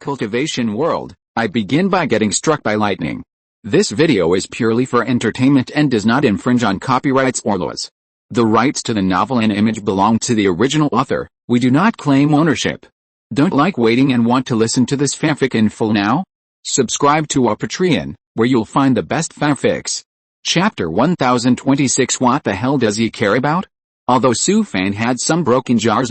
cultivation world, I begin by getting struck by lightning. This video is purely for entertainment and does not infringe on copyrights or laws. The rights to the novel and image belong to the original author. We do not claim ownership. Don't like waiting and want to listen to this fanfic in full now? Subscribe to our Patreon, where you'll find the best fanfics. Chapter 1026. What the hell does he care about? Although Su-fan had some broken jars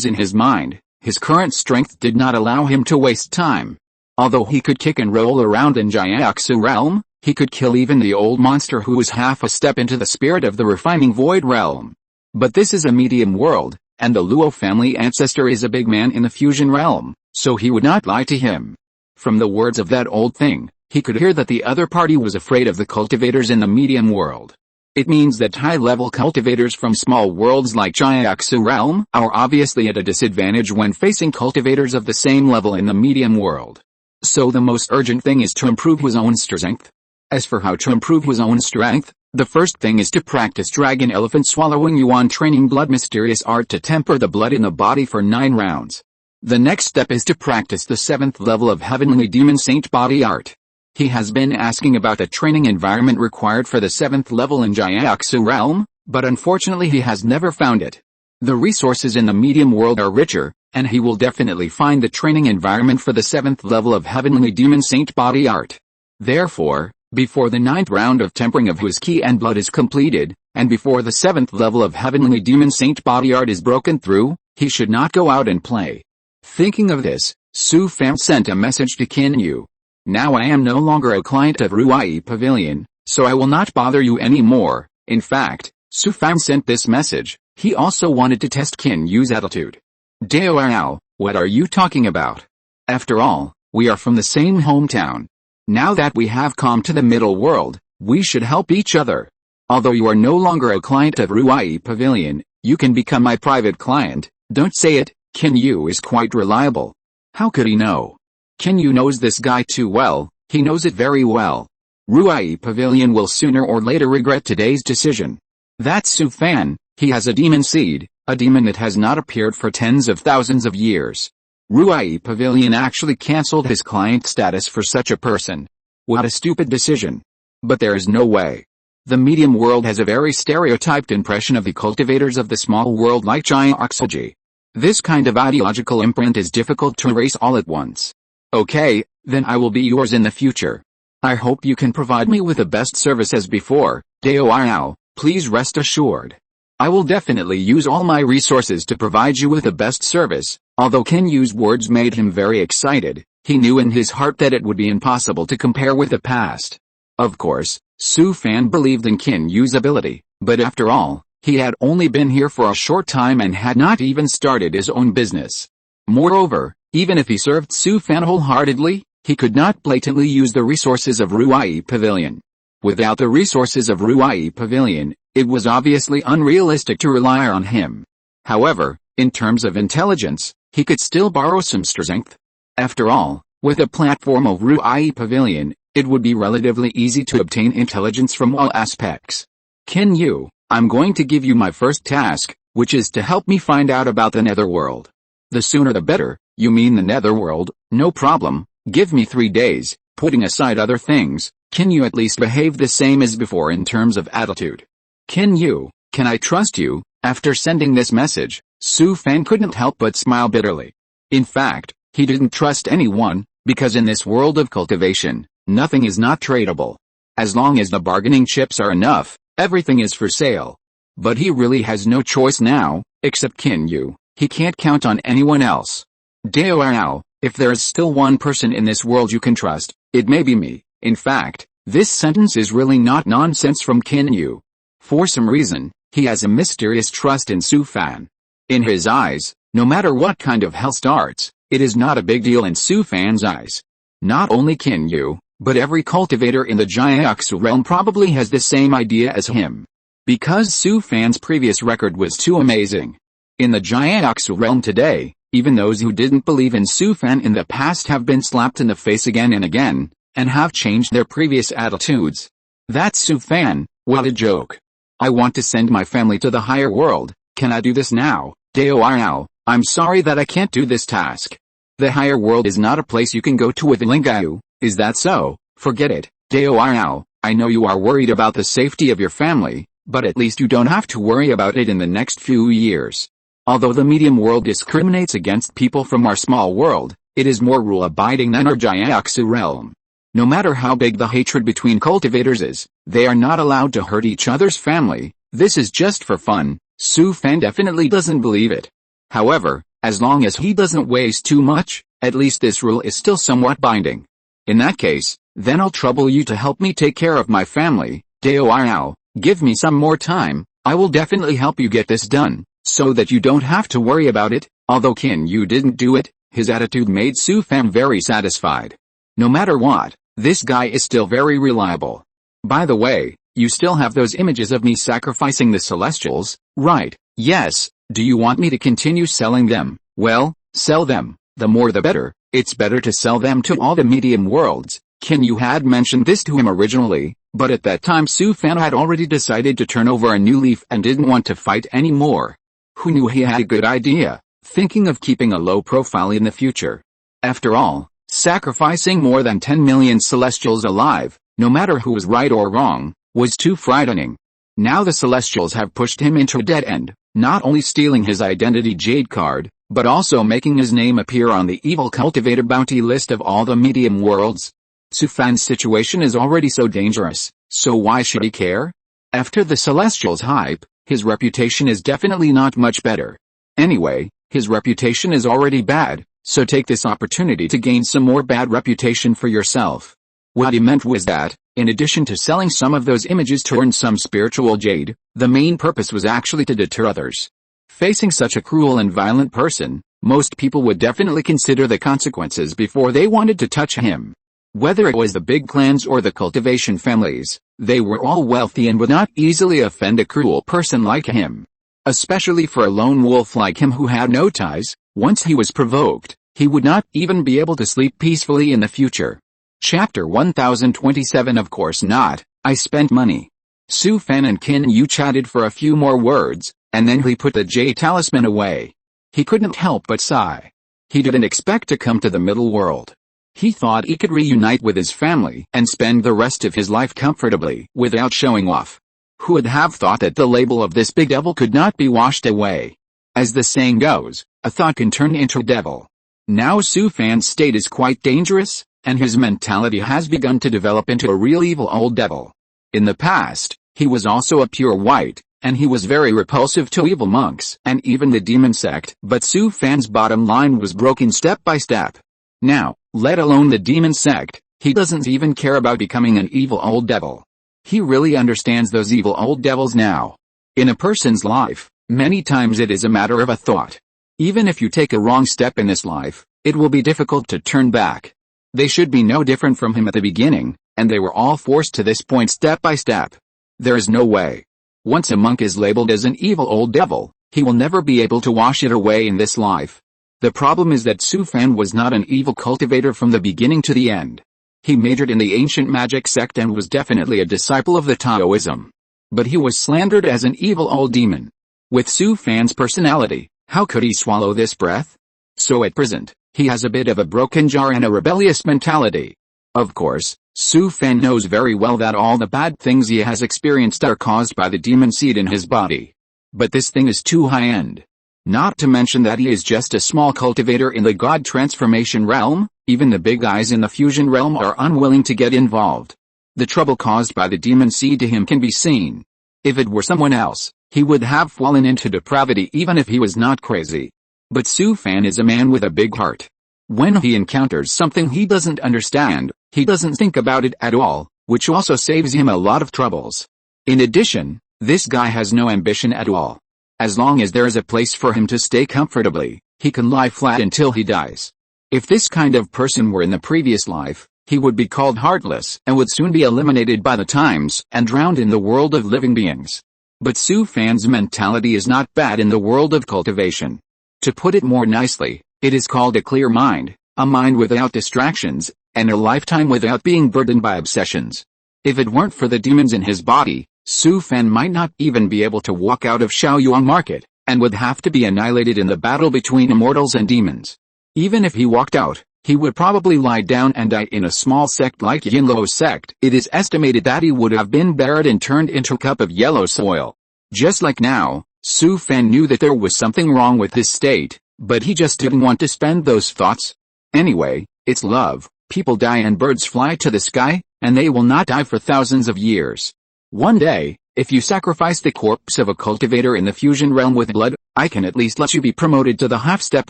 in his mind, his current strength did not allow him to waste time. Although he could kick and roll around in Jiaoxu realm, he could kill even the old monster who was half a step into the spirit of the refining void realm. But this is a medium world, and the Luo family ancestor is a big man in the fusion realm, so he would not lie to him. From the words of that old thing, he could hear that the other party was afraid of the cultivators in the medium world. It means that high-level cultivators from small worlds like Jiaoxu realm are obviously at a disadvantage when facing cultivators of the same level in the medium world. So the most urgent thing is to improve his own strength. As for how to improve his own strength, the first thing is to practice Dragon Elephant Swallowing Yuan Training Blood Mysterious Art to temper the blood in the body for 9 rounds. The next step is to practice the 7th level of Heavenly Demon Saint Body Art. He has been asking about the training environment required for the 7th level in Jiaoxu realm, but unfortunately he has never found it. The resources in the medium world are richer, and he will definitely find the training environment for the 7th level of Heavenly Demon Saint Body Art. Therefore, before the 9th round of tempering of his ki and blood is completed, and before the 7th level of Heavenly Demon Saint Body Art is broken through, he should not go out and play. Thinking of this, Su-fan sent a message to Qin Yu. Now I am no longer a client of Ruai Pavilion, so I will not bother you anymore. In fact, Su-fan sent this message. He also wanted to test Qin Yu's attitude. Devours, what are you talking about? After all, we are from the same hometown. Now that we have come to the middle world, we should help each other. Although you are no longer a client of Ruai Pavilion, you can become my private client. Don't say it, Qin Yu is quite reliable. How could he know? Qin Yu knows this guy too well, he knows it very well. Ruai Pavilion will sooner or later regret today's decision. That's Su-fan, he has a demon seed, a demon that has not appeared for tens of thousands of years. Ruai Pavilion actually cancelled his client status for such a person. What a stupid decision. But there is no way. The medium world has a very stereotyped impression of the cultivators of the small world like Jiaoxuji. This kind of ideological imprint is difficult to erase all at once. Okay, then I will be yours in the future. I hope you can provide me with the best service as before. Devours, please rest assured. I will definitely use all my resources to provide you with the best service. Although Qin Yu's words made him very excited, he knew in his heart that it would be impossible to compare with the past. Of course, Su-fan believed in Qin Yu's ability, but after all, he had only been here for a short time and had not even started his own business. Moreover, even if he served Su-fan wholeheartedly, he could not blatantly use the resources of Ruai Pavilion. Without the resources of Ruai Pavilion, it was obviously unrealistic to rely on him. However, in terms of intelligence, he could still borrow some strength. After all, with a platform of Ruai Pavilion, it would be relatively easy to obtain intelligence from all aspects. Qin Yu, I'm going to give you my first task, which is to help me find out about the netherworld. The sooner the better. You mean the netherworld? No problem, give me 3 days. Putting aside other things, can you at least behave the same as before in terms of attitude? Qin Yu, can I trust you? After sending this message, Su-fan couldn't help but smile bitterly. In fact, he didn't trust anyone, because in this world of cultivation, nothing is not tradable. As long as the bargaining chips are enough, everything is for sale. But he really has no choice now, except Qin Yu. He can't count on anyone else. Devours, if there is still one person in this world you can trust, it may be me. In fact, this sentence is really not nonsense from Qin Yu. For some reason, he has a mysterious trust in Su-fan. In his eyes, no matter what kind of hell starts, it is not a big deal in Su-fan's eyes. Not only Qin Yu, but every cultivator in the Jiaoxu realm probably has the same idea as him. Because Su-fan's previous record was too amazing. In the Jiaoxu realm today, even those who didn't believe in Su-fan in the past have been slapped in the face again and again, and have changed their previous attitudes. That's Su-fan, what a joke. I want to send my family to the higher world, can I do this now? Devours, I'm sorry that I can't do this task. The higher world is not a place you can go to with Lingayu, is that so? Forget it, Devours. I know you are worried about the safety of your family, but at least you don't have to worry about it in the next few years. Although the medium world discriminates against people from our small world, it is more rule-abiding than our Jiaoxu realm. No matter how big the hatred between cultivators is, they are not allowed to hurt each other's family. This is just for fun. Su Fan definitely doesn't believe it. However, as long as he doesn't waste too much, at least this rule is still somewhat binding. In that case, then I'll trouble you to help me take care of my family, Deoarao. Give me some more time, I will definitely help you get this done, so that you don't have to worry about it. Although Qin Yu didn't do it, his attitude made Su Fan very satisfied. No matter what, this guy is still very reliable. By the way, you still have those images of me sacrificing the Celestials, right? Yes. Do you want me to continue selling them? Well, sell them. The more the better. It's better to sell them to all the medium worlds. Qin Yu had mentioned this to him originally, but at that time Su Fan had already decided to turn over a new leaf and didn't want to fight anymore. Who knew he had a good idea, thinking of keeping a low profile in the future. After all, sacrificing more than 10 million Celestials alive, no matter who was right or wrong, was too frightening. Now the Celestials have pushed him into a dead end, not only stealing his identity jade card, but also making his name appear on the evil cultivator bounty list of all the medium worlds. Su Fan's situation is already so dangerous, so why should he care? After the Celestials' hype, his reputation is definitely not much better. Anyway, his reputation is already bad, so take this opportunity to gain some more bad reputation for yourself. What he meant was that, in addition to selling some of those images to earn some spiritual jade, the main purpose was actually to deter others. Facing such a cruel and violent person, most people would definitely consider the consequences before they wanted to touch him. Whether it was the big clans or the cultivation families, they were all wealthy and would not easily offend a cruel person like him. Especially for a lone wolf like him who had no ties, once he was provoked, he would not even be able to sleep peacefully in the future. Chapter 1027 Of course not, I spent money. Su Fan and Qin Yu chatted for a few more words, and then he put the jade talisman away. He couldn't help but sigh. He didn't expect to come to the middle world. He thought he could reunite with his family and spend the rest of his life comfortably without showing off. Who would have thought that the label of this big devil could not be washed away? As the saying goes, a thought can turn into a devil. Now Su Fan's state is quite dangerous, and his mentality has begun to develop into a real evil old devil. In the past, he was also a pure white, and he was very repulsive to evil monks and even the demon sect. But Su Fan's bottom line was broken step by step. Now, let alone the demon sect, he doesn't even care about becoming an evil old devil. He really understands those evil old devils now. In a person's life, many times it is a matter of a thought. Even if you take a wrong step in this life, it will be difficult to turn back. They should be no different from him at the beginning, and they were all forced to this point step by step. There is no way. Once a monk is labeled as an evil old devil, he will never be able to wash it away in this life. The problem is that Su Fan was not an evil cultivator from the beginning to the end. He majored in the ancient magic sect and was definitely a disciple of the Taoism. But he was slandered as an evil old demon. With Su Fan's personality, how could he swallow this breath? So at present, he has a bit of a broken jar and a rebellious mentality. Of course, Su Fan knows very well that all the bad things he has experienced are caused by the demon seed in his body. But this thing is too high-end. Not to mention that he is just a small cultivator in the god transformation realm. Even the big guys in the fusion realm are unwilling to get involved. The trouble caused by the demon seed to him can be seen. If it were someone else, he would have fallen into depravity even if he was not crazy. But Su Fan is a man with a big heart. When he encounters something he doesn't understand, he doesn't think about it at all, which also saves him a lot of troubles. In addition, this guy has no ambition at all. As long as there is a place for him to stay comfortably, he can lie flat until he dies. If this kind of person were in the previous life, he would be called heartless and would soon be eliminated by the times and drowned in the world of living beings. But Su Fan's mentality is not bad in the world of cultivation. To put it more nicely, it is called a clear mind, a mind without distractions, and a lifetime without being burdened by obsessions. If it weren't for the demons in his body, Su Fan might not even be able to walk out of Shaoyuan Market, and would have to be annihilated in the battle between immortals and demons. Even if he walked out, he would probably lie down and die in a small sect like Yinluo sect. It is estimated that he would have been buried and turned into a cup of yellow soil. Just like now, Su Fan knew that there was something wrong with his state, but he just didn't want to spend those thoughts. Anyway, it's love. People die and birds fly to the sky, and they will not die for thousands of years. One day, if you sacrifice the corpse of a cultivator in the fusion realm with blood, I can at least let you be promoted to the half-step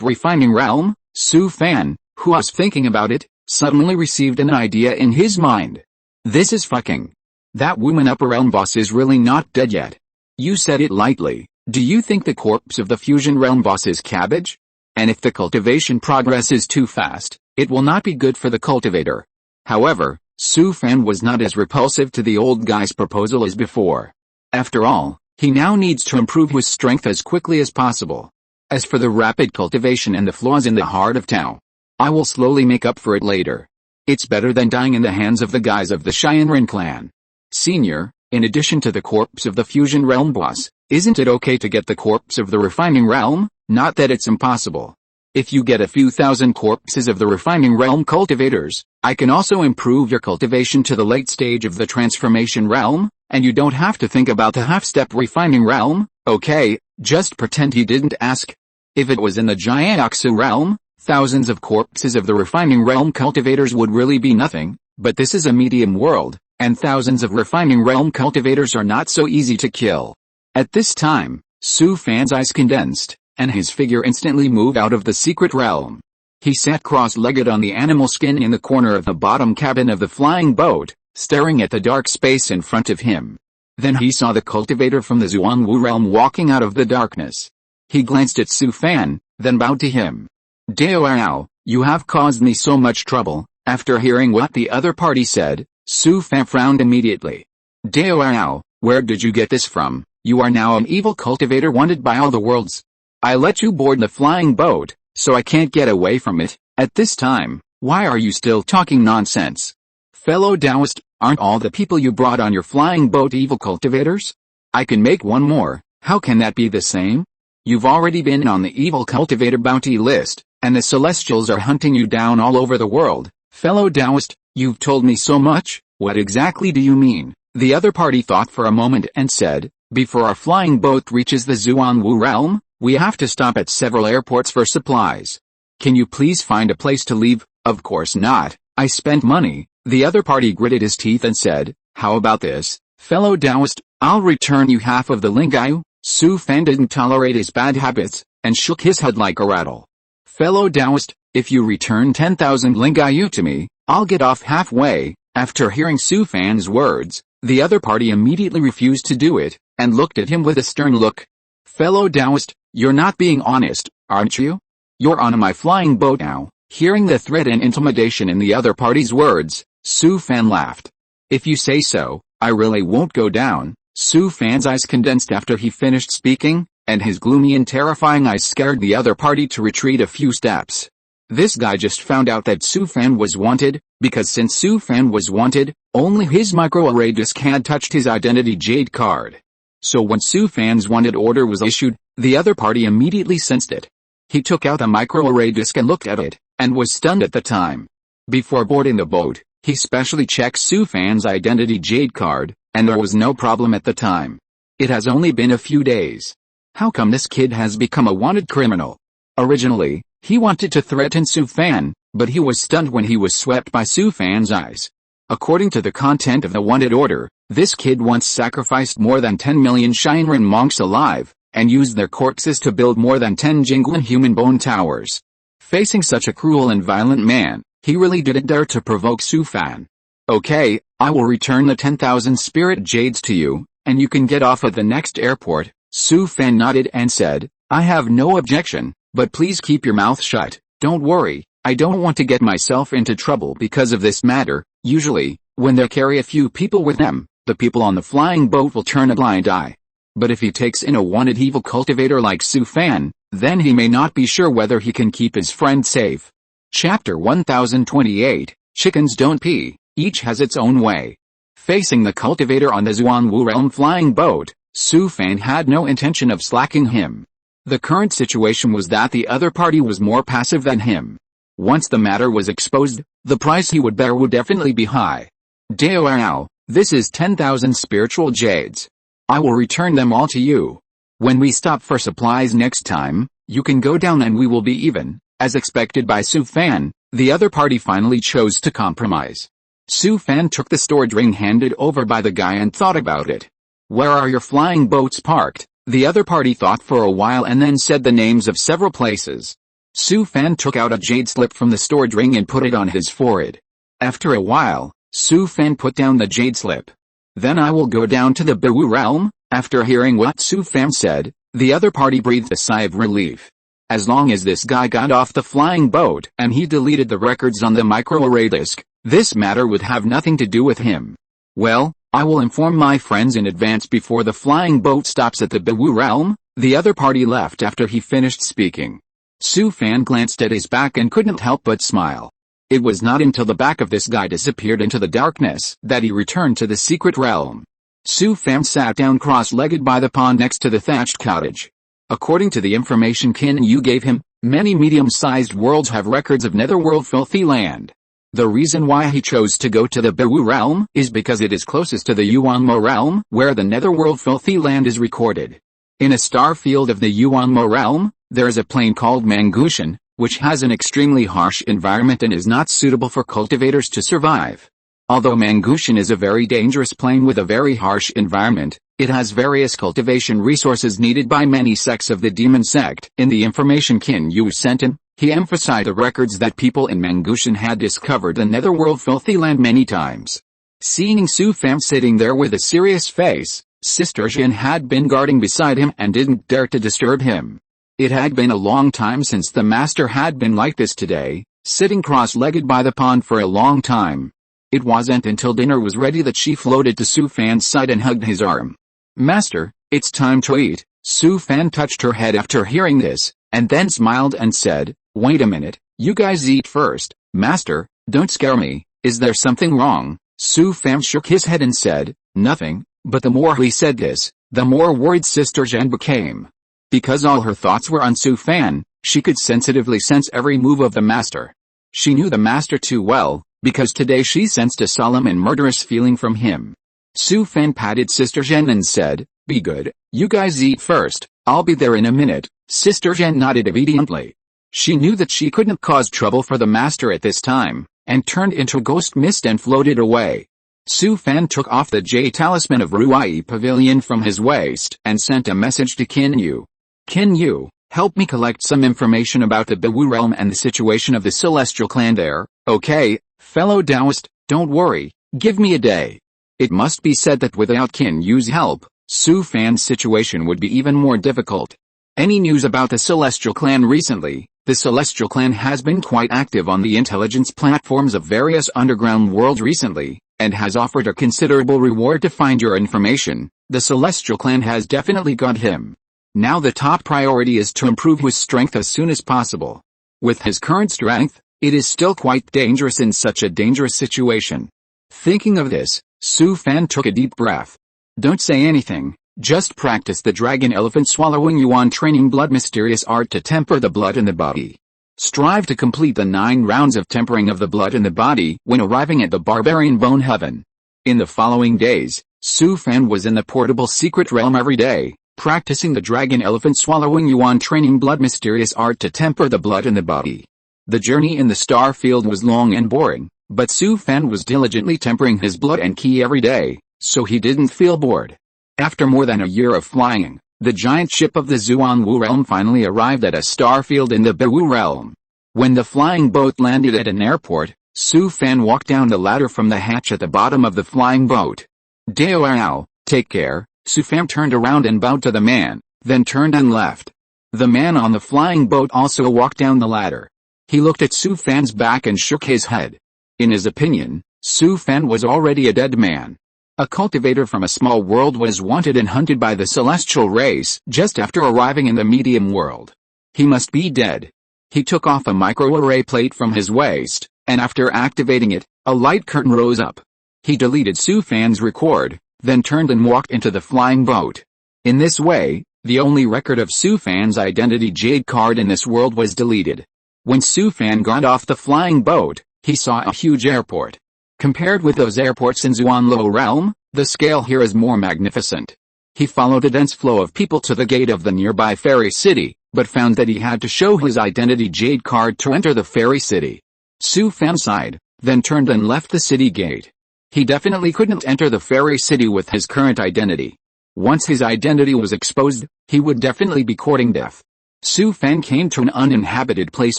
refining realm. Su Fan, who was thinking about it, suddenly received an idea in his mind. This is fucking. That woman upper realm boss is really not dead yet. You said it lightly. Do you think the corpse of the fusion realm boss is cabbage? And if the cultivation progress is too fast, it will not be good for the cultivator. However, Su Fan was not as repulsive to the old guy's proposal as before. After all, he now needs to improve his strength as quickly as possible. As for the rapid cultivation and the flaws in the heart of Tao, I will slowly make up for it later. It's better than dying in the hands of the guys of the Xianren clan. Senior, in addition to the corpse of the fusion realm boss, isn't it okay to get the corpse of the refining realm? Not that it's impossible. If you get a few thousand corpses of the refining realm cultivators, I can also improve your cultivation to the late stage of the transformation realm, and you don't have to think about the half-step refining realm. Okay, just pretend he didn't ask. If it was in the Jiaoxu realm, thousands of corpses of the refining realm cultivators would really be nothing, but this is a medium world, and thousands of refining realm cultivators are not so easy to kill. At this time, Su Fan's eyes condensed, and his figure instantly moved out of the secret realm. He sat cross-legged on the animal skin in the corner of the bottom cabin of the flying boat, staring at the dark space in front of him. Then he saw the cultivator from the Zhuangwu realm walking out of the darkness. He glanced at Su Fan, then bowed to him. Devours, you have caused me so much trouble. After hearing what the other party said, Su Fan frowned immediately. Devours, where did you get this from? You are now an evil cultivator wanted by all the worlds. I let you board the flying boat, so I can't get away from it. At this time, why are you still talking nonsense? Fellow Taoist, aren't all the people you brought on your flying boat evil cultivators? I can make one more. How can that be the same? You've already been on the evil cultivator bounty list, and the Celestials are hunting you down all over the world. Fellow Taoist, you've told me so much. What exactly do you mean? The other party thought for a moment and said, before our flying boat reaches the Zhuangwu realm, we have to stop at several airports for supplies. Can you please find a place to leave? Of course not. I spent money. The other party gritted his teeth and said, how about this? Fellow Taoist, I'll return you half of the Lingayu. Su Fan didn't tolerate his bad habits, and shook his head like a rattle. Fellow Taoist, if you return 10,000 Lingayu to me, I'll get off halfway. After hearing Su Fan's words, the other party immediately refused to do it, and looked at him with a stern look. Fellow Taoist, you're not being honest, aren't you? You're on my flying boat now. Hearing the threat and intimidation in the other party's words, Su Fan laughed. If you say so, I really won't go down. Su Fan's eyes condensed after he finished speaking, and his gloomy and terrifying eyes scared the other party to retreat a few steps. This guy just found out that Su Fan was wanted, because since Su Fan was wanted, only his microarray disk had touched his identity jade card. So when Su Fan's wanted order was issued, the other party immediately sensed it. He took out the microarray disk and looked at it, and was stunned at the time. Before boarding the boat, he specially checked Su Fan's identity jade card, and there was no problem at the time. It has only been a few days. How come this kid has become a wanted criminal? Originally, he wanted to threaten Su Fan, but he was stunned when he was swept by Su Fan's eyes. According to the content of the wanted order, this kid once sacrificed more than 10 million Xianren monks alive, and used their corpses to build more than 10 Jingguan human bone towers. Facing such a cruel and violent man, he really didn't dare to provoke Su Fan. Okay, I will return the 10,000 spirit jades to you, and you can get off at the next airport. Su Fan nodded and said, I have no objection, but please keep your mouth shut. Don't worry, I don't want to get myself into trouble because of this matter. Usually, when they carry a few people with them, the people on the flying boat will turn a blind eye. But if he takes in a wanted evil cultivator like Su Fan, then he may not be sure whether he can keep his friend safe. Chapter 1028, Chickens Don't Pee, Each Has Its Own Way. Facing the cultivator on the Zhuangwu realm flying boat, Su Fan had no intention of slacking him. The current situation was that the other party was more passive than him. Once the matter was exposed, the price he would bear would definitely be high. Devours, this is 10,000 spiritual jades. I will return them all to you. When we stop for supplies next time, you can go down and we will be even. As expected by Su Fan, the other party finally chose to compromise. Su Fan took the storage ring handed over by the guy and thought about it. Where are your flying boats parked? The other party thought for a while and then said the names of several places. Su Fan took out a jade slip from the storage ring and put it on his forehead. After a while, Su Fan put down the jade slip. Then I will go down to the Bewu realm. After hearing what Su Fan said, the other party breathed a sigh of relief. As long as this guy got off the flying boat and he deleted the records on the microarray disk, this matter would have nothing to do with him. Well, I will inform my friends in advance before the flying boat stops at the Bewu realm. The other party left after he finished speaking. Su Fan glanced at his back and couldn't help but smile. It was not until the back of this guy disappeared into the darkness that he returned to the secret realm. Su Fan sat down cross-legged by the pond next to the thatched cottage. According to the information Qin Yu gave him, many medium-sized worlds have records of netherworld filthy land. The reason why he chose to go to the Bewu realm is because it is closest to the Yuanmo realm, where the netherworld filthy land is recorded. In a star field of the Yuanmo realm, there is a plane called Mangushan, which has an extremely harsh environment and is not suitable for cultivators to survive. Although Mangushan is a very dangerous plane with a very harsh environment, it has various cultivation resources needed by many sects of the demon sect. In the information Qin Yu sent him, he emphasized the records that people in Mangushan had discovered the netherworld filthy land many times. Seeing Su Fan sitting there with a serious face, Sister Jin had been guarding beside him and didn't dare to disturb him. It had been a long time since the master had been like this today, sitting cross-legged by the pond for a long time. It wasn't until dinner was ready that she floated to Su Fan's side and hugged his arm. Master, it's time to eat. Su Fan touched her head after hearing this, and then smiled and said, wait a minute, you guys eat first. Master, don't scare me, is there something wrong? Su Fan shook his head and said, nothing, but the more he said this, the more worried Sister Zhen became. Because all her thoughts were on Su Fan, she could sensitively sense every move of the master. She knew the master too well, because today she sensed a solemn and murderous feeling from him. Su Fan patted Sister Zhen and said, be good, you guys eat first, I'll be there in a minute. Sister Zhen nodded obediently. She knew that she couldn't cause trouble for the master at this time, and turned into ghost mist and floated away. Su Fan took off the Jade Talisman of Ruai Pavilion from his waist and sent a message to Qin Yu. Qin Yu, help me collect some information about the Bewu realm and the situation of the celestial clan there. Okay, fellow Taoist, don't worry, give me a day. It must be said that without Qin Yu's help, Su Fan's situation would be even more difficult. Any news about the celestial clan recently? The celestial clan has been quite active on the intelligence platforms of various underground worlds recently, and has offered a considerable reward to find your information. The celestial clan has definitely got him. Now the top priority is to improve his strength as soon as possible. With his current strength, it is still quite dangerous in such a dangerous situation. Thinking of this, Su Fan took a deep breath. Don't say anything, just practice the dragon elephant swallowing yuan training blood mysterious art to temper the blood in the body. Strive to complete the 9 rounds of tempering of the blood in the body when arriving at the barbarian bone heaven. In the following days, Su Fan was in the portable secret realm every day, practicing the dragon elephant swallowing yuan training blood mysterious art to temper the blood in the body. The journey in the star field was long and boring, but Su Fan was diligently tempering his blood and ki every day, so he didn't feel bored. After more than a year of flying, the giant ship of the Zuanwu realm finally arrived at a star field in the Bewu realm. When the flying boat landed at an airport, Su Fan walked down the ladder from the hatch at the bottom of the flying boat. Deoao, take care. Su Fan turned around and bowed to the man, then turned and left. The man on the flying boat also walked down the ladder. He looked at Su Fan's back and shook his head. In his opinion, Su Fan was already a dead man. A cultivator from a small world was wanted and hunted by the celestial race just after arriving in the medium world. He must be dead. He took off a microarray plate from his waist, and after activating it, a light curtain rose up. He deleted Su Fan's record, then turned and walked into the flying boat. In this way, The only record of Su Fan's identity jade card in this world was deleted. When Su Fan got off the flying boat, he saw a huge airport. Compared with those airports in Zuanlo realm, the scale here is more magnificent. He followed a dense flow of people to the gate of the nearby fairy city, but found that he had to show his identity jade card to enter the fairy city. Su Fan sighed, then turned and left the city gate. He definitely couldn't enter the fairy city with his current identity. Once his identity was exposed, he would definitely be courting death. Su Fan came to an uninhabited place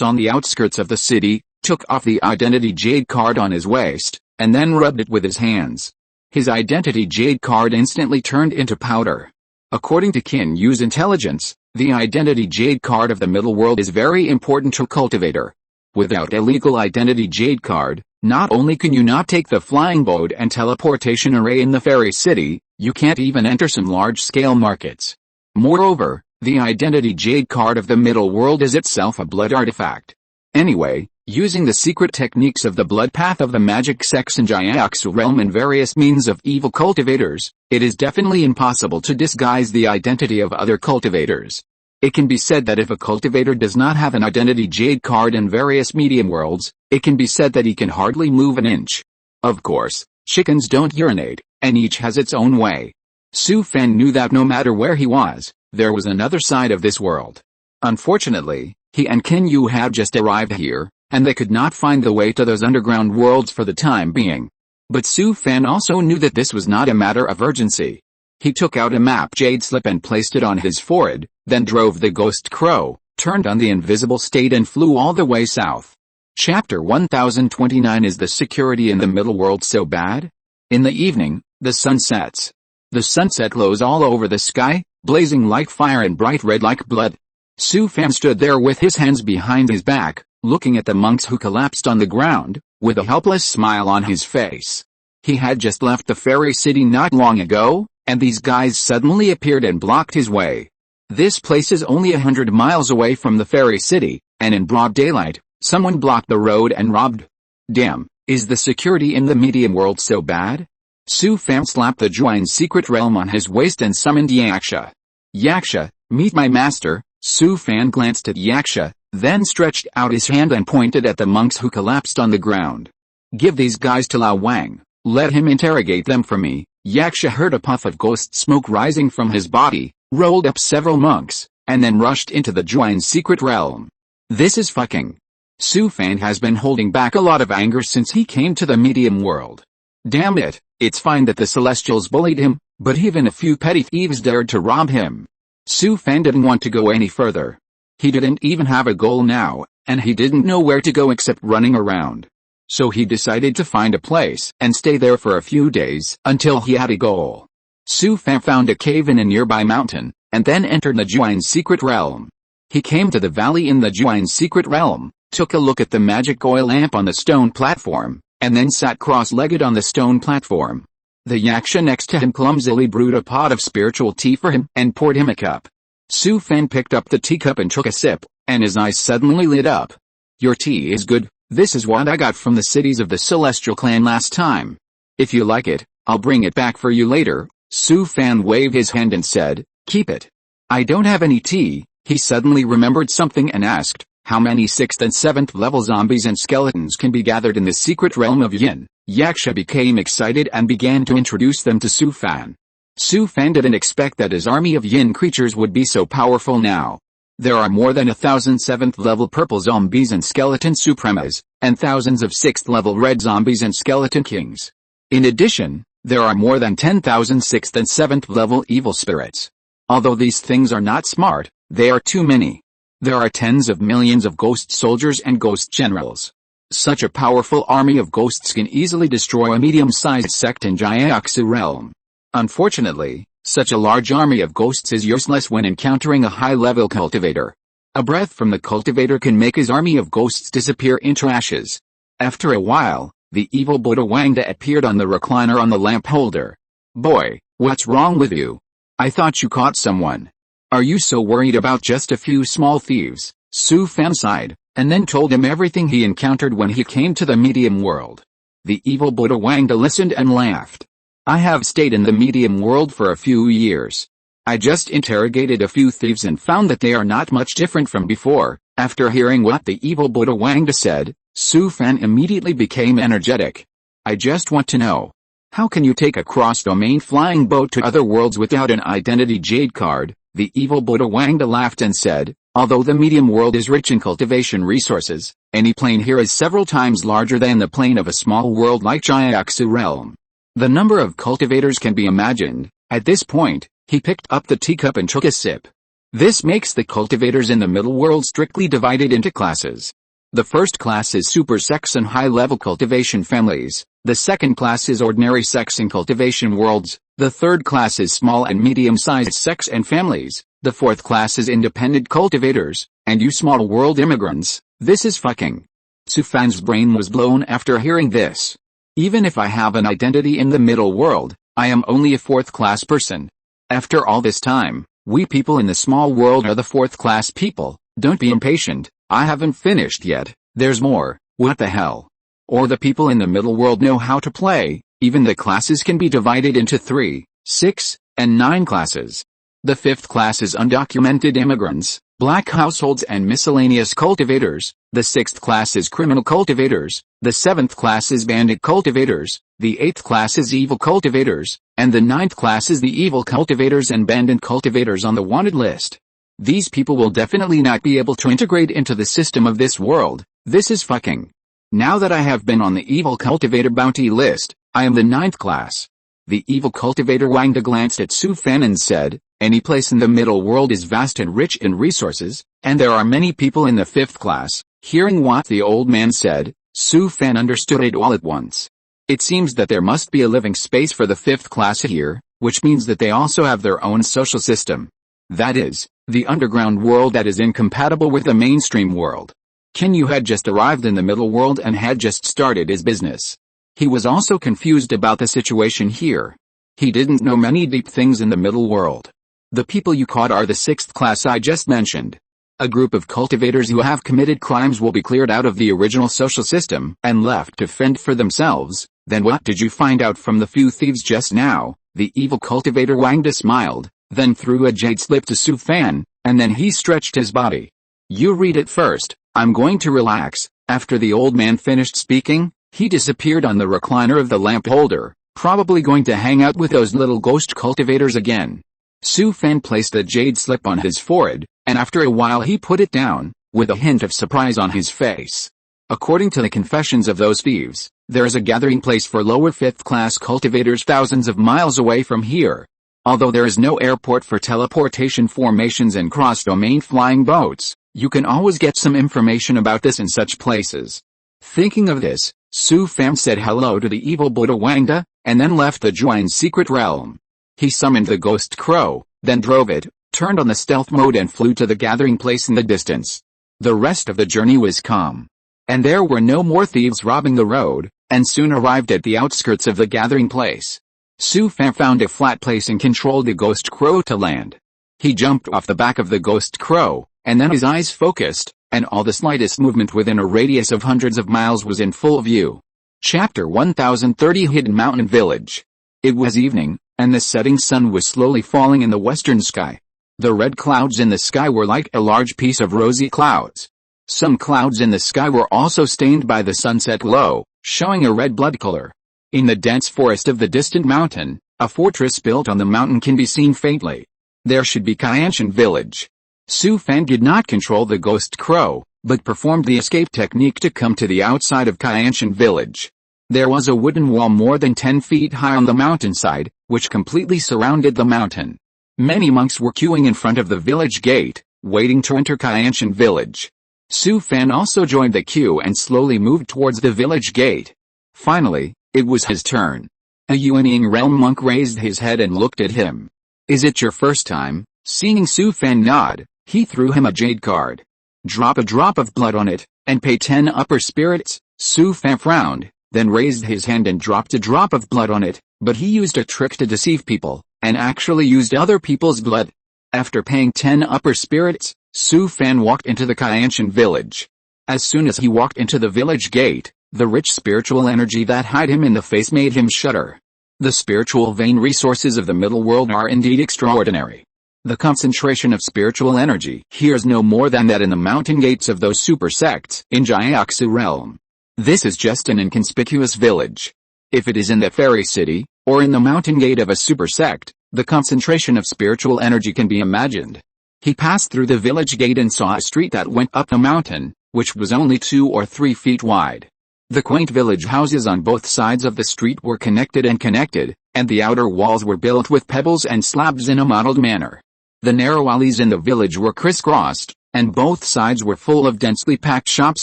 on the outskirts of the city, took off the identity jade card on his waist, and then rubbed it with his hands. His identity jade card instantly turned into powder. According to Qin Yu's intelligence, the identity jade card of the middle world is very important to cultivator. Without a legal identity jade card, not only can you not take the flying boat and teleportation array in the fairy city, you can't even enter some large-scale markets. Moreover, the identity jade card of the middle world is itself a blood artifact. Anyway, using the secret techniques of the blood path of the magic sex in Jiaoxu realm and various means of evil cultivators, it is definitely impossible to disguise the identity of other cultivators. It can be said that if a cultivator does not have an identity jade card in various medium worlds, it can be said that he can hardly move an inch. Of course, chickens don't urinate, and each has its own way. Su Fan knew that no matter where he was, there was another side of this world. Unfortunately, he and Qin Yu had just arrived here, and they could not find the way to those underground worlds for the time being. But Su Fan also knew that this was not a matter of urgency. He took out a map jade slip and placed it on his forehead, then drove the ghost crow, turned on the invisible state and flew all the way south. Chapter 1029 Is the security in the middle world so bad? In the evening, the sun sets. The sunset glows all over the sky, blazing like fire and bright red like blood. Su Fan stood there with his hands behind his back, looking at the monks who collapsed on the ground, with a helpless smile on his face. He had just left the fairy city not long ago, and these guys suddenly appeared and blocked his way. This place is only 100 miles away from the fairy city, and in broad daylight, someone blocked the road and robbed. Damn, is the security in the medium world so bad? Su Fan slapped the Juan's secret realm on his waist and summoned Yaksha. Yaksha, meet my master. Su Fan glanced at Yaksha, then stretched out his hand and pointed at the monks who collapsed on the ground. Give these guys to Lao Wang, let him interrogate them for me. Yaksha heard a puff of ghost smoke rising from his body, rolled up several monks, and then rushed into the Juan's secret realm. This is fucking. Su Fan has been holding back a lot of anger since he came to the medium world. Damn it, it's fine that the Celestials bullied him, but even a few petty thieves dared to rob him. Su Fan didn't want to go any further. He didn't even have a goal now, and he didn't know where to go except running around. So he decided to find a place and stay there for a few days until he had a goal. Su Fan found a cave in a nearby mountain, and then entered the Juan's secret realm. He came to the valley in the Juan's secret realm, took a look at the magic oil lamp on the stone platform, and then sat cross-legged on the stone platform. The Yaksha next to him clumsily brewed a pot of spiritual tea for him and poured him a cup. Su Fan picked up the teacup and took a sip, and his eyes suddenly lit up. Your tea is good. This is what I got from the cities of the Celestial clan last time. If you like it, I'll bring it back for you later. Su Fan waved his hand and said, keep it. I don't have any tea. He suddenly remembered something and asked, how many 6th and 7th level zombies and skeletons can be gathered in the secret realm of Yin? Yaksha became excited and began to introduce them to Su Fan. Su Fan didn't expect that his army of Yin creatures would be so powerful now. There are more than 1,000 7th level purple zombies and skeleton supremas, and thousands of 6th level red zombies and skeleton kings. In addition, there are more than 10,000 6th and 7th level evil spirits. Although these things are not smart, they are too many. There are tens of millions of ghost soldiers and ghost generals. Such a powerful army of ghosts can easily destroy a medium-sized sect in Jiaoxu realm. Unfortunately, such a large army of ghosts is useless when encountering a high-level cultivator. A breath from the cultivator can make his army of ghosts disappear into ashes. After a while, the evil Buddha Wangda appeared on the recliner on the lamp holder. Boy, what's wrong with you? I thought you caught someone. Are you so worried about just a few small thieves? Su Fan sighed, and then told him everything he encountered when he came to the medium world. The evil Buddha Wangda listened and laughed. I have stayed in the medium world for a few years. I just interrogated a few thieves and found that they are not much different from before. After hearing what the evil Buddha Wangda said, Su Fan immediately became energetic. I just want to know. How can you take a cross-domain flying boat to other worlds without an identity jade card? The evil Buddha Wangda laughed and said, although the medium world is rich in cultivation resources, any plane here is several times larger than the plane of a small world like Jiaxu realm. The number of cultivators can be imagined. At this point, he picked up the teacup and took a sip. This makes the cultivators in the middle world strictly divided into classes. The first class is super sex and high-level cultivation families. The second class is ordinary sex and cultivation worlds. The third class is small and medium-sized sex and families. The fourth class is independent cultivators, and you small world immigrants. This is fucking. Su Fan's brain was blown after hearing this. Even if I have an identity in the middle world, I am only a fourth-class person. After all this time, we people in the small world are the fourth-class people. Don't be impatient, I haven't finished yet, there's more. What the hell? Or the people in the middle world know how to play. Even the classes can be divided into 3, 6, and 9 classes. The fifth class is undocumented immigrants, black households and miscellaneous cultivators. The sixth class is criminal cultivators. The seventh class is bandit cultivators. The eighth class is evil cultivators. And the ninth class is the evil cultivators and bandit cultivators on the wanted list. These people will definitely not be able to integrate into the system of this world. This is fucking. Now that I have been on the evil cultivator bounty list, I am the 9th class. The evil cultivator Wangda glanced at Su Fan and said, any place in the middle world is vast and rich in resources, and there are many people in the 5th class. Hearing what the old man said, Su Fan understood it all at once. It seems that there must be a living space for the 5th class here, which means that they also have their own social system. That is, the underground world that is incompatible with the mainstream world. Kinyu had just arrived in the middle world and had just started his business. He was also confused about the situation here. He didn't know many deep things in the middle world. The people you caught are the 6th class I just mentioned. A group of cultivators who have committed crimes will be cleared out of the original social system and left to fend for themselves. Then what did you find out from the few thieves just now? The evil cultivator Wangda smiled, then threw a jade slip to Su Fan, and then he stretched his body. You read it first, I'm going to relax. After the old man finished speaking, he disappeared on the recliner of the lamp holder, probably going to hang out with those little ghost cultivators again. Su Fan placed a jade slip on his forehead, and after a while he put it down, with a hint of surprise on his face. According to the confessions of those thieves, there is a gathering place for lower 5th class cultivators thousands of miles away from here. Although there is no airport for teleportation formations and cross-domain flying boats, you can always get some information about this in such places. Thinking of this, Su Fan said hello to the evil Buddha Wangda, and then left the Juan's secret realm. He summoned the ghost crow, then drove it, turned on the stealth mode and flew to the gathering place in the distance. The rest of the journey was calm. And there were no more thieves robbing the road, and soon arrived at the outskirts of the gathering place. Su Fan found a flat place and controlled the ghost crow to land. He jumped off the back of the ghost crow, and then his eyes focused, and all the slightest movement within a radius of hundreds of miles was in full view. Chapter 1030 Hidden Mountain Village. It was evening, and the setting sun was slowly falling in the western sky. The red clouds in the sky were like a large piece of rosy clouds. Some clouds in the sky were also stained by the sunset glow, showing a red blood color. In the dense forest of the distant mountain, a fortress built on the mountain can be seen faintly. There should be Kyanshan village. Su Fan did not control the ghost crow, but performed the escape technique to come to the outside of Kyanshan village. There was a wooden wall more than 10 feet high on the mountainside, which completely surrounded the mountain. Many monks were queuing in front of the village gate, waiting to enter Kyanshan village. Su Fan also joined the queue and slowly moved towards the village gate. Finally, it was his turn. A Yuanying realm monk raised his head and looked at him. Is it your first time? Seeing Su Fan nod, he threw him a jade card. Drop a drop of blood on it, and pay 10 upper spirits. Su Fan frowned, then raised his hand and dropped a drop of blood on it, but he used a trick to deceive people, and actually used other people's blood. After paying 10 upper spirits, Su Fan walked into the Kyanshan village. As soon as he walked into the village gate, the rich spiritual energy that hit him in the face made him shudder. The spiritual vein resources of the middle world are indeed extraordinary. The concentration of spiritual energy here is no more than that in the mountain gates of those super sects in Jiaoxu realm. This is just an inconspicuous village. If it is in the fairy city, or in the mountain gate of a super sect, the concentration of spiritual energy can be imagined. He passed through the village gate and saw a street that went up the mountain, which was only 2 or 3 feet wide. The quaint village houses on both sides of the street were connected, and the outer walls were built with pebbles and slabs in a modeled manner. The narrow alleys in the village were crisscrossed, and both sides were full of densely packed shops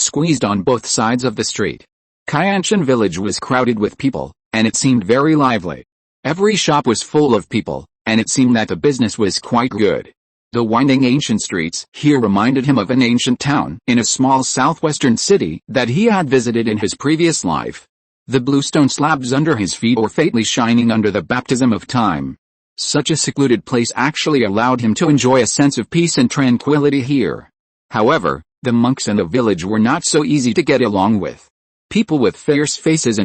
squeezed on both sides of the street. Qianshan village was crowded with people, and it seemed very lively. Every shop was full of people, and it seemed that the business was quite good. The winding ancient streets here reminded him of an ancient town in a small southwestern city that he had visited in his previous life. The bluestone slabs under his feet were faintly shining under the baptism of time. Such a secluded place actually allowed him to enjoy a sense of peace and tranquility here. However, the monks in the village were not so easy to get along with. People with fierce faces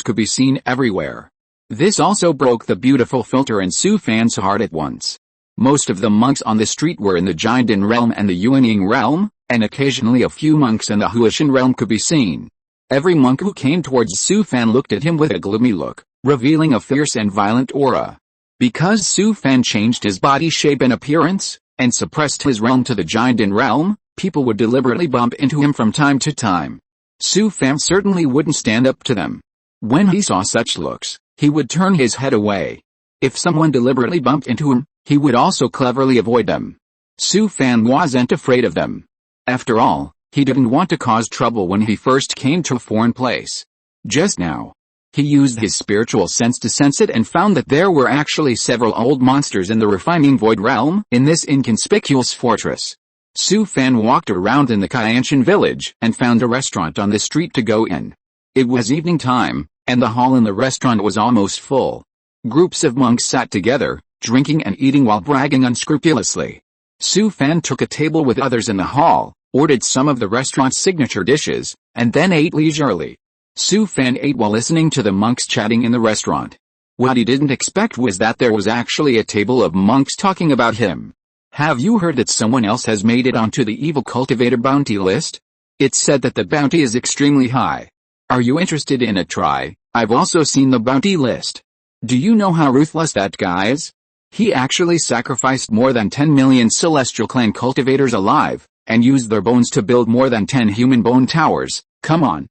could be seen everywhere. This also broke the beautiful filter in Su Fan's heart at once. Most of the monks on the street were in the Jiandin realm and the Yuanying realm, and occasionally a few monks in the Huashan realm could be seen. Every monk who came towards Su Fan looked at him with a gloomy look, revealing a fierce and violent aura. Because Su Fan changed his body shape and appearance, and suppressed his realm to the Jiandin realm, people would deliberately bump into him from time to time. Su Fan certainly wouldn't stand up to them. When he saw such looks, he would turn his head away. If someone deliberately bumped into him, he would also cleverly avoid them. Su Fan wasn't afraid of them. After all, he didn't want to cause trouble when he first came to a foreign place. Just now, he used his spiritual sense to sense it and found that there were actually several old monsters in the refining void realm in this inconspicuous fortress. Su Fan walked around in the Qianshan village and found a restaurant on the street to go in. It was evening time, and the hall in the restaurant was almost full. Groups of monks sat together, drinking and eating while bragging unscrupulously. Su Fan took a table with others in the hall, ordered some of the restaurant's signature dishes, and then ate leisurely. Su Fan ate while listening to the monks chatting in the restaurant. What he didn't expect was that there was actually a table of monks talking about him. Have you heard that someone else has made it onto the evil cultivator bounty list? It's said that the bounty is extremely high. Are you interested in a try? I've also seen the bounty list. Do you know how ruthless that guy is? He actually sacrificed more than 10 million Celestial Clan cultivators alive, and used their bones to build more than 10 human bone towers. Come on,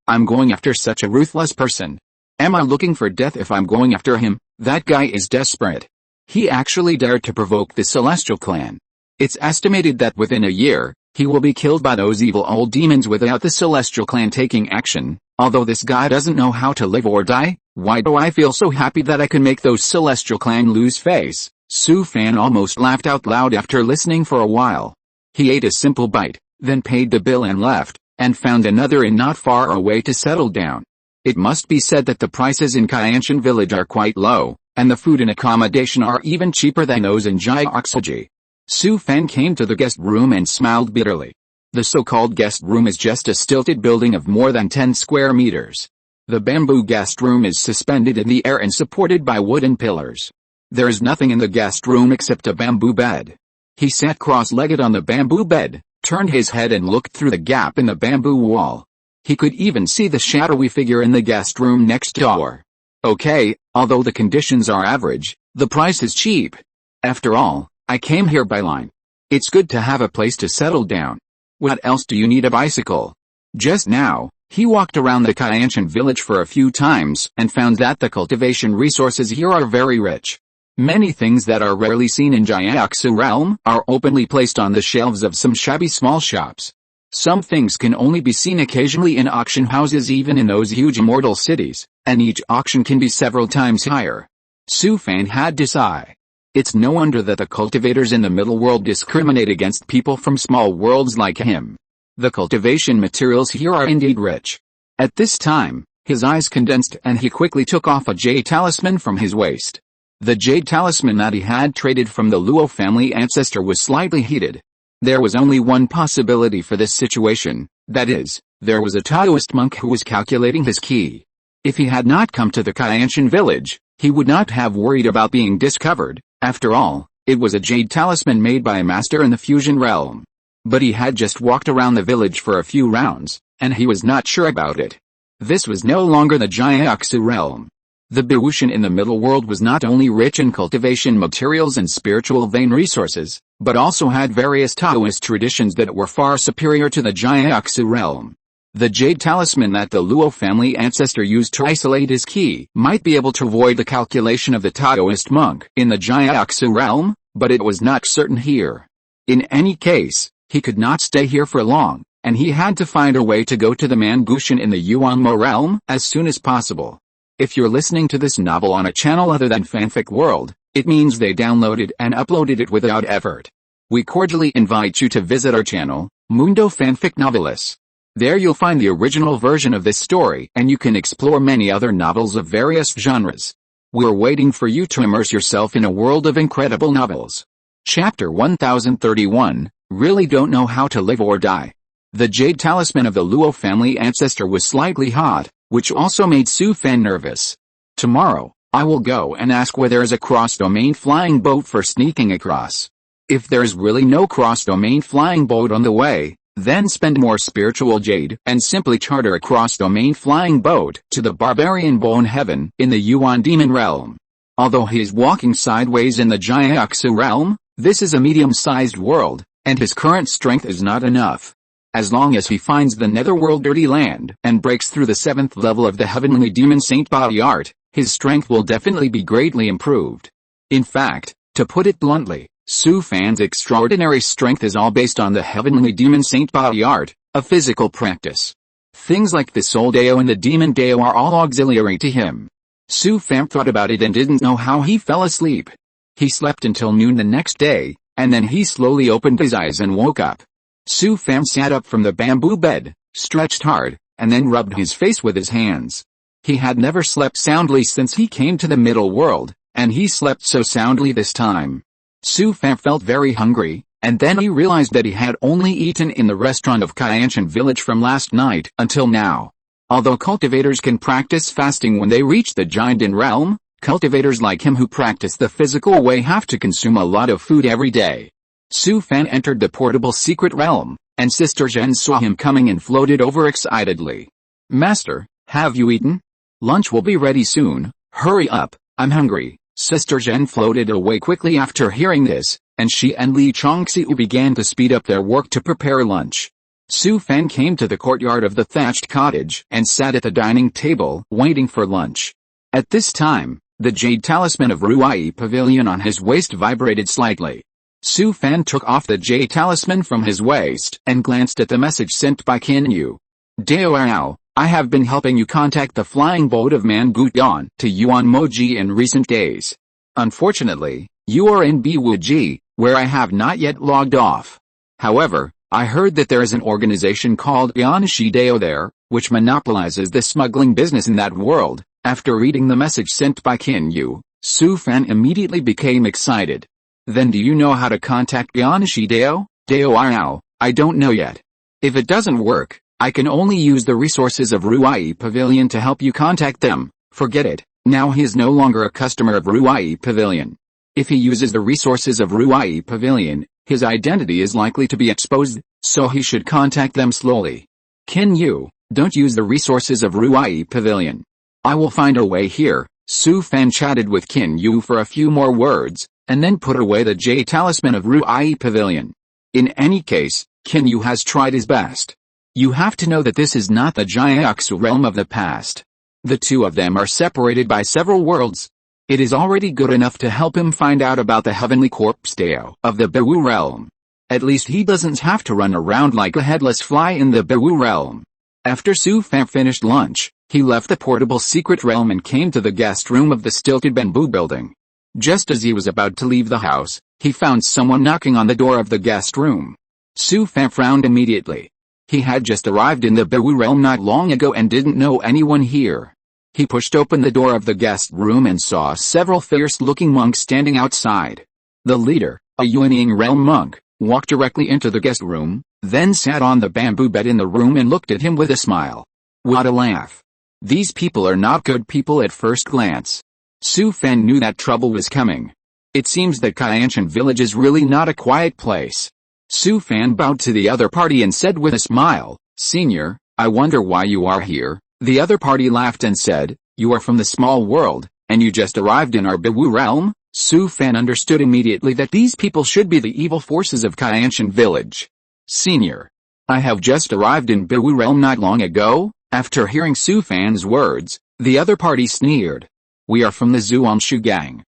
I'm going after such a ruthless person. Am I looking for death if I'm going after him? That guy is desperate. He actually dared to provoke the Celestial Clan. It's estimated that within a year, he will be killed by those evil old demons without the Celestial Clan taking action. Although this guy doesn't know how to live or die, why do I feel so happy that I can make those Celestial Clan lose face? Su Fan almost laughed out loud after listening for a while. He ate a simple bite, then paid the bill and left, and found another inn not far away to settle down. It must be said that the prices in Qianshan village are quite low, and the food and accommodation are even cheaper than those in Jiaoxuji. Su Fan came to the guest room and smiled bitterly. The so-called guest room is just a stilted building of more than 10 square meters. The bamboo guest room is suspended in the air and supported by wooden pillars. There is nothing in the guest room except a bamboo bed. He sat cross-legged on the bamboo bed, turned his head and looked through the gap in the bamboo wall. He could even see the shadowy figure in the guest room next door. Okay, although the conditions are average, the price is cheap. After all, I came here by line. It's good to have a place to settle down. What else do you need a bicycle? Just now, he walked around the Qianshan village for a few times and found that the cultivation resources here are very rich. Many things that are rarely seen in Jiaoxu realm are openly placed on the shelves of some shabby small shops. Some things can only be seen occasionally in auction houses even in those huge immortal cities, and each auction can be several times higher. Su Fan had to sigh. It's no wonder that the cultivators in the middle world discriminate against people from small worlds like him. The cultivation materials here are indeed rich. At this time, his eyes condensed and he quickly took off a jade talisman from his waist. The jade talisman that he had traded from the Luo family ancestor was slightly heated. There was only one possibility for this situation, that is, there was a Taoist monk who was calculating his ki. If he had not come to the Qianshan village, he would not have worried about being discovered. After all, It was a jade talisman made by a master in the fusion realm. But he had just walked around the village for a few rounds, and he was not sure about it. This was no longer the Jiaoxu realm. The Bawushan in the middle world was not only rich in cultivation materials and spiritual vein resources, but also had various Taoist traditions that were far superior to the Jiaoxu realm. The jade talisman that the Luo family ancestor used to isolate his ki might be able to avoid the calculation of the Taoist monk in the Jiaoxu realm, but it was not certain here. In any case, he could not stay here for long, and he had to find a way to go to the Mangushan in the Yuanmo realm as soon as possible. If you're listening to this novel on a channel other than Fanfic World, it means they downloaded and uploaded it without effort. We cordially invite you to visit our channel, Mundo Fanfic Novelis. There you'll find the original version of this story and you can explore many other novels of various genres. We're waiting for you to immerse yourself in a world of incredible novels. Chapter 1031, Really Don't Know How to Live or Die. The jade talisman of the Luo family ancestor was slightly hot, which also made Su Fan nervous. Tomorrow, I will go and ask where there is a cross-domain flying boat for sneaking across. If there is really no cross-domain flying boat on the way, then spend more spiritual jade and simply charter a cross-domain flying boat to the barbarian bone heaven in the Yuan demon realm. Although he is walking sideways in the Jiaoxu realm, this is a medium-sized world, and his current strength is not enough. As long as he finds the netherworld dirty land and breaks through the 7th level of the heavenly demon saint body art, his strength will definitely be greatly improved. In fact, to put it bluntly, Su Fan's extraordinary strength is all based on the heavenly demon saint body art, a physical practice. Things like the soul Dao and the demon Dao are all auxiliary to him. Su Fan thought about it and didn't know how he fell asleep. He slept until noon the next day, and then he slowly opened his eyes and woke up. Su Fan sat up from the bamboo bed, stretched hard, and then rubbed his face with his hands. He had never slept soundly since he came to the middle world, and he slept so soundly this time. Su Fan felt very hungry, and then he realized that he had only eaten in the restaurant of Kaianshan village from last night until now. Although cultivators can practice fasting when they reach the Jinden realm, cultivators like him who practice the physical way have to consume a lot of food every day. Su Fan entered the portable secret realm, and Sister Zhen saw him coming and floated over excitedly. "Master, have you eaten? Lunch will be ready soon, hurry up, I'm hungry." Sister Zhen floated away quickly after hearing this, and she and Li Chongxiu began to speed up their work to prepare lunch. Su Fan came to the courtyard of the thatched cottage and sat at the dining table, waiting for lunch. At this time, the jade talisman of Ruai Pavilion on his waist vibrated slightly. Su Fan took off the jade talisman from his waist and glanced at the message sent by Qin Yu. "Dao, I have been helping you contact the flying boat of Manguyan to Yuan Moji in recent days. Unfortunately, you are in Biwuji, where I have not yet logged off. However, I heard that there is an organization called Yanishi Dao there, which monopolizes the smuggling business in that world." After reading the message sent by Qin Yu, Su Fan immediately became excited. "Then do you know how to contact Yanishi Dao?" "Dao, I don't know yet. If it doesn't work, I can only use the resources of Ruai Pavilion to help you contact them." "Forget it, now he is no longer a customer of Ruai Pavilion. If he uses the resources of Ruai Pavilion, his identity is likely to be exposed, so he should contact them slowly. Qin Yu, don't use the resources of Ruai Pavilion. I will find a way here." Su Fan chatted with Qin Yu for a few more words, and then put away the jade talisman of Ruai Pavilion. In any case, Qin Yu has tried his best. You have to know that this is not the Jiaoxu realm of the past. The two of them are separated by several worlds. It is already good enough to help him find out about the heavenly corpse Dao of the Bewu realm. At least he doesn't have to run around like a headless fly in the Bewu realm. After Su Fan finished lunch, he left the portable secret realm and came to the guest room of the stilted bamboo building. Just as he was about to leave the house, he found someone knocking on the door of the guest room. Su Fan frowned immediately. He had just arrived in the Bewu realm not long ago and didn't know anyone here. He pushed open the door of the guest room and saw several fierce-looking monks standing outside. The leader, a Yuanying realm monk, walked directly into the guest room, then sat on the bamboo bed in the room and looked at him with a smile. What a laugh. These people are not good people at first glance. Su Fan knew that trouble was coming. It seems that Kyanshan village is really not a quiet place. Su Fan bowed to the other party and said with a smile, "Senior, I wonder why you are here." The other party laughed and said, "You are from the small world, and you just arrived in our Bewu realm?" Su Fan understood immediately that these people should be the evil forces of Kyanshan village. "Senior, I have just arrived in Bewu realm not long ago." After hearing Su Fan's words, the other party sneered. "We are from the Zhuanshu gang.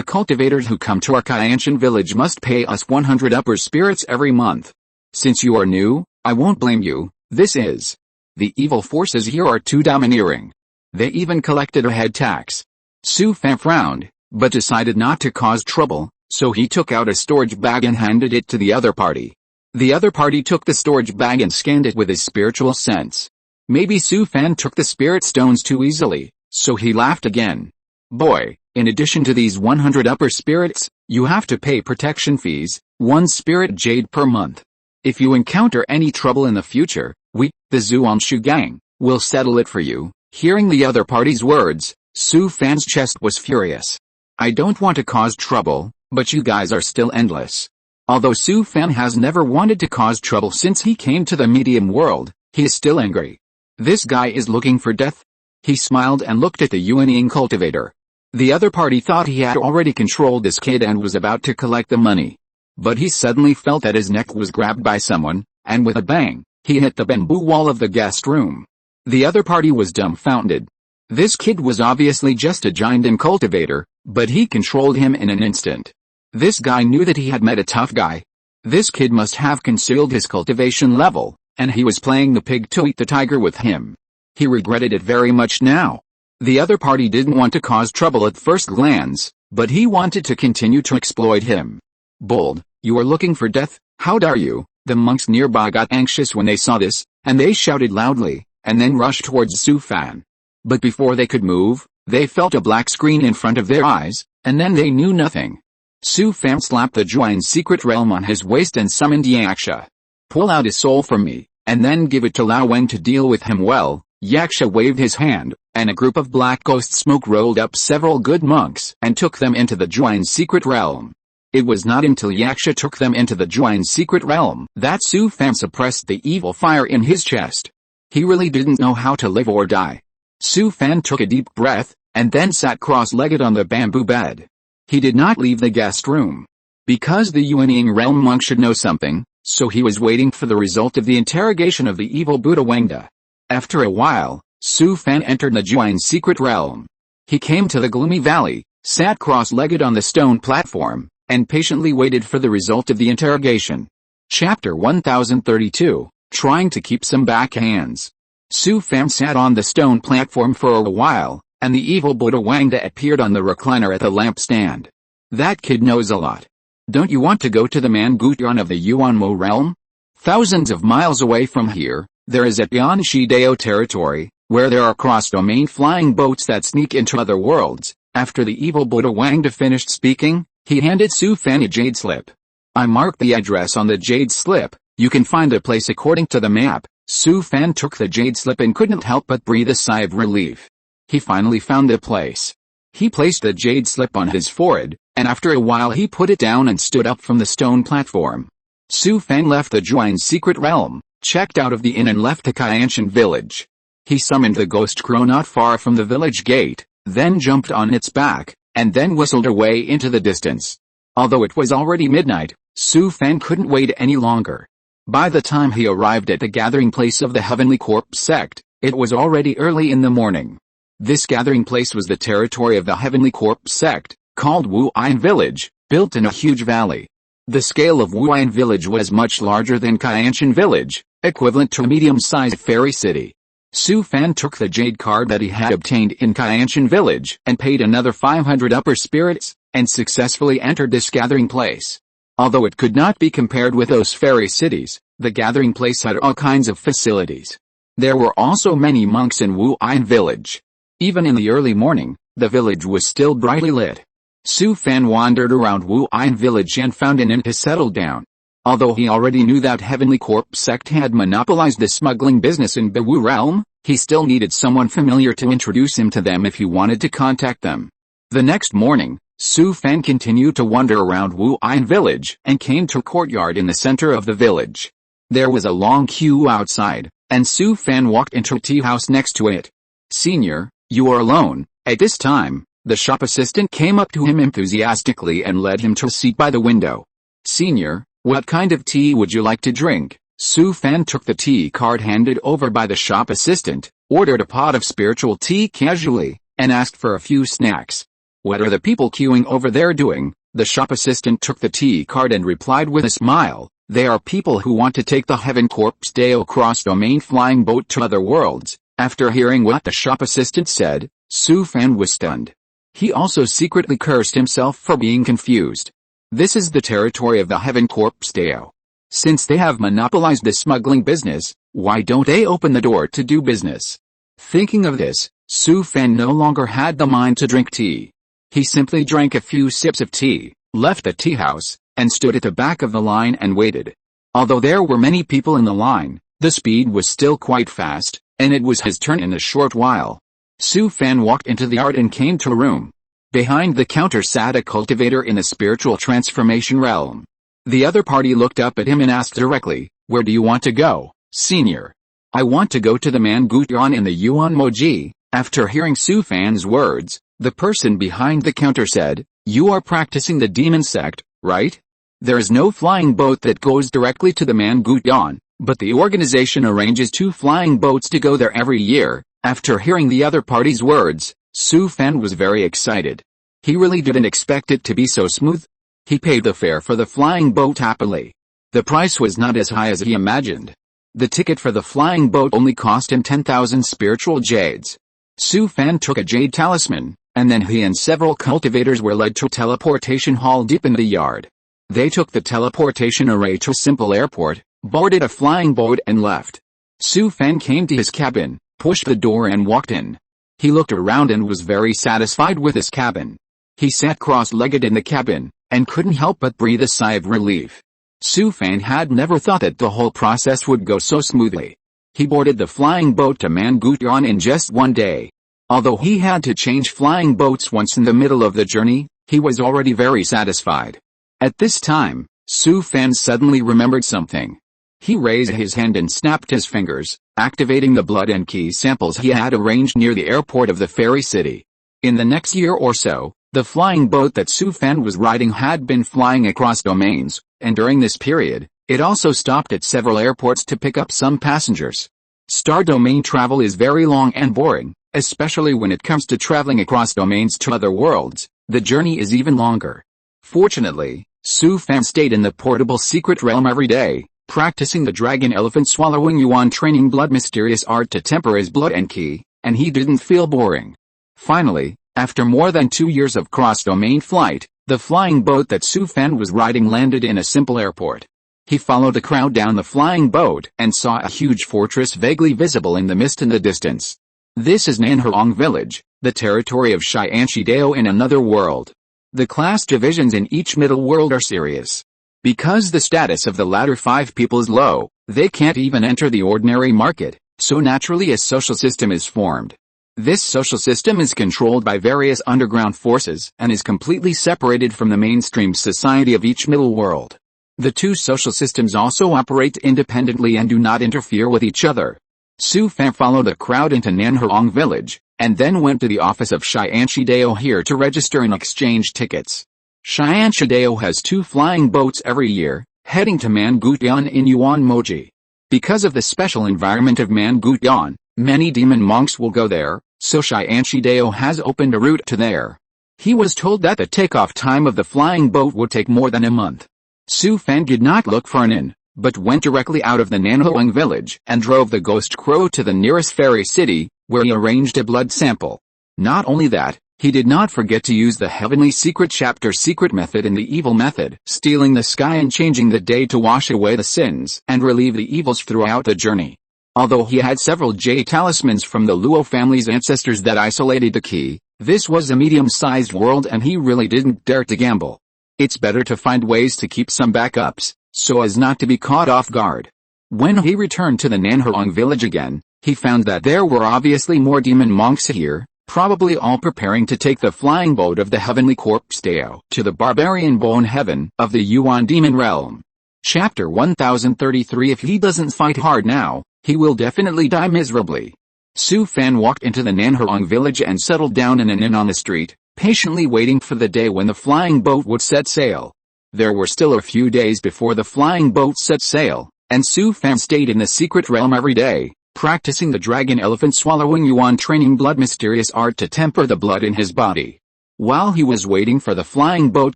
The cultivators who come to our Kyanshan village must pay us 100 upper spirits every month. Since you are new, I won't blame you. This is. The evil forces here are too domineering. They even collected a head tax." Su Fan frowned, but decided not to cause trouble, so he took out a storage bag and handed it to the other party. The other party took the storage bag and scanned it with his spiritual sense. Maybe Su Fan took the spirit stones too easily, so he laughed again. "Boy, in addition to these 100 upper spirits, you have to pay protection fees, 1 spirit jade per month. If you encounter any trouble in the future, we, the Zhuanshu gang, will settle it for you." Hearing the other party's words, Su Fan's chest was furious. "I don't want to cause trouble, but you guys are still endless." Although Su Fan has never wanted to cause trouble since he came to the medium world, he is still angry. This guy is looking for death? He smiled and looked at the Yuanying cultivator. The other party thought he had already controlled this kid and was about to collect the money. But he suddenly felt that his neck was grabbed by someone, and with a bang, he hit the bamboo wall of the guest room. The other party was dumbfounded. This kid was obviously just a giant and cultivator, but he controlled him in an instant. This guy knew that he had met a tough guy. This kid must have concealed his cultivation level, and he was playing the pig to eat the tiger with him. He regretted it very much now. The other party didn't want to cause trouble at first glance, but he wanted to continue to exploit him. "Bold, you are looking for death? How dare you?" The monks nearby got anxious when they saw this, and they shouted loudly, and then rushed towards Su Fan. But before they could move, they felt a black screen in front of their eyes, and then they knew nothing. Su Fan slapped the Juan's secret realm on his waist and summoned Yaksha. "Pull out his soul from me, and then give it to Lao Wen to deal with him well." Yaksha waved his hand, and a group of black ghost smoke rolled up several good monks and took them into the Juan's secret realm. It was not until Yaksha took them into the Juan's secret realm that Su Fan suppressed the evil fire in his chest. He really didn't know how to live or die. Su Fan took a deep breath, and then sat cross-legged on the bamboo bed. He did not leave the guest room. Because the Yuanying realm monk should know something, so he was waiting for the result of the interrogation of the evil Buddha Wangda. After a while, Su Fan entered the Juan's secret realm. He came to the gloomy valley, sat cross-legged on the stone platform, and patiently waited for the result of the interrogation. Chapter 1032, Trying to Keep Some Backhands. Su Fan sat on the stone platform for a while, and the evil Buddha Wangda appeared on the recliner at the lampstand. "That kid knows a lot. Don't you want to go to the Mangutyan of the Yuanmo realm? Thousands of miles away from here, there is a Yanshi Dao territory, where there are cross-domain flying boats that sneak into other worlds." After the evil Buddha Wangda finished speaking, he handed Su Fan a jade slip. "I marked the address on the jade slip. You can find the place according to the map." Su Fan took the jade slip and couldn't help but breathe a sigh of relief. He finally found the place. He placed the jade slip on his forehead, and after a while he put it down and stood up from the stone platform. Su Fan left the Juan's secret realm, checked out of the inn and left the Kyanshan village. He summoned the ghost crow not far from the village gate, then jumped on its back, and then whistled away into the distance. Although it was already midnight, Su Fan couldn't wait any longer. By the time he arrived at the gathering place of the Heavenly Corpse sect, it was already early in the morning. This gathering place was the territory of the Heavenly Corpse sect, called Wu'an Village, built in a huge valley. The scale of Wu'an Village was much larger than Kyanshan Village, equivalent to a medium-sized fairy city. Su Fan took the jade card that he had obtained in Kyanshan Village and paid another 500 upper spirits, and successfully entered this gathering place. Although it could not be compared with those fairy cities, the gathering place had all kinds of facilities. There were also many monks in Wu'an Village. Even in the early morning, the village was still brightly lit. Su Fan wandered around Wu'an Village and found an inn to settle down. Although he already knew that Heavenly Corpse sect had monopolized the smuggling business in Bewu realm, he still needed someone familiar to introduce him to them if he wanted to contact them. The next morning, Su Fan continued to wander around Wu Ain village and came to a courtyard in the center of the village. There was a long queue outside, and Su Fan walked into a tea house next to it. "Senior, you are alone." At this time, the shop assistant came up to him enthusiastically and led him to a seat by the window. "Senior, what kind of tea would you like to drink?" Su Fan took the tea card handed over by the shop assistant, ordered a pot of spiritual tea casually, and asked for a few snacks. "What are the people queuing over there doing?" The shop assistant took the tea card and replied with a smile, "They are people who want to take the Heaven Corpse Deo cross-domain flying boat to other worlds." After hearing what the shop assistant said, Su Fan was stunned. He also secretly cursed himself for being confused. This is the territory of the Heaven Corpse Deo. Since they have monopolized the smuggling business, why don't they open the door to do business? Thinking of this, Su Fan no longer had the mind to drink tea. He simply drank a few sips of tea, left the tea house, and stood at the back of the line and waited. Although there were many people in the line, the speed was still quite fast, and it was his turn in a short while. Su Fan walked into the yard and came to a room. Behind the counter sat a cultivator in the spiritual transformation realm. The other party looked up at him and asked directly, "Where do you want to go, senior?" "I want to go to the Mangutyan in the Yuan Moji." After hearing Su Fan's words, the person behind the counter said, "You are practicing the demon sect, right? There is no flying boat that goes directly to the Mangutyan, but the organization arranges 2 flying boats to go there every year." After hearing the other party's words, Su Fan was very excited. He really didn't expect it to be so smooth. He paid the fare for the flying boat happily. The price was not as high as he imagined. The ticket for the flying boat only cost him 10,000 spiritual jades. Su Fan took a jade talisman, and then he and several cultivators were led to a teleportation hall deep in the yard. They took the teleportation array to a simple airport, boarded a flying boat and left. Su Fan came to his cabin, pushed the door and walked in. He looked around and was very satisfied with his cabin. He sat cross-legged in the cabin, and couldn't help but breathe a sigh of relief. Su Fan had never thought that the whole process would go so smoothly. He boarded the flying boat to Mangutyan in just one day. Although he had to change flying boats once in the middle of the journey, he was already very satisfied. At this time, Su Fan suddenly remembered something. He raised his hand and snapped his fingers, activating the blood and key samples he had arranged near the airport of the fairy city. In the next year or so, the flying boat that Su Fan was riding had been flying across domains, and during this period, it also stopped at several airports to pick up some passengers. Star domain travel is very long and boring, especially when it comes to traveling across domains to other worlds. The journey is even longer. Fortunately, Su Fan stayed in the portable secret realm every day, practicing the dragon elephant swallowing yuan training blood mysterious art to temper his blood and ki, and he didn't feel boring. Finally, after more than 2 years of cross-domain flight, the flying boat that Su Fan was riding landed in a simple airport. He followed the crowd down the flying boat and saw a huge fortress vaguely visible in the mist in the distance. This is Nanhurong village, the territory of Xianxi Dao in another world. The class divisions in each middle world are serious. Because the status of the latter 5 people is low, they can't even enter the ordinary market, so naturally a social system is formed. This social system is controlled by various underground forces and is completely separated from the mainstream society of each middle world. The 2 social systems also operate independently and do not interfere with each other. Su Fan followed the crowd into Nanhurong village, and then went to the office of Xianxi Dao here to register and exchange tickets. Xianxi Dao has 2 flying boats every year, heading to Mangutyan in Yuan Moji. Because of the special environment of Mangutyan, many demon monks will go there, so Xianxi Dao has opened a route to there. He was told that the takeoff time of the flying boat would take more than a month. Su Fan did not look for an inn, but went directly out of the Nanhurong village and drove the ghost crow to the nearest fairy city, where he arranged a blood sample. Not only that, he did not forget to use the heavenly secret chapter secret method and the evil method, stealing the sky and changing the day to wash away the sins and relieve the evils throughout the journey. Although he had several jade talismans from the Luo family's ancestors that isolated the key, this was a medium-sized world and he really didn't dare to gamble. It's better to find ways to keep some backups, so as not to be caught off guard. When he returned to the Nanhurong village again, he found that there were obviously more demon monks here, probably all preparing to take the flying boat of the heavenly corpse Deo to the barbarian bone heaven of the Yuan demon realm. Chapter 1033. If he doesn't fight hard now, he will definitely die miserably. Su Fan walked into the Nanhurong village and settled down in an inn on the street, patiently waiting for the day when the flying boat would set sail. There were still a few days before the flying boat set sail, and Su Fan stayed in the secret realm every day, practicing the dragon elephant swallowing yuan training blood mysterious art to temper the blood in his body. While he was waiting for the flying boat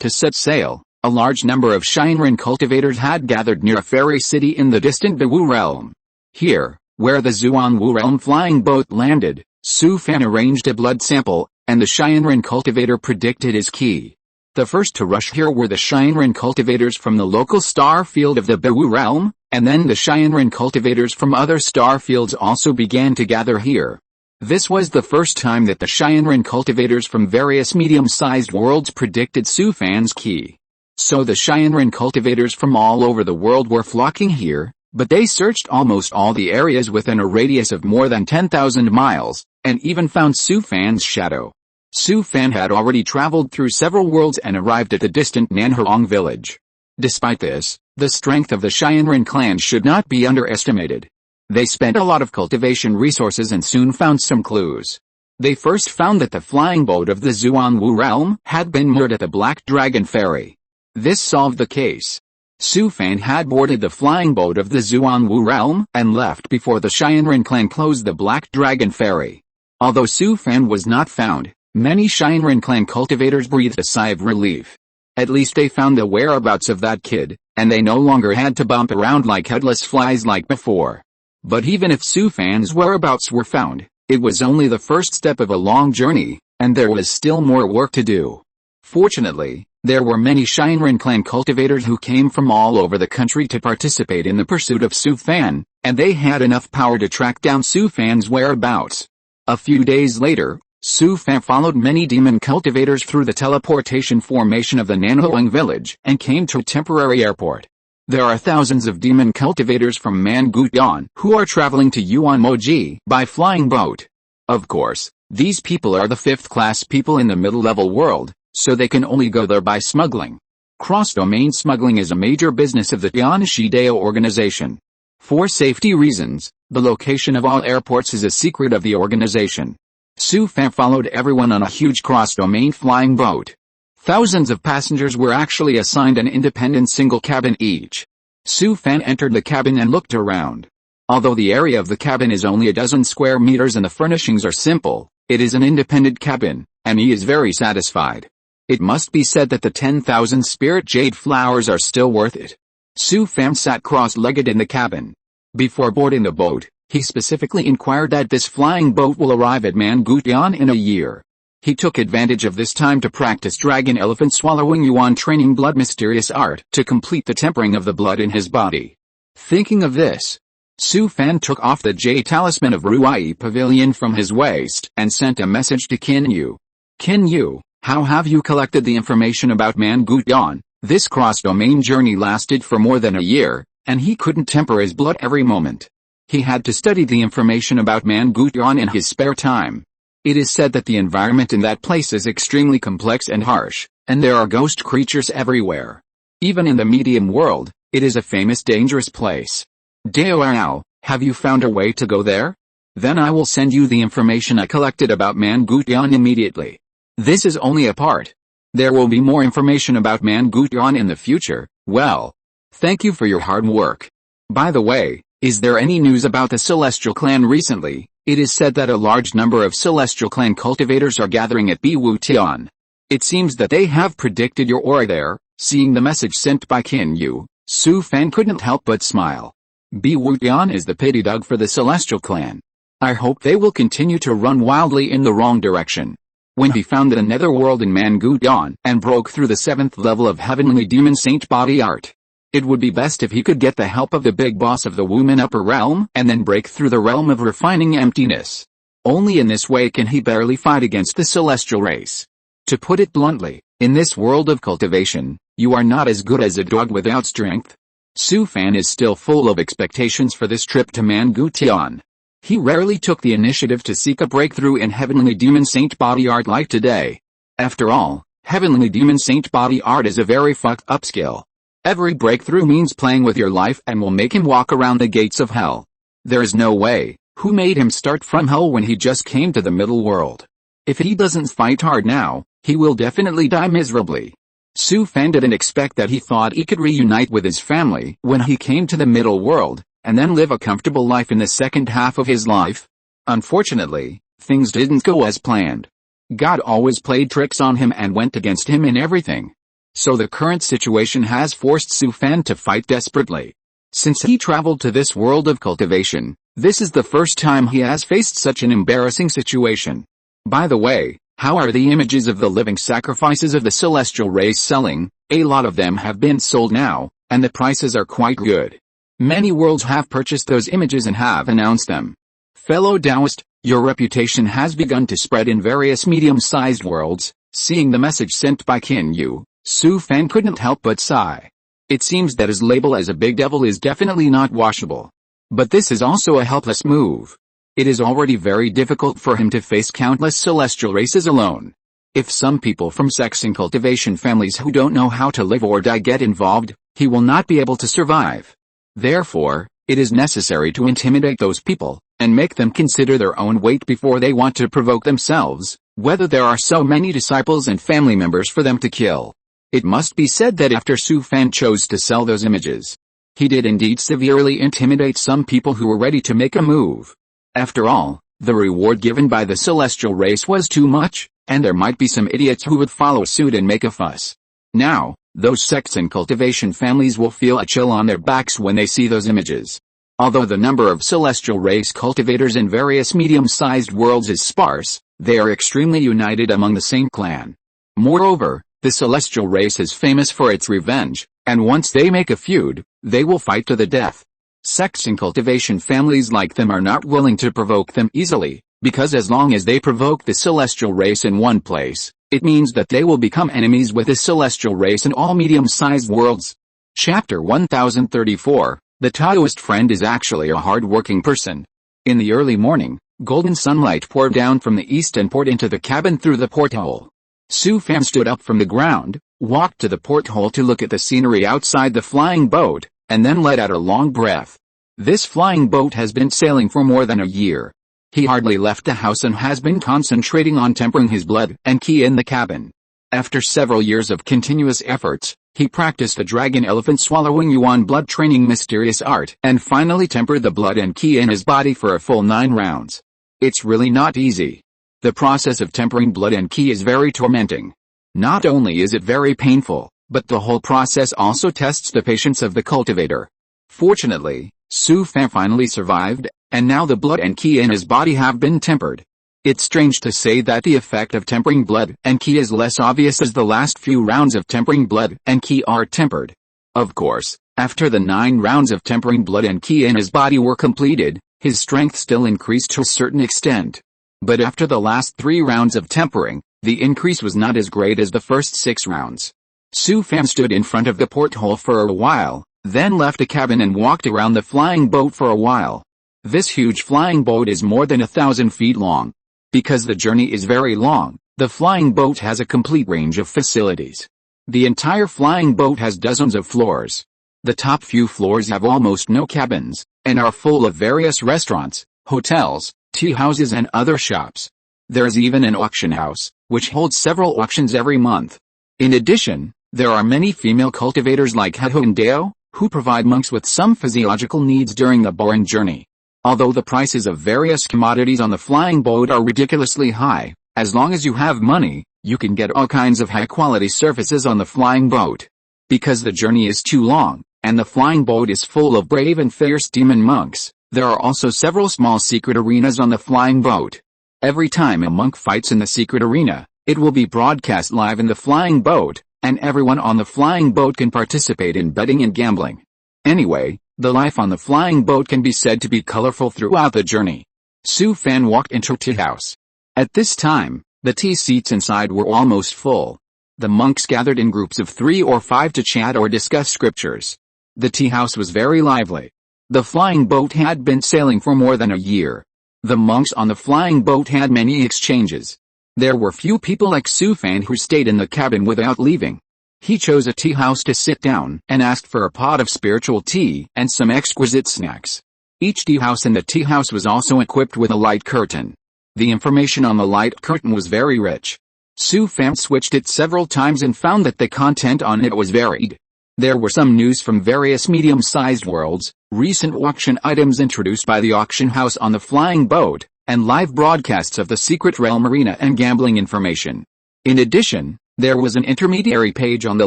to set sail, a large number of Shinran cultivators had gathered near a fairy city in the distant Bewu realm. Here, where the Zuanwu realm flying boat landed, Su Fan arranged a blood sample, and the Shinran cultivator predicted his key. The first to rush here were the Shinran cultivators from the local star field of the Bewu realm, and then the Shinran cultivators from other star fields also began to gather here. This was the first time that the Shinran cultivators from various medium-sized worlds predicted Su Fan's key. So the Shinran cultivators from all over the world were flocking here, but they searched almost all the areas within a radius of more than 10,000 miles, and even found Su Fan's shadow. Su Fan had already traveled through several worlds and arrived at the distant Nanhurong village. Despite this, the strength of the Shinran clan should not be underestimated. They spent a lot of cultivation resources and soon found some clues. They first found that the flying boat of the Zuanwu realm had been moored at the Black Dragon Ferry. This solved the case. Su Fan had boarded the flying boat of the Zuanwu realm and left before the Shinran clan closed the Black Dragon Ferry. Although Su Fan was not found, many Shinran clan cultivators breathed a sigh of relief. At least they found the whereabouts of that kid, and they no longer had to bump around like headless flies like before. But even if Su Fan's whereabouts were found, it was only the first step of a long journey, and there was still more work to do. Fortunately, there were many Shinran clan cultivators who came from all over the country to participate in the pursuit of Su Fan, and they had enough power to track down Su Fan's whereabouts. A few days later, Su Fan followed many demon cultivators through the teleportation formation of the Nanhurong village and came to a temporary airport. There are thousands of demon cultivators from Mangutian who are traveling to Yuanmoji by flying boat. Of course, these people are the fifth-class people in the middle-level world, so they can only go there by smuggling. Cross-domain smuggling is a major business of the Tianshidao organization. For safety reasons, the location of all airports is a secret of the organization. Su Fan followed everyone on a huge cross-domain flying boat. Thousands of passengers were actually assigned an independent single cabin each. Su Fan entered the cabin and looked around. Although the area of the cabin is only a dozen square meters and the furnishings are simple, it is an independent cabin, and he is very satisfied. It must be said that the 10,000 spirit jade flowers are still worth it. Su Fan sat cross-legged in the cabin. Before boarding the boat, he specifically inquired that this flying boat will arrive at Mangutian in a year. He took advantage of this time to practice dragon elephant swallowing yuan training blood mysterious art to complete the tempering of the blood in his body. Thinking of this, Su Fan took off the jade talisman of Ruai Pavilion from his waist and sent a message to Qin Yu. Qin Yu, how have you collected the information about Mangutian? This cross-domain journey lasted for more than a year, and he couldn't temper his blood every moment. He had to study the information about Mangutian in his spare time. It is said that the environment in that place is extremely complex and harsh, and there are ghost creatures everywhere. Even in the medium world, it is a famous dangerous place. Deourao, have you found a way to go there? Then I will send you the information I collected about Mangutian immediately. This is only a part. There will be more information about Mangutian in the future. Well, thank you for your hard work. By the way, is there any news about the Celestial Clan recently? It is said that a large number of Celestial Clan cultivators are gathering at Biwutian. It seems that they have predicted your aura there. Seeing the message sent by Qin Yu, Su Fan couldn't help but smile. Biwutian is the pity dog for the Celestial Clan. I hope they will continue to run wildly in the wrong direction. When he found the netherworld in Mangutian and broke through the 7th level of Heavenly Demon Saint Body Art, it would be best if he could get the help of the big boss of the Woman Upper Realm and then break through the realm of refining emptiness. Only in this way can he barely fight against the celestial race. To put it bluntly, in this world of cultivation, you are not as good as a dog without strength. Su Fan is still full of expectations for this trip to Mangutian. He rarely took the initiative to seek a breakthrough in heavenly demon saint body art like today. After all, heavenly demon saint body art is a very fucked up skill. Every breakthrough means playing with your life and will make him walk around the gates of hell. There is no way. Who made him start from hell when he just came to the middle world? If he doesn't fight hard now, he will definitely die miserably. Su Fan didn't expect that. He thought he could reunite with his family when he came to the middle world, and then live a comfortable life in the second half of his life. Unfortunately, things didn't go as planned. God always played tricks on him and went against him in everything. So the current situation has forced Su Fan to fight desperately. Since he traveled to this world of cultivation, this is the first time he has faced such an embarrassing situation. By the way, how are the images of the living sacrifices of the celestial race selling? A lot of them have been sold now, and the prices are quite good. Many worlds have purchased those images and have announced them. Fellow Taoist, your reputation has begun to spread in various medium-sized worlds. Seeing the message sent by Qin Yu, Su Fan couldn't help but sigh. It seems that his label as a big devil is definitely not washable. But this is also a helpless move. It is already very difficult for him to face countless celestial races alone. If some people from sex and cultivation families who don't know how to live or die get involved, he will not be able to survive. Therefore, it is necessary to intimidate those people, and make them consider their own weight before they want to provoke themselves, whether there are so many disciples and family members for them to kill. It must be said that after Su Fan chose to sell those images, he did indeed severely intimidate some people who were ready to make a move. After all, the reward given by the celestial race was too much, and there might be some idiots who would follow suit and make a fuss. Now, those sects and cultivation families will feel a chill on their backs when they see those images. Although the number of celestial race cultivators in various medium-sized worlds is sparse, they are extremely united among the same clan. Moreover, the celestial race is famous for its revenge, and once they make a feud, they will fight to the death. Sects and cultivation families like them are not willing to provoke them easily, because as long as they provoke the celestial race in one place, it means that they will become enemies with the celestial race in all medium-sized worlds. Chapter 1034, The Taoist Friend is actually a hard-working person. In the early morning, golden sunlight poured down from the east and poured into the cabin through the porthole. Su Fan stood up from the ground, walked to the porthole to look at the scenery outside the flying boat, and then let out a long breath. This flying boat has been sailing for more than a year. He hardly left the house and has been concentrating on tempering his blood and qi in the cabin. After several years of continuous efforts, he practiced the dragon elephant swallowing yuan blood training mysterious art and finally tempered the blood and qi in his body for a full 9 rounds. It's really not easy. The process of tempering blood and qi is very tormenting. Not only is it very painful, but the whole process also tests the patience of the cultivator. Fortunately, Su Fan finally survived, and now the blood and qi in his body have been tempered. It's strange to say that the effect of tempering blood and qi is less obvious as the last few rounds of tempering blood and qi are tempered. Of course, after the 9 rounds of tempering blood and qi in his body were completed, his strength still increased to a certain extent. But after the last 3 rounds of tempering, the increase was not as great as the first 6 rounds. Su Fan stood in front of the porthole for a while, then left the cabin and walked around the flying boat for a while. This huge flying boat is more than 1,000 feet long. Because the journey is very long, the flying boat has a complete range of facilities. The entire flying boat has dozens of floors. The top few floors have almost no cabins, and are full of various restaurants, hotels, tea houses and other shops. There is even an auction house, which holds several auctions every month. In addition, there are many female cultivators like Heho and Deo, who provide monks with some physiological needs during the boring journey. Although the prices of various commodities on the flying boat are ridiculously high, as long as you have money, you can get all kinds of high-quality services on the flying boat. Because the journey is too long, and the flying boat is full of brave and fierce demon monks, there are also several small secret arenas on the flying boat. Every time a monk fights in the secret arena, it will be broadcast live in the flying boat, and everyone on the flying boat can participate in betting and gambling. Anyway, the life on the flying boat can be said to be colorful throughout the journey. Su Fan walked into a tea house. At this time, the tea seats inside were almost full. The monks gathered in groups of 3 or 5 to chat or discuss scriptures. The tea house was very lively. The flying boat had been sailing for more than a year, The monks on the flying boat had many exchanges. There were few people like Su Fan who stayed in the cabin without leaving. He chose a tea house to sit down and asked for a pot of spiritual tea and some exquisite snacks. Each tea house in the tea house was also equipped with a light curtain. The information on the light curtain was very rich. Su Fan switched it several times and found that the content on it was varied. There were some news from various medium-sized worlds, recent auction items introduced by the auction house on the flying boat, and live broadcasts of the Secret Realm arena and gambling information. In addition, there was an intermediary page on the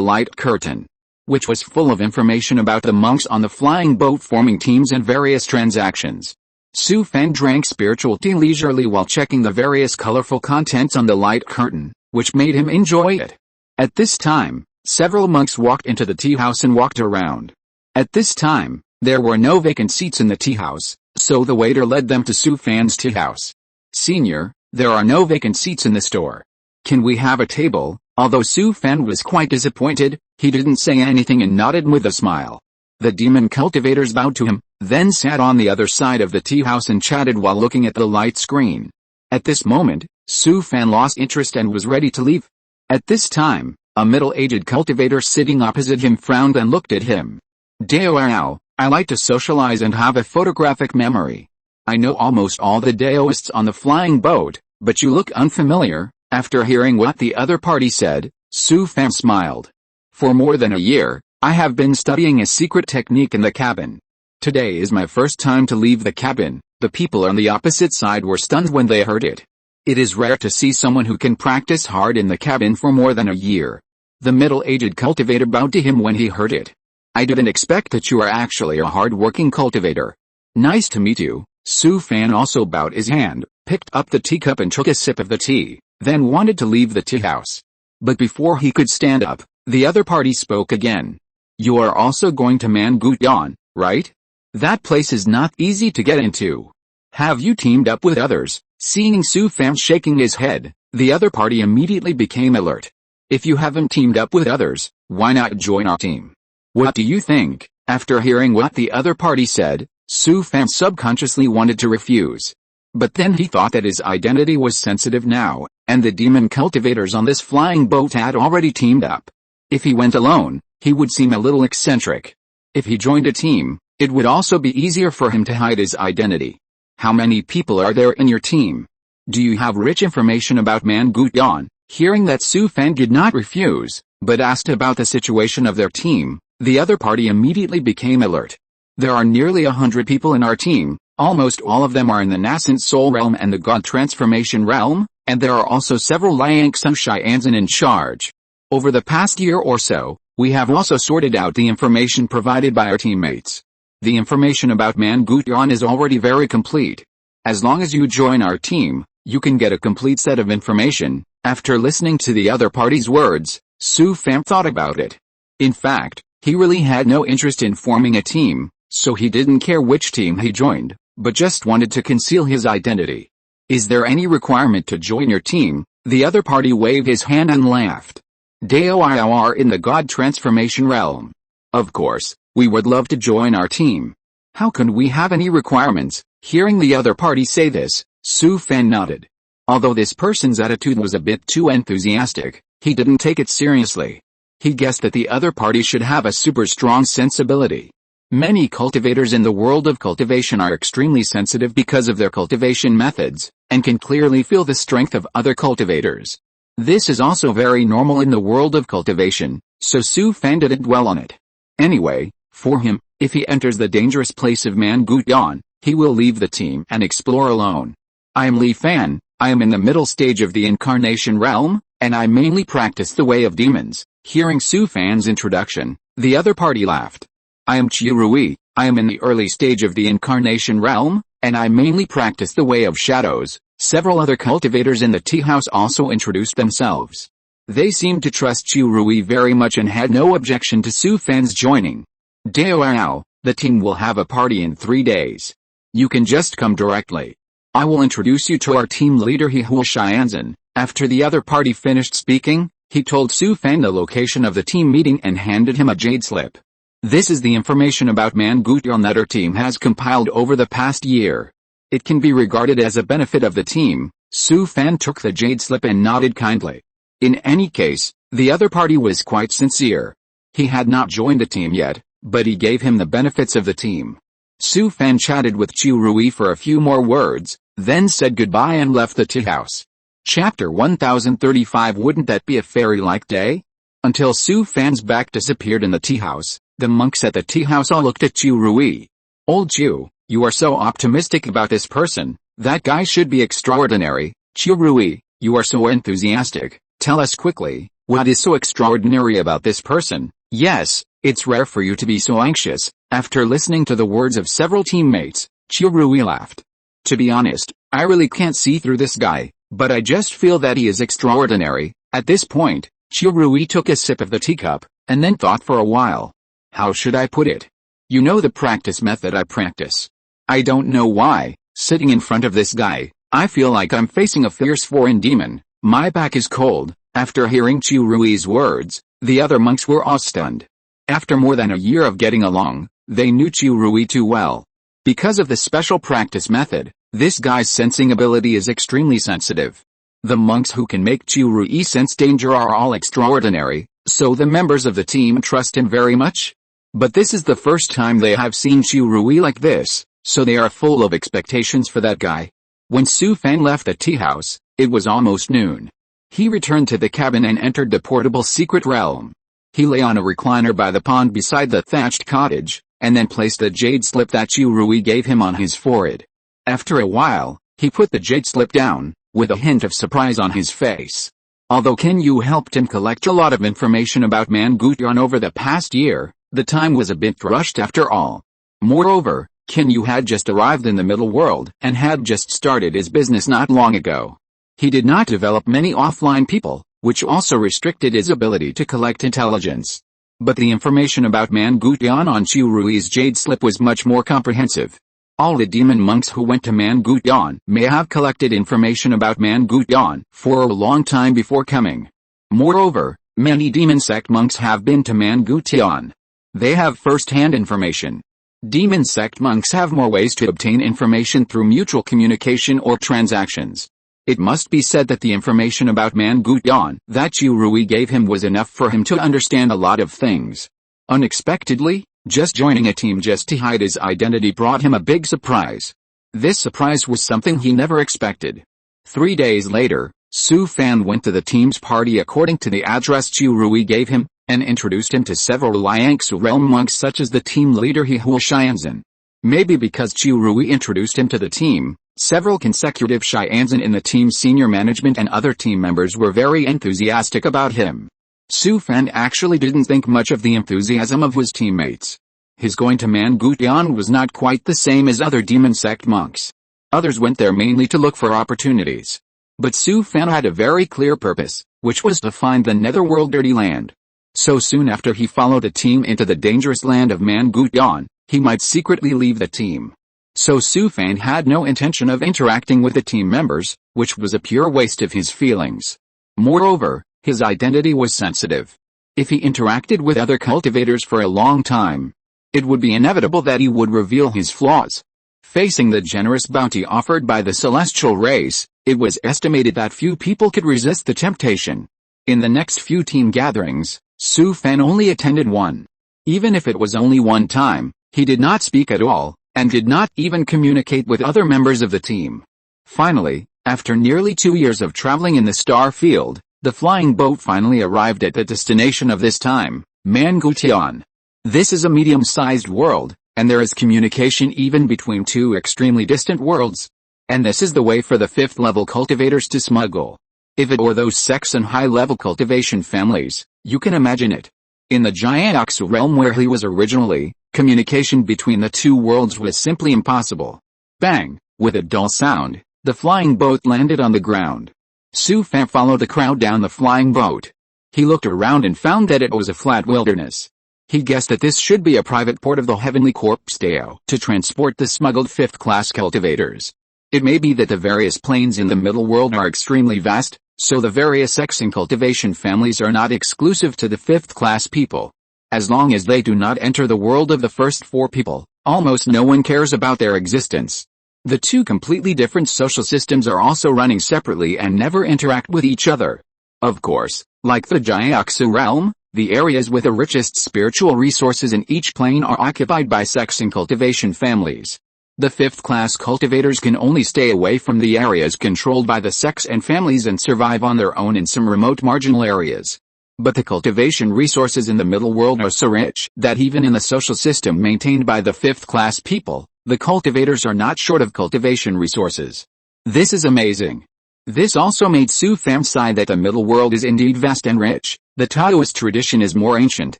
light curtain, which was full of information about the monks on the flying boat forming teams and various transactions. Su Fan drank spiritual tea leisurely while checking the various colorful contents on the light curtain, which made him enjoy it. At this time, several monks walked into the tea house and walked around. At this time, there were no vacant seats in the tea house, so the waiter led them to Su Fan's tea house. "Senior, there are no vacant seats in the store. Can we have a table?" Although Su Fan was quite disappointed, he didn't say anything and nodded with a smile. The demon cultivators bowed to him, then sat on the other side of the tea house and chatted while looking at the light screen. At this moment, Su Fan lost interest and was ready to leave. At this time, a middle-aged cultivator sitting opposite him frowned and looked at him. "Devours, I like to socialize and have a photographic memory. I know almost all the Daoists on the flying boat, but you look unfamiliar." After hearing what the other party said, Su Fan smiled. "For more than a year, I have been studying a secret technique in the cabin. Today is my first time to leave the cabin." The people on the opposite side were stunned when they heard it. It is rare to see someone who can practice hard in the cabin for more than a year. The middle-aged cultivator bowed to him when he heard it. "I didn't expect that you are actually a hard-working cultivator. Nice to meet you." Su Fan also bowed his hand, picked up the teacup and took a sip of the tea, then wanted to leave the tea house. But before he could stand up, the other party spoke again. "You are also going to Mangutyan, right? That place is not easy to get into. Have you teamed up with others?" Seeing Su Fan shaking his head, the other party immediately became alert. "If you haven't teamed up with others, why not join our team? What do you think?" After hearing what the other party said, Su Fan subconsciously wanted to refuse. But then he thought that his identity was sensitive now, and the demon cultivators on this flying boat had already teamed up. If he went alone, he would seem a little eccentric. If he joined a team, it would also be easier for him to hide his identity. "How many people are there in your team? Do you have rich information about Mangutyan?" Hearing that Su Fan did not refuse, but asked about the situation of their team, the other party immediately became alert. "There are nearly 100 people in our team. Almost all of them are in the nascent soul realm and the god transformation realm, and there are also several Liangsu Shianzan in charge. Over the past year or so, we have also sorted out the information provided by our teammates. The information about Mangutyan is already very complete. As long as you join our team, you can get a complete set of information." After listening to the other party's words, Su Fan thought about it. In fact, he really had no interest in forming a team, so he didn't care which team he joined, but just wanted to conceal his identity. "Is there any requirement to join your team?" The other party waved his hand and laughed. "Devours in the god transformation realm. Of course, we would love to join our team. How can we have any requirements?" Hearing the other party say this, Su Fan nodded. Although this person's attitude was a bit too enthusiastic, he didn't take it seriously. He guessed that the other party should have a super strong sensibility. Many cultivators in the world of cultivation are extremely sensitive because of their cultivation methods, and can clearly feel the strength of other cultivators. This is also very normal in the world of cultivation, so Su Fan didn't dwell on it. Anyway, for him, if he enters the dangerous place of Mangutyan, he will leave the team and explore alone. "I am Li Fan. I am in the middle stage of the incarnation realm, and I mainly practice the way of demons." Hearing Su Fan's introduction, the other party laughed. "I am Qiu Rui. I am in the early stage of the incarnation realm, and I mainly practice the way of shadows." Several other cultivators in the tea house also introduced themselves. They seemed to trust Qiu Rui very much and had no objection to Su Fan's joining. "Devours, the team will have a party in 3 days. You can just come directly. I will introduce you to our team leader Hihua Shianzan." After the other party finished speaking, he told Su Fan the location of the team meeting and handed him a jade slip. "This is the information about Mangutyan that our team has compiled over the past year. It can be regarded as a benefit of the team. Su Fan took the jade slip and nodded kindly. In any case, the other party was quite sincere. He had not joined the team yet, but he gave him the benefits of the team. Su Fan chatted with Chu Rui for a few more words, then said goodbye and left the tea house. Chapter 1035. Wouldn't that be a fairy-like day? Until Su Fan's back disappeared in the tea house, the monks at the tea house all looked at Chu Rui. Old Chu, you are so optimistic about this person. That guy should be extraordinary. Chu Rui, you are so enthusiastic. Tell us quickly, what is so extraordinary about this person? Yes, it's rare for you to be so anxious. After listening to the words of several teammates, Chu Rui laughed. To be honest, I really can't see through this guy, but I just feel that he is extraordinary. At this point, Chu Rui took a sip of the teacup, and then thought for a while. How should I put it? You know the practice method I practice. I don't know why, sitting in front of this guy, I feel like I'm facing a fierce foreign demon. My back is cold. After hearing Chu Rui's words, the other monks were all stunned. After more than a year of getting along, they knew Chu Rui too well. Because of the special practice method, this guy's sensing ability is extremely sensitive. The monks who can make Chu Rui sense danger are all extraordinary, so the members of the team trust him very much. But this is the first time they have seen Chu Rui like this, so they are full of expectations for that guy. When Su Fan left the tea house, it was almost noon. He returned to the cabin and entered the portable secret realm. He lay on a recliner by the pond beside the thatched cottage, and then placed the jade slip that Chu Rui gave him on his forehead. After a while, he put the jade slip down, with a hint of surprise on his face. Although Ken Yu helped him collect a lot of information about Mangutian over the past year, the time was a bit rushed after all. Moreover, Ken Yu had just arrived in the middle world and had just started his business not long ago. He did not develop many offline people, which also restricted his ability to collect intelligence. But the information about Mangutian on Chu Rui's jade slip was much more comprehensive. All the demon monks who went to Mangutian may have collected information about Mangutian for a long time before coming. Moreover, many demon sect monks have been to Mangutian. They have first-hand information. Demon sect monks have more ways to obtain information through mutual communication or transactions. It must be said that the information about Mangutian that Chu Rui gave him was enough for him to understand a lot of things. Unexpectedly, just joining a team just to hide his identity brought him a big surprise. This surprise was something he never expected. 3 days later, Su Fan went to the team's party according to the address Chu Rui gave him, and introduced him to several Liangsu realm monks such as the team leader He Huo Xianzhen. Maybe because Chu Rui introduced him to the team, several consecutive Xianzhen in the team's senior management and other team members were very enthusiastic about him. Su Fan actually didn't think much of the enthusiasm of his teammates. His going to Mangutian was not quite the same as other demon sect monks. Others went there mainly to look for opportunities. But Su Fan had a very clear purpose, which was to find the netherworld dirty land. So soon after he followed the team into the dangerous land of Mangutian, he might secretly leave the team. So Su Fan had no intention of interacting with the team members, which was a pure waste of his feelings. Moreover, his identity was sensitive. If he interacted with other cultivators for a long time, it would be inevitable that he would reveal his flaws. Facing the generous bounty offered by the celestial race, it was estimated that few people could resist the temptation. In the next few team gatherings, Su Fan only attended one. Even if it was only one time, he did not speak at all, and did not even communicate with other members of the team. Finally, after nearly 2 years of traveling in the star field, the flying boat finally arrived at the destination of this time, Mangutian. This is a medium-sized world, and there is communication even between two extremely distant worlds. And this is the way for the 5th-level cultivators to smuggle. If it were those sects and high-level cultivation families, you can imagine it. In the giant Aksu realm where he was originally, communication between the two worlds was simply impossible. Bang! With a dull sound, the flying boat landed on the ground. Su Fan followed the crowd down the flying boat. He looked around and found that it was a flat wilderness. He guessed that this should be a private port of the Heavenly Corpse Deo to transport the smuggled 5th-class cultivators. It may be that the various planes in the middle world are extremely vast, so the various sects and cultivation families are not exclusive to the 5th-class people. As long as they do not enter the world of the first 4 people, almost no one cares about their existence. The two completely different social systems are also running separately and never interact with each other. Of course, like the Jiaoxu realm, the areas with the richest spiritual resources in each plane are occupied by sex and cultivation families. The fifth-class cultivators can only stay away from the areas controlled by the sex and families and survive on their own in some remote marginal areas. But the cultivation resources in the middle world are so rich that even in the social system maintained by the fifth-class people, the cultivators are not short of cultivation resources. This is amazing. This also made Su Fan sigh that the middle world is indeed vast and rich, the Taoist tradition is more ancient,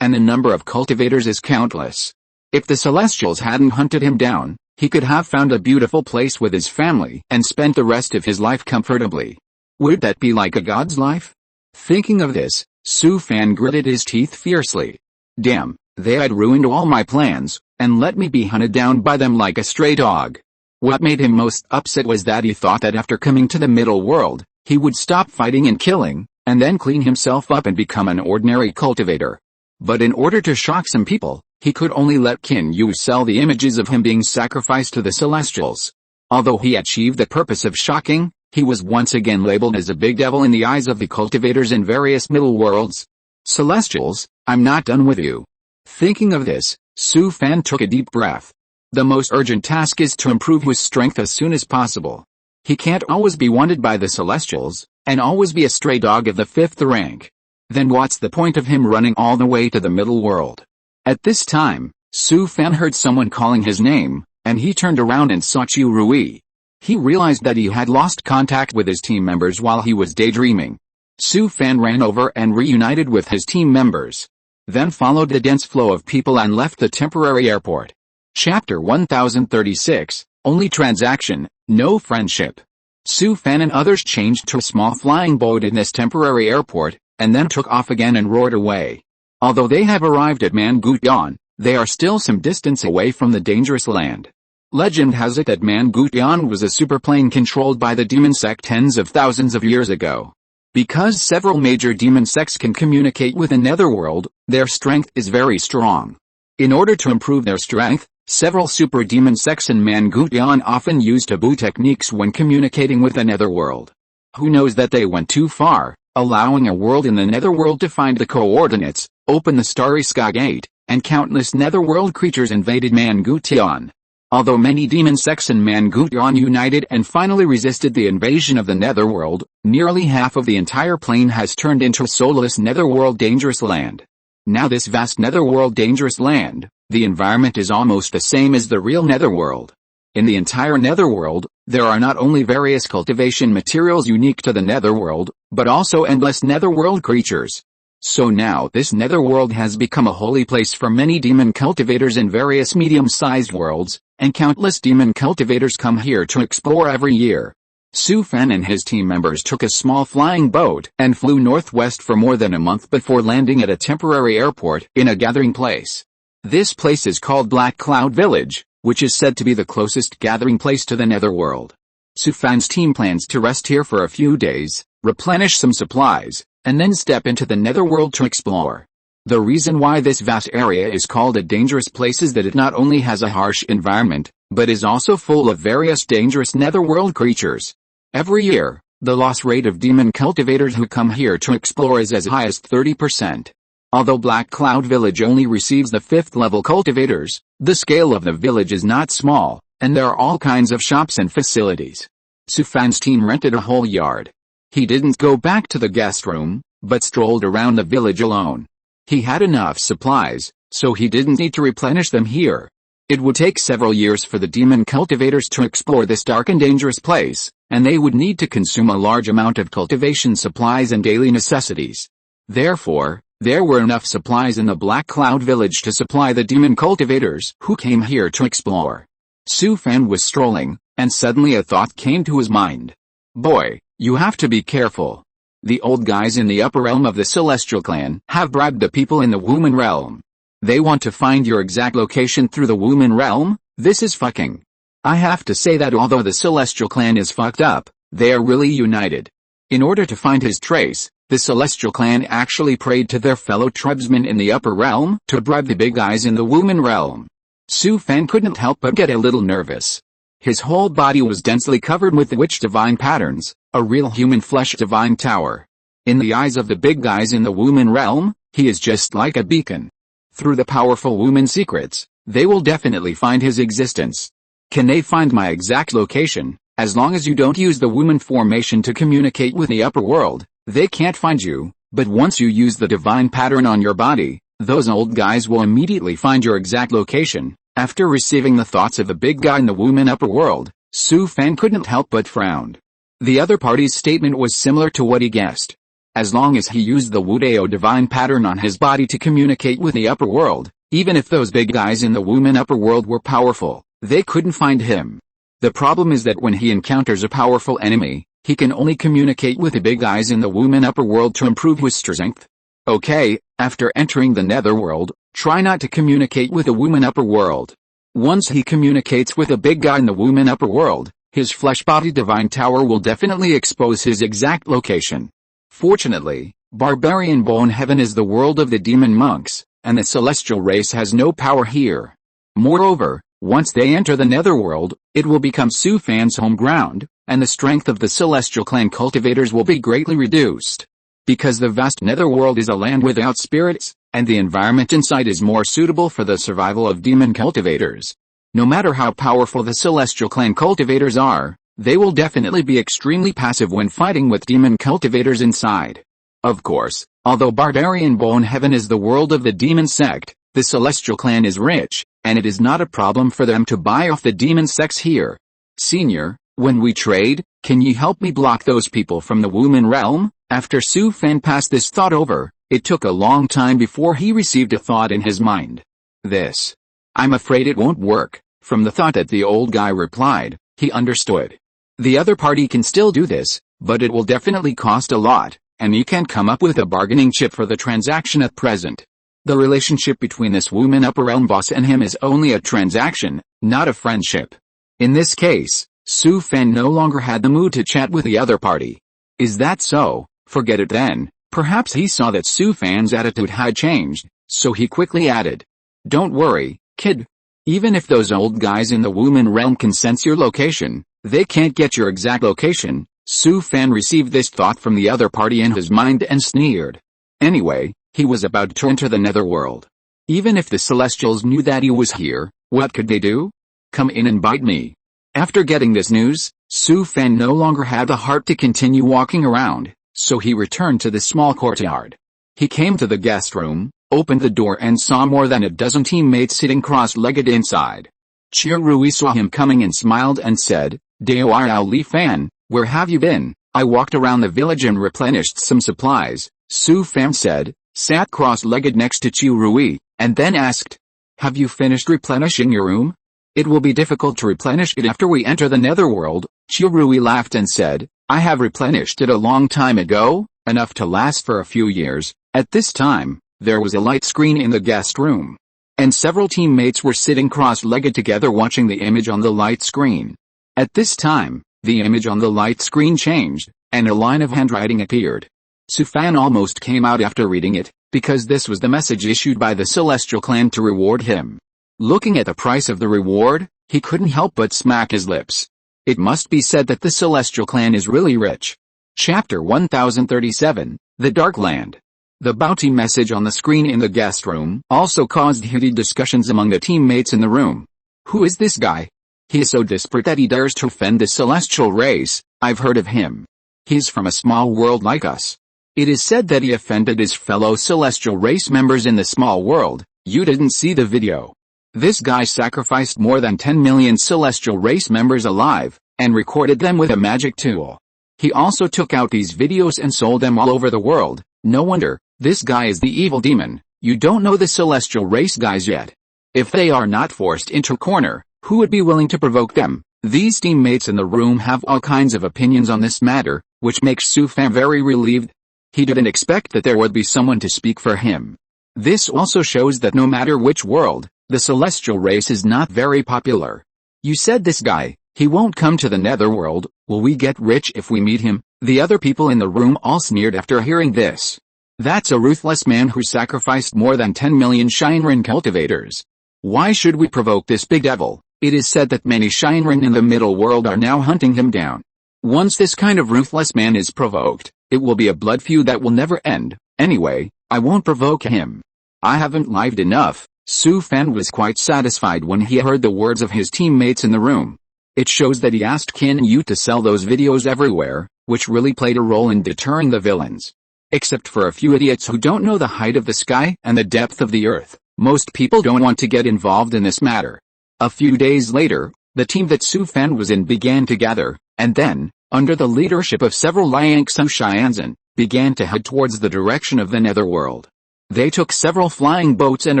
and the number of cultivators is countless. If the Celestials hadn't hunted him down, he could have found a beautiful place with his family and spent the rest of his life comfortably. Would that be like a god's life? Thinking of this, Su Fan gritted his teeth fiercely. Damn, they had ruined all my plans, and let me be hunted down by them like a stray dog. What made him most upset was that he thought that after coming to the middle world, he would stop fighting and killing, and then clean himself up and become an ordinary cultivator. But in order to shock some people, he could only let Qin Yu sell the images of him being sacrificed to the Celestials. Although he achieved the purpose of shocking, he was once again labeled as a big devil in the eyes of the cultivators in various middle worlds. Celestials, I'm not done with you. Thinking of this, Su Fan took a deep breath. The most urgent task is to improve his strength as soon as possible. He can't always be wanted by the Celestials, and always be a stray dog of the fifth rank. Then what's the point of him running all the way to the middle world? At this time, Su Fan heard someone calling his name, and he turned around and saw Chu Rui. He realized that he had lost contact with his team members while he was daydreaming. Su Fan ran over and reunited with his team members. Then followed the dense flow of people and left the temporary airport. Chapter 1036, Only Transaction, No Friendship. Su Fan and others changed to a small flying boat in this temporary airport, and then took off again and roared away. Although they have arrived at Mangutian, they are still some distance away from the dangerous land. Legend has it that Mangutian was a superplane controlled by the demon sect tens of thousands of years ago. Because several major demon sects can communicate with the netherworld, their strength is very strong. In order to improve their strength, several super demon sects in Mangutian often use taboo techniques when communicating with the netherworld. Who knows that they went too far, allowing a world in the netherworld to find the coordinates, open the starry sky gate, and countless netherworld creatures invaded Mangutian. Although many demon sects in Mangutian united and finally resisted the invasion of the netherworld, nearly half of the entire plane has turned into a soulless netherworld dangerous land. Now this vast netherworld dangerous land, the environment is almost the same as the real netherworld. In the entire netherworld, there are not only various cultivation materials unique to the netherworld, but also endless netherworld creatures. So now this netherworld has become a holy place for many demon cultivators in various medium-sized worlds, and countless demon cultivators come here to explore every year. Su Fan and his team members took a small flying boat and flew northwest for more than a month before landing at a temporary airport in a gathering place. This place is called Black Cloud Village, which is said to be the closest gathering place to the netherworld. Su Fan's team plans to rest here for a few days, replenish some supplies, and then step into the netherworld to explore. The reason why this vast area is called a dangerous place is that it not only has a harsh environment, but is also full of various dangerous netherworld creatures. Every year, the loss rate of demon cultivators who come here to explore is as high as 30%. Although Black Cloud Village only receives the 5th level cultivators, the scale of the village is not small, and there are all kinds of shops and facilities. Su Fan's team rented a whole yard. He didn't go back to the guest room, but strolled around the village alone. He had enough supplies, so he didn't need to replenish them here. It would take several years for the demon cultivators to explore this dark and dangerous place, and they would need to consume a large amount of cultivation supplies and daily necessities. Therefore, there were enough supplies in the Black Cloud Village to supply the demon cultivators who came here to explore. Su Fan was strolling, and suddenly a thought came to his mind. Boy, you have to be careful. The old guys in the upper realm of the Celestial clan have bribed the people in the Woman realm. They want to find your exact location through the Woman realm. This is fucking. I have to say that although the Celestial clan is fucked up, they are really united. In order to find his trace, the Celestial clan actually prayed to their fellow tribesmen in the upper realm to bribe the big guys in the Woman realm. Su Fan couldn't help but get a little nervous. His whole body was densely covered with the witch divine patterns, a real human flesh divine tower. In the eyes of the big guys in the woman realm, he is just like a beacon. Through the powerful woman secrets, they will definitely find his existence. Can they find my exact location? As long as you don't use the woman formation to communicate with the upper world, they can't find you, but once you use the divine pattern on your body, those old guys will immediately find your exact location. After receiving the thoughts of the big guy in the woman upper world, Su Fan couldn't help but frown. The other party's statement was similar to what he guessed. As long as he used the Wudao divine pattern on his body to communicate with the upper world, even if those big guys in the woman upper world were powerful, they couldn't find him. The problem is that when he encounters a powerful enemy, he can only communicate with the big guys in the woman upper world to improve his strength. Okay, after entering the netherworld, try not to communicate with the woman upper world. Once he communicates with a big guy in the woman upper world, his flesh body divine tower will definitely expose his exact location. Fortunately, Barbarian Bone Heaven is the world of the demon monks, and the celestial race has no power here. Moreover, once they enter the netherworld, it will become Su Fan's home ground, and the strength of the celestial clan cultivators will be greatly reduced. Because the vast netherworld is a land without spirits, and the environment inside is more suitable for the survival of demon cultivators. No matter how powerful the celestial clan cultivators are, they will definitely be extremely passive when fighting with demon cultivators inside. Of course, although Barbarian Bone Heaven is the world of the demon sect, the celestial clan is rich, and it is not a problem for them to buy off the demon sects here. Senior, when we trade, can you help me block those people from the woman realm? After Su Fan passed this thought over, it took a long time before he received a thought in his mind. This. I'm afraid it won't work. From the thought that the old guy replied, he understood. The other party can still do this, but it will definitely cost a lot, and you can't come up with a bargaining chip for the transaction at present. The relationship between this woman upper realm boss and him is only a transaction, not a friendship. In this case, Su Fan no longer had the mood to chat with the other party. Is that so? Forget it then. Perhaps he saw that Su Fan's attitude had changed, so he quickly added. Don't worry, kid. Even if those old guys in the woman realm can sense your location, they can't get your exact location. Su Fan received this thought from the other party in his mind and sneered. Anyway, he was about to enter the netherworld. Even if the Celestials knew that he was here, what could they do? Come in and bite me. After getting this news, Su Fan no longer had the heart to continue walking around, so he returned to the small courtyard. He came to the guest room, opened the door and saw more than a dozen teammates sitting cross-legged inside. Chiarui saw him coming and smiled and said, Devours Li Fan, where have you been? I walked around the village and replenished some supplies, Su Fan said, sat cross-legged next to Chiarui, and then asked, have you finished replenishing your room? It will be difficult to replenish it after we enter the netherworld. Chiarui laughed and said, I have replenished it a long time ago, enough to last for a few years. At this time, there was a light screen in the guest room, and several teammates were sitting cross-legged together watching the image on the light screen. At this time, the image on the light screen changed, and a line of handwriting appeared. Su Fan almost came out after reading it, because this was the message issued by the Celestial Clan to reward him. Looking at the price of the reward, he couldn't help but smack his lips. It must be said that the Celestial Clan is really rich. Chapter 1037, The Dark Land. The bounty message on the screen in the guest room also caused heated discussions among the teammates in the room. Who is this guy? He is so desperate that he dares to offend the celestial race. I've heard of him. He's from a small world like us. It is said that he offended his fellow celestial race members in the small world. You didn't see the video. This guy sacrificed more than 10 million celestial race members alive, and recorded them with a magic tool. He also took out these videos and sold them all over the world. No wonder, this guy is the evil demon. You don't know the celestial race guys yet. If they are not forced into a corner, who would be willing to provoke them? These teammates in the room have all kinds of opinions on this matter, which makes Su Fan very relieved. He didn't expect that there would be someone to speak for him. This also shows that no matter which world, the celestial race is not very popular. You said this guy, he won't come to the netherworld. Will we get rich if we meet him? The other people in the room all sneered after hearing this. That's a ruthless man who sacrificed more than 10 million Shinran cultivators. Why should we provoke this big devil? It is said that many Shinran in the middle world are now hunting him down. Once this kind of ruthless man is provoked, it will be a blood feud that will never end. Anyway, I won't provoke him. I haven't lived enough. Su Fan was quite satisfied when he heard the words of his teammates in the room. It shows that he asked Qin Yu to sell those videos everywhere, which really played a role in deterring the villains. Except for a few idiots who don't know the height of the sky and the depth of the earth, most people don't want to get involved in this matter. A few days later, the team that Su Fan was in began to gather, and then, under the leadership of several Liangsu Xianzan, began to head towards the direction of the netherworld. They took several flying boats and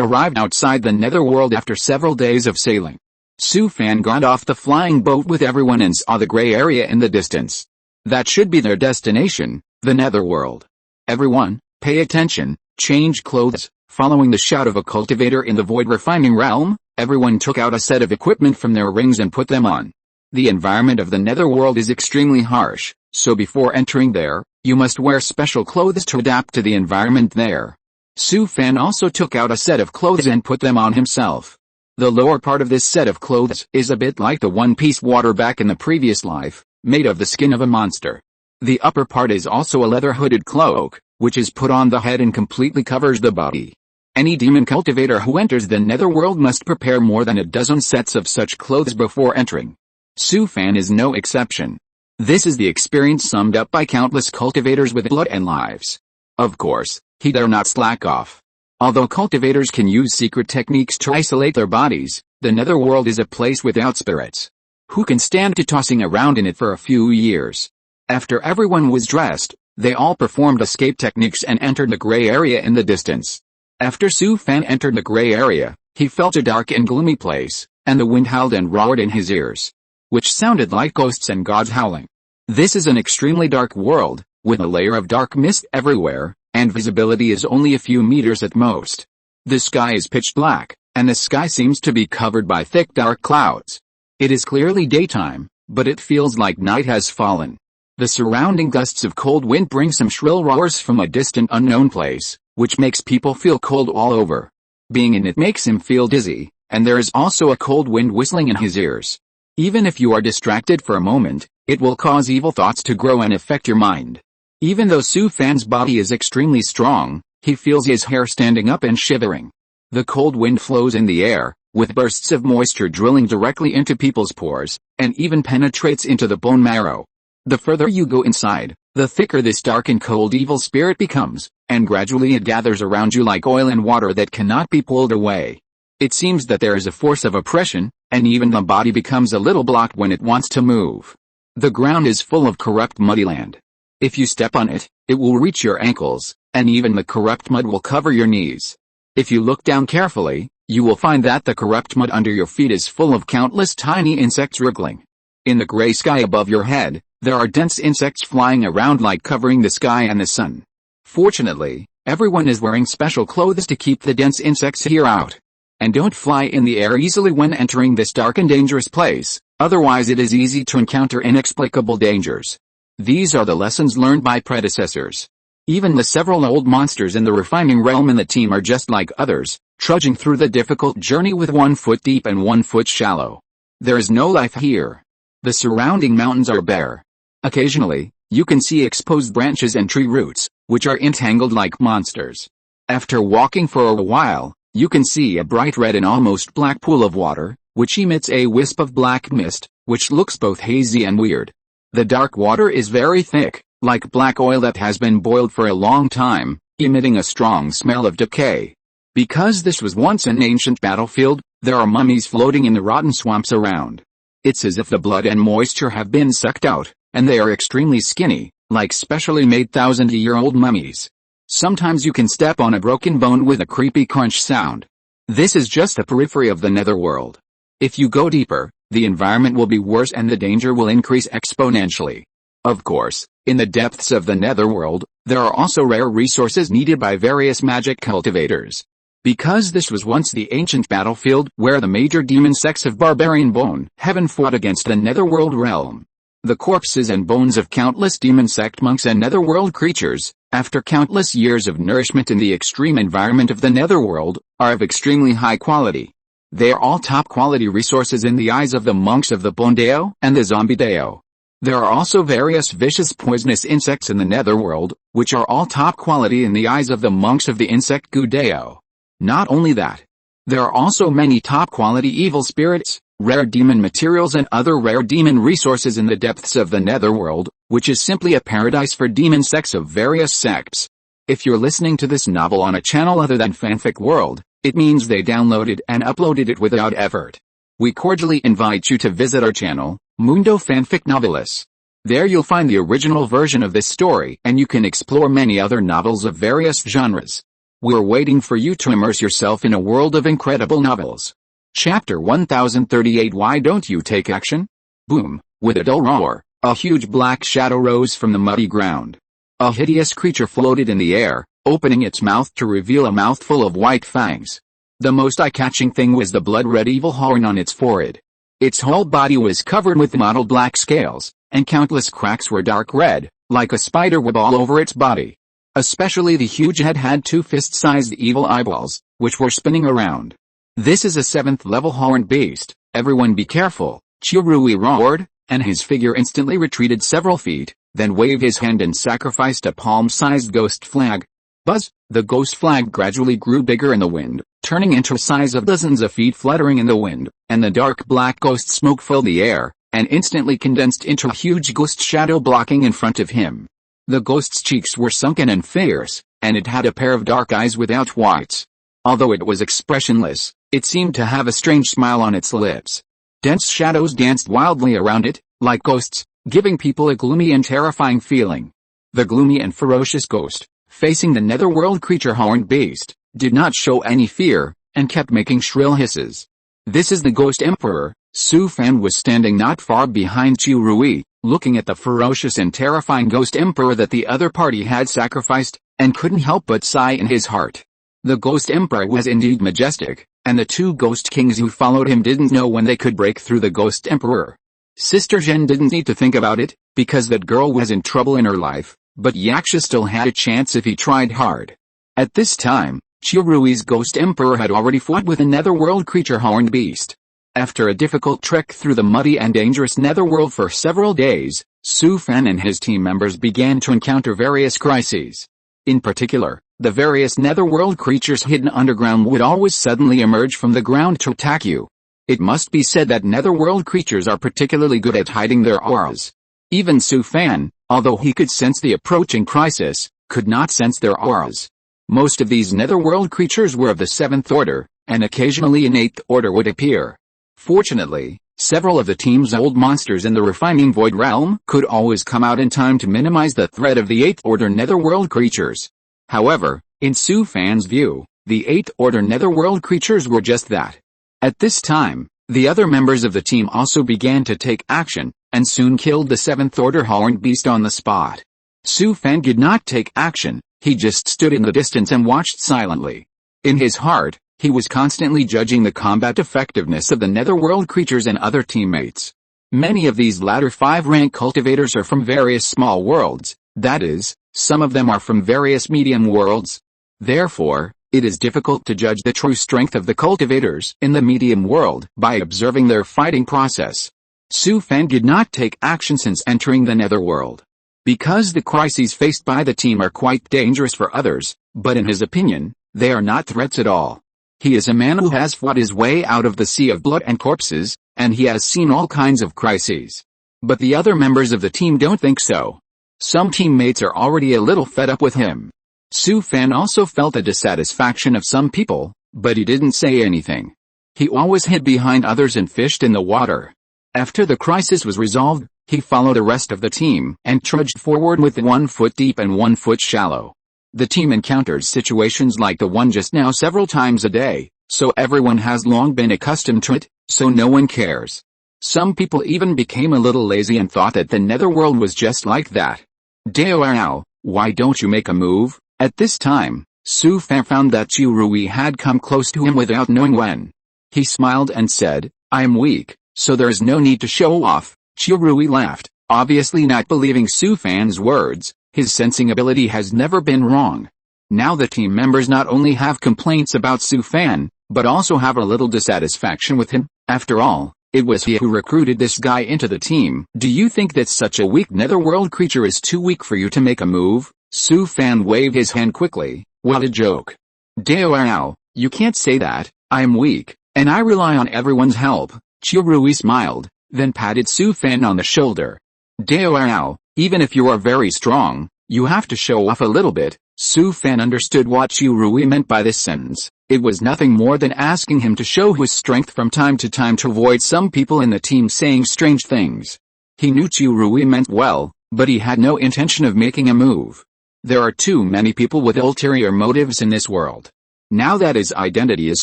arrived outside the netherworld after several days of sailing. Su Fan got off the flying boat with everyone and saw the gray area in the distance. That should be their destination, the netherworld. Everyone, pay attention, change clothes. Following the shout of a cultivator in the void refining realm, everyone took out a set of equipment from their rings and put them on. The environment of the netherworld is extremely harsh, so before entering there, you must wear special clothes to adapt to the environment there. Su Fan also took out a set of clothes and put them on himself. The lower part of this set of clothes is a bit like the one-piece water back in the previous life, made of the skin of a monster. The upper part is also a leather hooded cloak, which is put on the head and completely covers the body. Any demon cultivator who enters the netherworld must prepare more than a dozen sets of such clothes before entering. Su Fan is no exception. This is the experience summed up by countless cultivators with blood and lives. Of course, he dare not slack off. Although cultivators can use secret techniques to isolate their bodies, the netherworld is a place without spirits. Who can stand to tossing around in it for a few years? After everyone was dressed, they all performed escape techniques and entered the gray area in the distance. After Su Fan entered the gray area, he felt a dark and gloomy place, and the wind howled and roared in his ears, which sounded like ghosts and gods howling. This is an extremely dark world, with a layer of dark mist everywhere, and visibility is only a few meters at most. The sky is pitch black, and the sky seems to be covered by thick dark clouds. It is clearly daytime, but it feels like night has fallen. The surrounding gusts of cold wind bring some shrill roars from a distant unknown place, which makes people feel cold all over. Being in it makes him feel dizzy, and there is also a cold wind whistling in his ears. Even if you are distracted for a moment, it will cause evil thoughts to grow and affect your mind. Even though Su Fan's body is extremely strong, he feels his hair standing up and shivering. The cold wind flows in the air, with bursts of moisture drilling directly into people's pores, and even penetrates into the bone marrow. The further you go inside, the thicker this dark and cold evil spirit becomes, and gradually it gathers around you like oil and water that cannot be pulled away. It seems that there is a force of oppression, and even the body becomes a little blocked when it wants to move. The ground is full of corrupt muddy land. If you step on it, it will reach your ankles, and even the corrupt mud will cover your knees. If you look down carefully, you will find that the corrupt mud under your feet is full of countless tiny insects wriggling. In the gray sky above your head, there are dense insects flying around like covering the sky and the sun. Fortunately, everyone is wearing special clothes to keep the dense insects here out. And don't fly in the air easily when entering this dark and dangerous place, otherwise it is easy to encounter inexplicable dangers. These are the lessons learned by predecessors. Even the several old monsters in the refining realm in the team are just like others, trudging through the difficult journey with 1 foot deep and 1 foot shallow. There is no life here. The surrounding mountains are bare. Occasionally, you can see exposed branches and tree roots, which are entangled like monsters. After walking for a while, you can see a bright red and almost black pool of water, which emits a wisp of black mist, which looks both hazy and weird. The dark water is very thick, like black oil that has been boiled for a long time, emitting a strong smell of decay. Because this was once an ancient battlefield, there are mummies floating in the rotten swamps around. It's as if the blood and moisture have been sucked out, and they are extremely skinny, like specially made 1,000-year-old mummies. Sometimes you can step on a broken bone with a creepy crunch sound. This is just the periphery of the netherworld. If you go deeper, the environment will be worse and the danger will increase exponentially. Of course, in the depths of the netherworld, there are also rare resources needed by various magic cultivators. Because this was once the ancient battlefield where the major demon sects of barbarian bone heaven fought against the netherworld realm. The corpses and bones of countless demon sect monks and netherworld creatures, after countless years of nourishment in the extreme environment of the netherworld, are of extremely high quality. They are all top-quality resources in the eyes of the monks of the Bondeo and the Zombideo. There are also various vicious poisonous insects in the netherworld, which are all top quality in the eyes of the monks of the insect Gudeo. Not only that, there are also many top quality evil spirits, rare demon materials and other rare demon resources in the depths of the netherworld, which is simply a paradise for demon sects of various sects. If you're listening to this novel on a channel other than Fanfic World, it means they downloaded and uploaded it without effort. We cordially invite you to visit our channel, Mundo Fanfic Novelis. There you'll find the original version of this story and you can explore many other novels of various genres. We're waiting for you to immerse yourself in a world of incredible novels. Chapter 1038. Why don't you take action? Boom, with a dull roar, a huge black shadow rose from the muddy ground. A hideous creature floated in the air, opening its mouth to reveal a mouthful of white fangs. The most eye-catching thing was the blood-red evil horn on its forehead. Its whole body was covered with mottled black scales, and countless cracks were dark red, like a spider web all over its body. Especially the huge head had two fist-sized evil eyeballs, which were spinning around. This is a 7th level horned beast, everyone be careful, Chirui roared, and his figure instantly retreated several feet, then waved his hand and sacrificed a palm-sized ghost flag. Buzz, the ghost flag gradually grew bigger in the wind, turning into a size of dozens of feet fluttering in the wind, and the dark black ghost smoke filled the air, and instantly condensed into a huge ghost shadow blocking in front of him. The ghost's cheeks were sunken and fierce, and it had a pair of dark eyes without whites. Although it was expressionless, it seemed to have a strange smile on its lips. Dense shadows danced wildly around it, like ghosts, giving people a gloomy and terrifying feeling. The gloomy and ferocious ghost, facing the netherworld creature horned beast, did not show any fear, and kept making shrill hisses. This is the Ghost Emperor. Su Fan was standing not far behind Chirui, looking at the ferocious and terrifying Ghost Emperor that the other party had sacrificed, and couldn't help but sigh in his heart. The Ghost Emperor was indeed majestic, and the two Ghost Kings who followed him didn't know when they could break through the Ghost Emperor. Sister Zhen didn't need to think about it, because that girl was in trouble in her life, but Yaksha still had a chance if he tried hard. At this time, Chirui's Ghost Emperor had already fought with a netherworld creature horned beast. After a difficult trek through the muddy and dangerous netherworld for several days, Su Fan and his team members began to encounter various crises. In particular, the various netherworld creatures hidden underground would always suddenly emerge from the ground to attack you. It must be said that netherworld creatures are particularly good at hiding their auras. Even Su Fan, although he could sense the approaching crisis, could not sense their auras. Most of these netherworld creatures were of the 7th order, and occasionally an 8th order would appear. Fortunately, several of the team's old monsters in the refining void realm could always come out in time to minimize the threat of the 8th order netherworld creatures. However, in Su Fan's view, the 8th order netherworld creatures were just that. At this time, the other members of the team also began to take action, and soon killed the 7th order horned beast on the spot. Su Fan did not take action, he just stood in the distance and watched silently. In his heart, he was constantly judging the combat effectiveness of the netherworld creatures and other teammates. Many of these latter 5-rank cultivators are from various small worlds, that is, some of them are from various medium worlds. Therefore, it is difficult to judge the true strength of the cultivators in the medium world by observing their fighting process. Su Fan did not take action since entering the netherworld. Because the crises faced by the team are quite dangerous for others, but in his opinion, they are not threats at all. He is a man who has fought his way out of the sea of blood and corpses, and he has seen all kinds of crises. But the other members of the team don't think so. Some teammates are already a little fed up with him. Su Fan also felt the dissatisfaction of some people, but he didn't say anything. He always hid behind others and fished in the water. After the crisis was resolved, he followed the rest of the team and trudged forward with 1 foot deep and 1 foot shallow. The team encounters situations like the one just now several times a day, so everyone has long been accustomed to it, so no one cares. Some people even became a little lazy and thought that the netherworld was just like that. Devours, why don't you make a move? At this time, Su Fan found that Chirui had come close to him without knowing when. He smiled and said, I am weak, so there is no need to show off. Chirui laughed, obviously not believing Su Fan's words. His sensing ability has never been wrong. Now the team members not only have complaints about Su Fan, but also have a little dissatisfaction with him. After all, it was he who recruited this guy into the team. Do you think that such a weak netherworld creature is too weak for you to make a move? Su Fan waved his hand quickly. What a joke. Devours, you can't say that. I am weak, and I rely on everyone's help. Chirui smiled, then patted Su Fan on the shoulder. Devours, even if you are very strong, you have to show off a little bit. Su Fan understood what Chirui meant by this sentence. It was nothing more than asking him to show his strength from time to time to avoid some people in the team saying strange things. He knew Chirui meant well, but he had no intention of making a move. There are too many people with ulterior motives in this world. Now that his identity is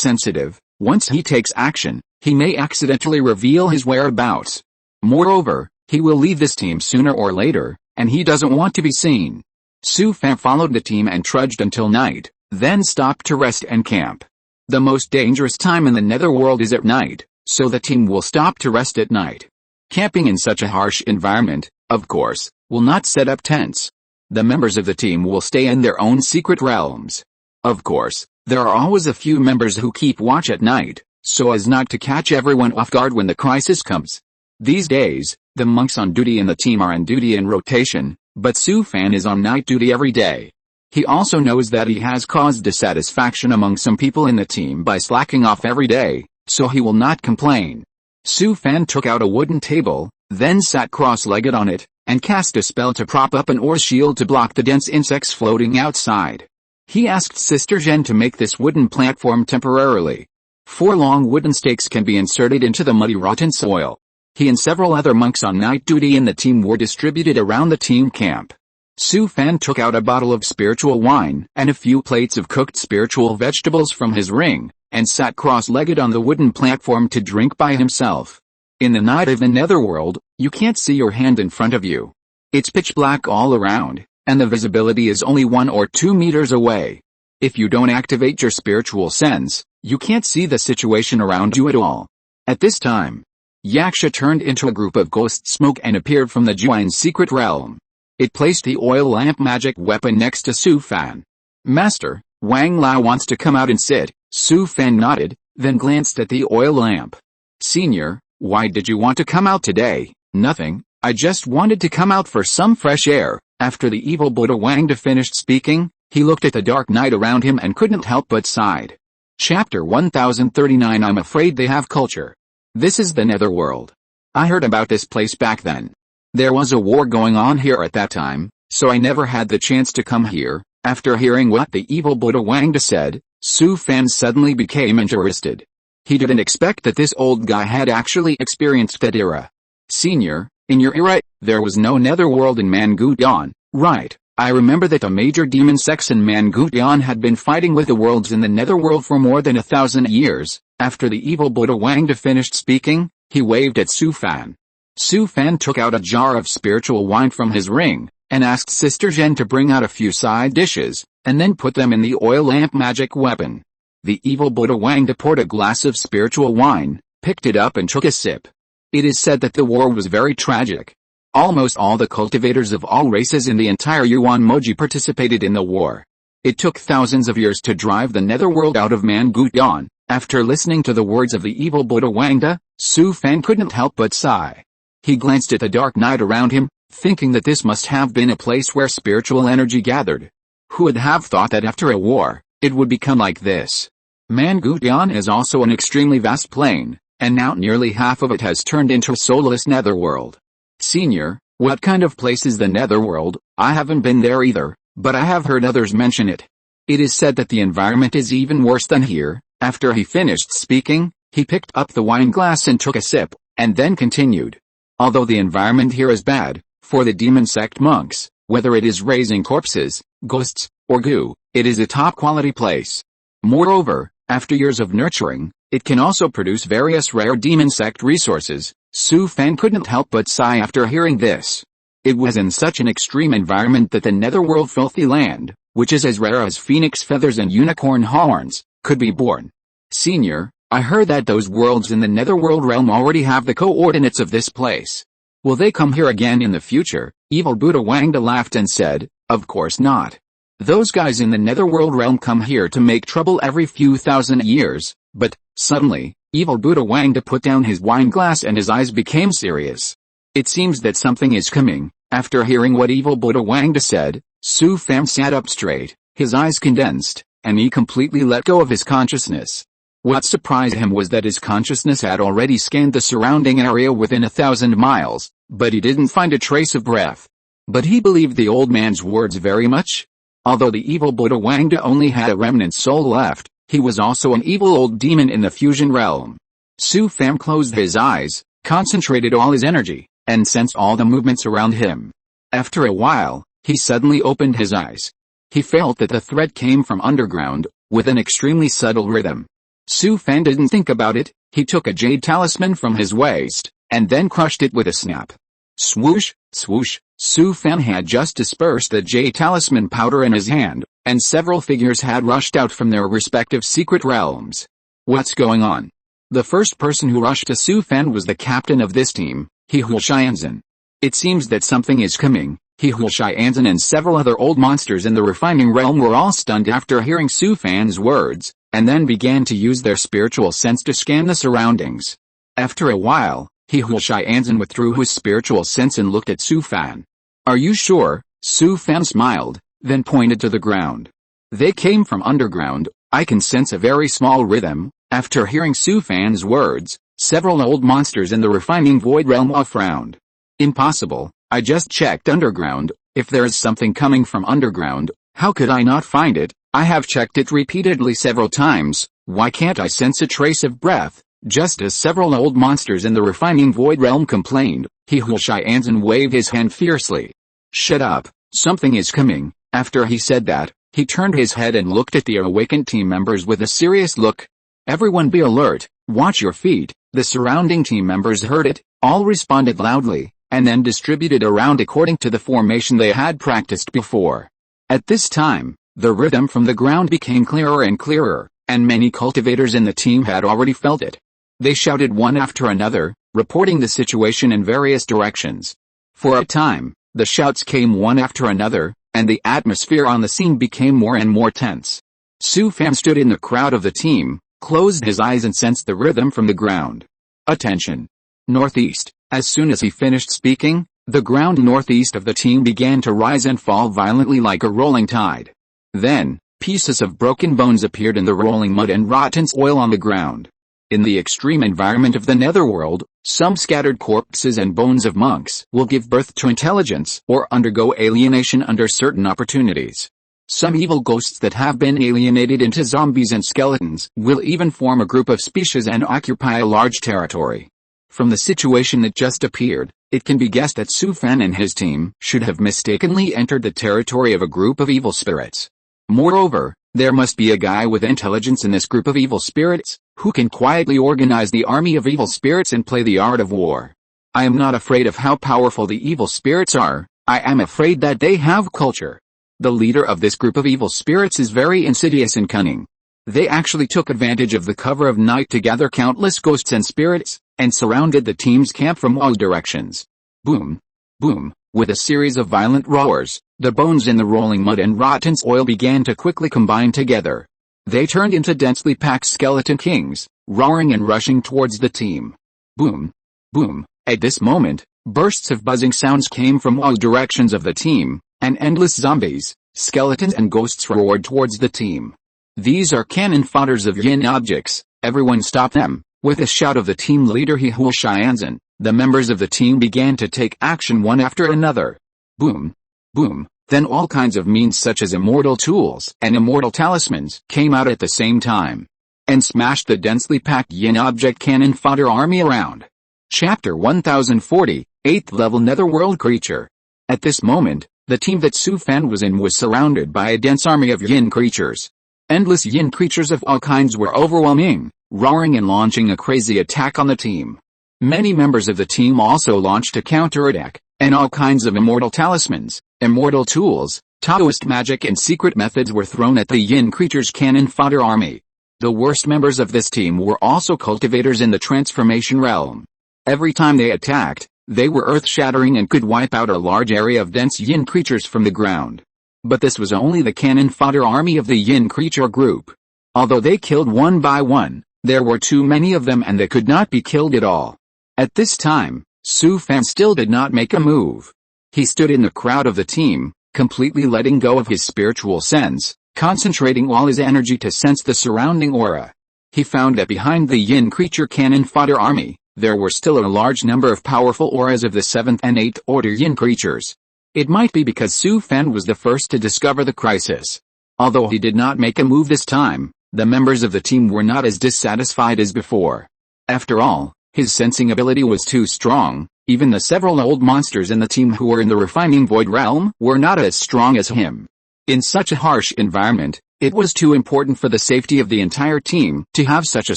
sensitive, once he takes action, he may accidentally reveal his whereabouts. Moreover, he will leave this team sooner or later, and he doesn't want to be seen. Su Fan followed the team and trudged until night, then stopped to rest and camp. The most dangerous time in the netherworld is at night, so the team will stop to rest at night. Camping in such a harsh environment, of course, will not set up tents. The members of the team will stay in their own secret realms. Of course, there are always a few members who keep watch at night, so as not to catch everyone off guard when the crisis comes. These days, the monks on duty in the team are on duty in rotation, but Su Fan is on night duty every day. He also knows that he has caused dissatisfaction among some people in the team by slacking off every day, so he will not complain. Su Fan took out a wooden table, then sat cross-legged on it, and cast a spell to prop up an ore shield to block the dense insects floating outside. He asked Sister Zhen to make this wooden platform temporarily. 4 long wooden stakes can be inserted into the muddy rotten soil. He and several other monks on night duty in the team were distributed around the team camp. Su Fan took out a bottle of spiritual wine and a few plates of cooked spiritual vegetables from his ring, and sat cross-legged on the wooden platform to drink by himself. In the night of the netherworld, you can't see your hand in front of you. It's pitch black all around, and the visibility is only 1 or 2 meters away. If you don't activate your spiritual sense, you can't see the situation around you at all. At this time, Yaksha turned into a group of ghost smoke and appeared from the Juan's secret realm. It placed the oil lamp magic weapon next to Su Fan. Master, Wang Lao wants to come out and sit. Su Fan nodded, then glanced at the oil lamp. Senior, why did you want to come out today? Nothing, I just wanted to come out for some fresh air. After the evil Buddha Wangda finished speaking, he looked at the dark night around him and couldn't help but sighed. Chapter 1039 I'm afraid they have culture. This is the netherworld. I heard about this place back then. There was a war going on here at that time, so I never had the chance to come here. After hearing what the evil Buddha Wangda said, Su Fan suddenly became interested. He didn't expect that this old guy had actually experienced that era. Senior, in your era, there was no netherworld in Mangutian, right? I remember that the major demon sects in Mangutian had been fighting with the worlds in the netherworld for more than 1,000 years. After the evil Buddha Wangda finished speaking, he waved at Su Fan. Su Fan took out a jar of spiritual wine from his ring, and asked Sister Zhen to bring out a few side dishes, and then put them in the oil lamp magic weapon. The evil Buddha Wangda poured a glass of spiritual wine, picked it up and took a sip. It is said that the war was very tragic. Almost all the cultivators of all races in the entire Yuan Moji participated in the war. It took thousands of years to drive the netherworld out of Mangutian. After listening to the words of the evil Buddha Wangda, Su Fan couldn't help but sigh. He glanced at the dark night around him, thinking that this must have been a place where spiritual energy gathered. Who would have thought that after a war, it would become like this? Mangutian is also an extremely vast plain, and now nearly half of it has turned into a soulless netherworld. Senior, what kind of place is the netherworld? I haven't been there either, but I have heard others mention it. It is said that the environment is even worse than here. After he finished speaking, he picked up the wine glass and took a sip, and then continued. Although the environment here is bad, for the demon sect monks, whether it is raising corpses, ghosts, or goo, it is a top-quality place. Moreover, after years of nurturing, it can also produce various rare demon sect resources. Su Fan couldn't help but sigh after hearing this. It was in such an extreme environment that the netherworld filthy land, which is as rare as phoenix feathers and unicorn horns, could be born. Senior, I heard that those worlds in the netherworld realm already have the coordinates of this place. Will they come here again in the future? Evil Buddha Wangda laughed and said, of course not. Those guys in the netherworld realm come here to make trouble every few thousand years, But, suddenly, evil Buddha Wang put down his wine glass and his eyes became serious. It seems that something is coming. After hearing what evil Buddha Wang said, Su Fan sat up straight, his eyes condensed, and he completely let go of his consciousness. What surprised him was that his consciousness had already scanned the surrounding area within 1,000 miles, but he didn't find a trace of breath. But he believed the old man's words very much. Although the evil Buddha Wang only had a remnant soul left, he was also an evil old demon in the fusion realm. Su Fan closed his eyes, concentrated all his energy, and sensed all the movements around him. After a while, he suddenly opened his eyes. He felt that the threat came from underground, with an extremely subtle rhythm. Su Fan didn't think about it, he took a jade talisman from his waist, and then crushed it with a snap. Swoosh, swoosh, Su Fan had just dispersed the jade talisman powder in his hand, and several figures had rushed out from their respective secret realms. What's going on? The first person who rushed to Su Fan was the captain of this team, He Xianzhen. It seems that something is coming. He Xianzhen and several other old monsters in the refining realm were all stunned after hearing Su Fan's words, and then began to use their spiritual sense to scan the surroundings. After a while, He Xianzhen withdrew his spiritual sense and looked at Su Fan. Are you sure? Su Fan smiled, then pointed to the ground. They came from underground. I can sense a very small rhythm. After hearing Su Fan's words, several old monsters in the refining void realm all frowned. Impossible, I just checked underground. If there is something coming from underground, how could I not find it? I have checked it repeatedly several times. Why can't I sense a trace of breath? Just as several old monsters in the refining void realm complained, He Xianzhen waved his hand fiercely. Shut up, something is coming. After he said that, he turned his head and looked at the awakened team members with a serious look. Everyone be alert, watch your feet. The surrounding team members heard it, all responded loudly, and then distributed around according to the formation they had practiced before. At this time, the rhythm from the ground became clearer and clearer, and many cultivators in the team had already felt it. They shouted one after another, reporting the situation in various directions. For a time, the shouts came one after another, and the atmosphere on the scene became more and more tense. Su Fan stood in the crowd of the team, closed his eyes and sensed the rhythm from the ground. Attention! Northeast. As soon as he finished speaking, the ground northeast of the team began to rise and fall violently like a rolling tide. Then, pieces of broken bones appeared in the rolling mud and rotten oil on the ground. In the extreme environment of the netherworld, some scattered corpses and bones of monks will give birth to intelligence or undergo alienation under certain opportunities. Some evil ghosts that have been alienated into zombies and skeletons will even form a group of species and occupy a large territory. From the situation that just appeared, it can be guessed that Su Fan and his team should have mistakenly entered the territory of a group of evil spirits. Moreover, there must be a guy with intelligence in this group of evil spirits, who can quietly organize the army of evil spirits and play the art of war. I am not afraid of how powerful the evil spirits are, I am afraid that they have culture. The leader of this group of evil spirits is very insidious and cunning. They actually took advantage of the cover of night to gather countless ghosts and spirits, and surrounded the team's camp from all directions. Boom! Boom! With a series of violent roars, the bones in the rolling mud and rotten oil began to quickly combine together. They turned into densely packed skeleton kings, roaring and rushing towards the team. Boom! Boom! At this moment, bursts of buzzing sounds came from all directions of the team, and endless zombies, skeletons and ghosts roared towards the team. These are cannon fodders of yin objects, everyone stop them. With a shout of the team leader He Xianzhen, the members of the team began to take action one after another. Boom! Boom! Then all kinds of means such as immortal tools and immortal talismans came out at the same time, and smashed the densely packed yin object cannon fodder army around. Chapter 1040, 8th level Netherworld Creature. At this moment, the team that Su Fan was in was surrounded by a dense army of yin creatures. Endless yin creatures of all kinds were overwhelming, roaring and launching a crazy attack on the team. Many members of the team also launched a counterattack, and all kinds of immortal talismans, immortal tools, Taoist magic and secret methods were thrown at the yin creatures' cannon fodder army. The worst members of this team were also cultivators in the transformation realm. Every time they attacked, they were earth-shattering and could wipe out a large area of dense yin creatures from the ground. But this was only the cannon fodder army of the yin creature group. Although they killed one by one, There were too many of them and they could not be killed at all. At this time, Su Fan still did not make a move. He stood in the crowd of the team, completely letting go of his spiritual sense, concentrating all his energy to sense the surrounding aura. He found that behind the Yin creature cannon fodder army, there were still a large number of powerful auras of the 7th and 8th order Yin creatures. It might be because Su Fan was the first to discover the crisis. Although he did not make a move this time, the members of the team were not as dissatisfied as before. After all, his sensing ability was too strong. Even the several old monsters in the team who were in the refining void realm were not as strong as him. In such a harsh environment, it was too important for the safety of the entire team to have such a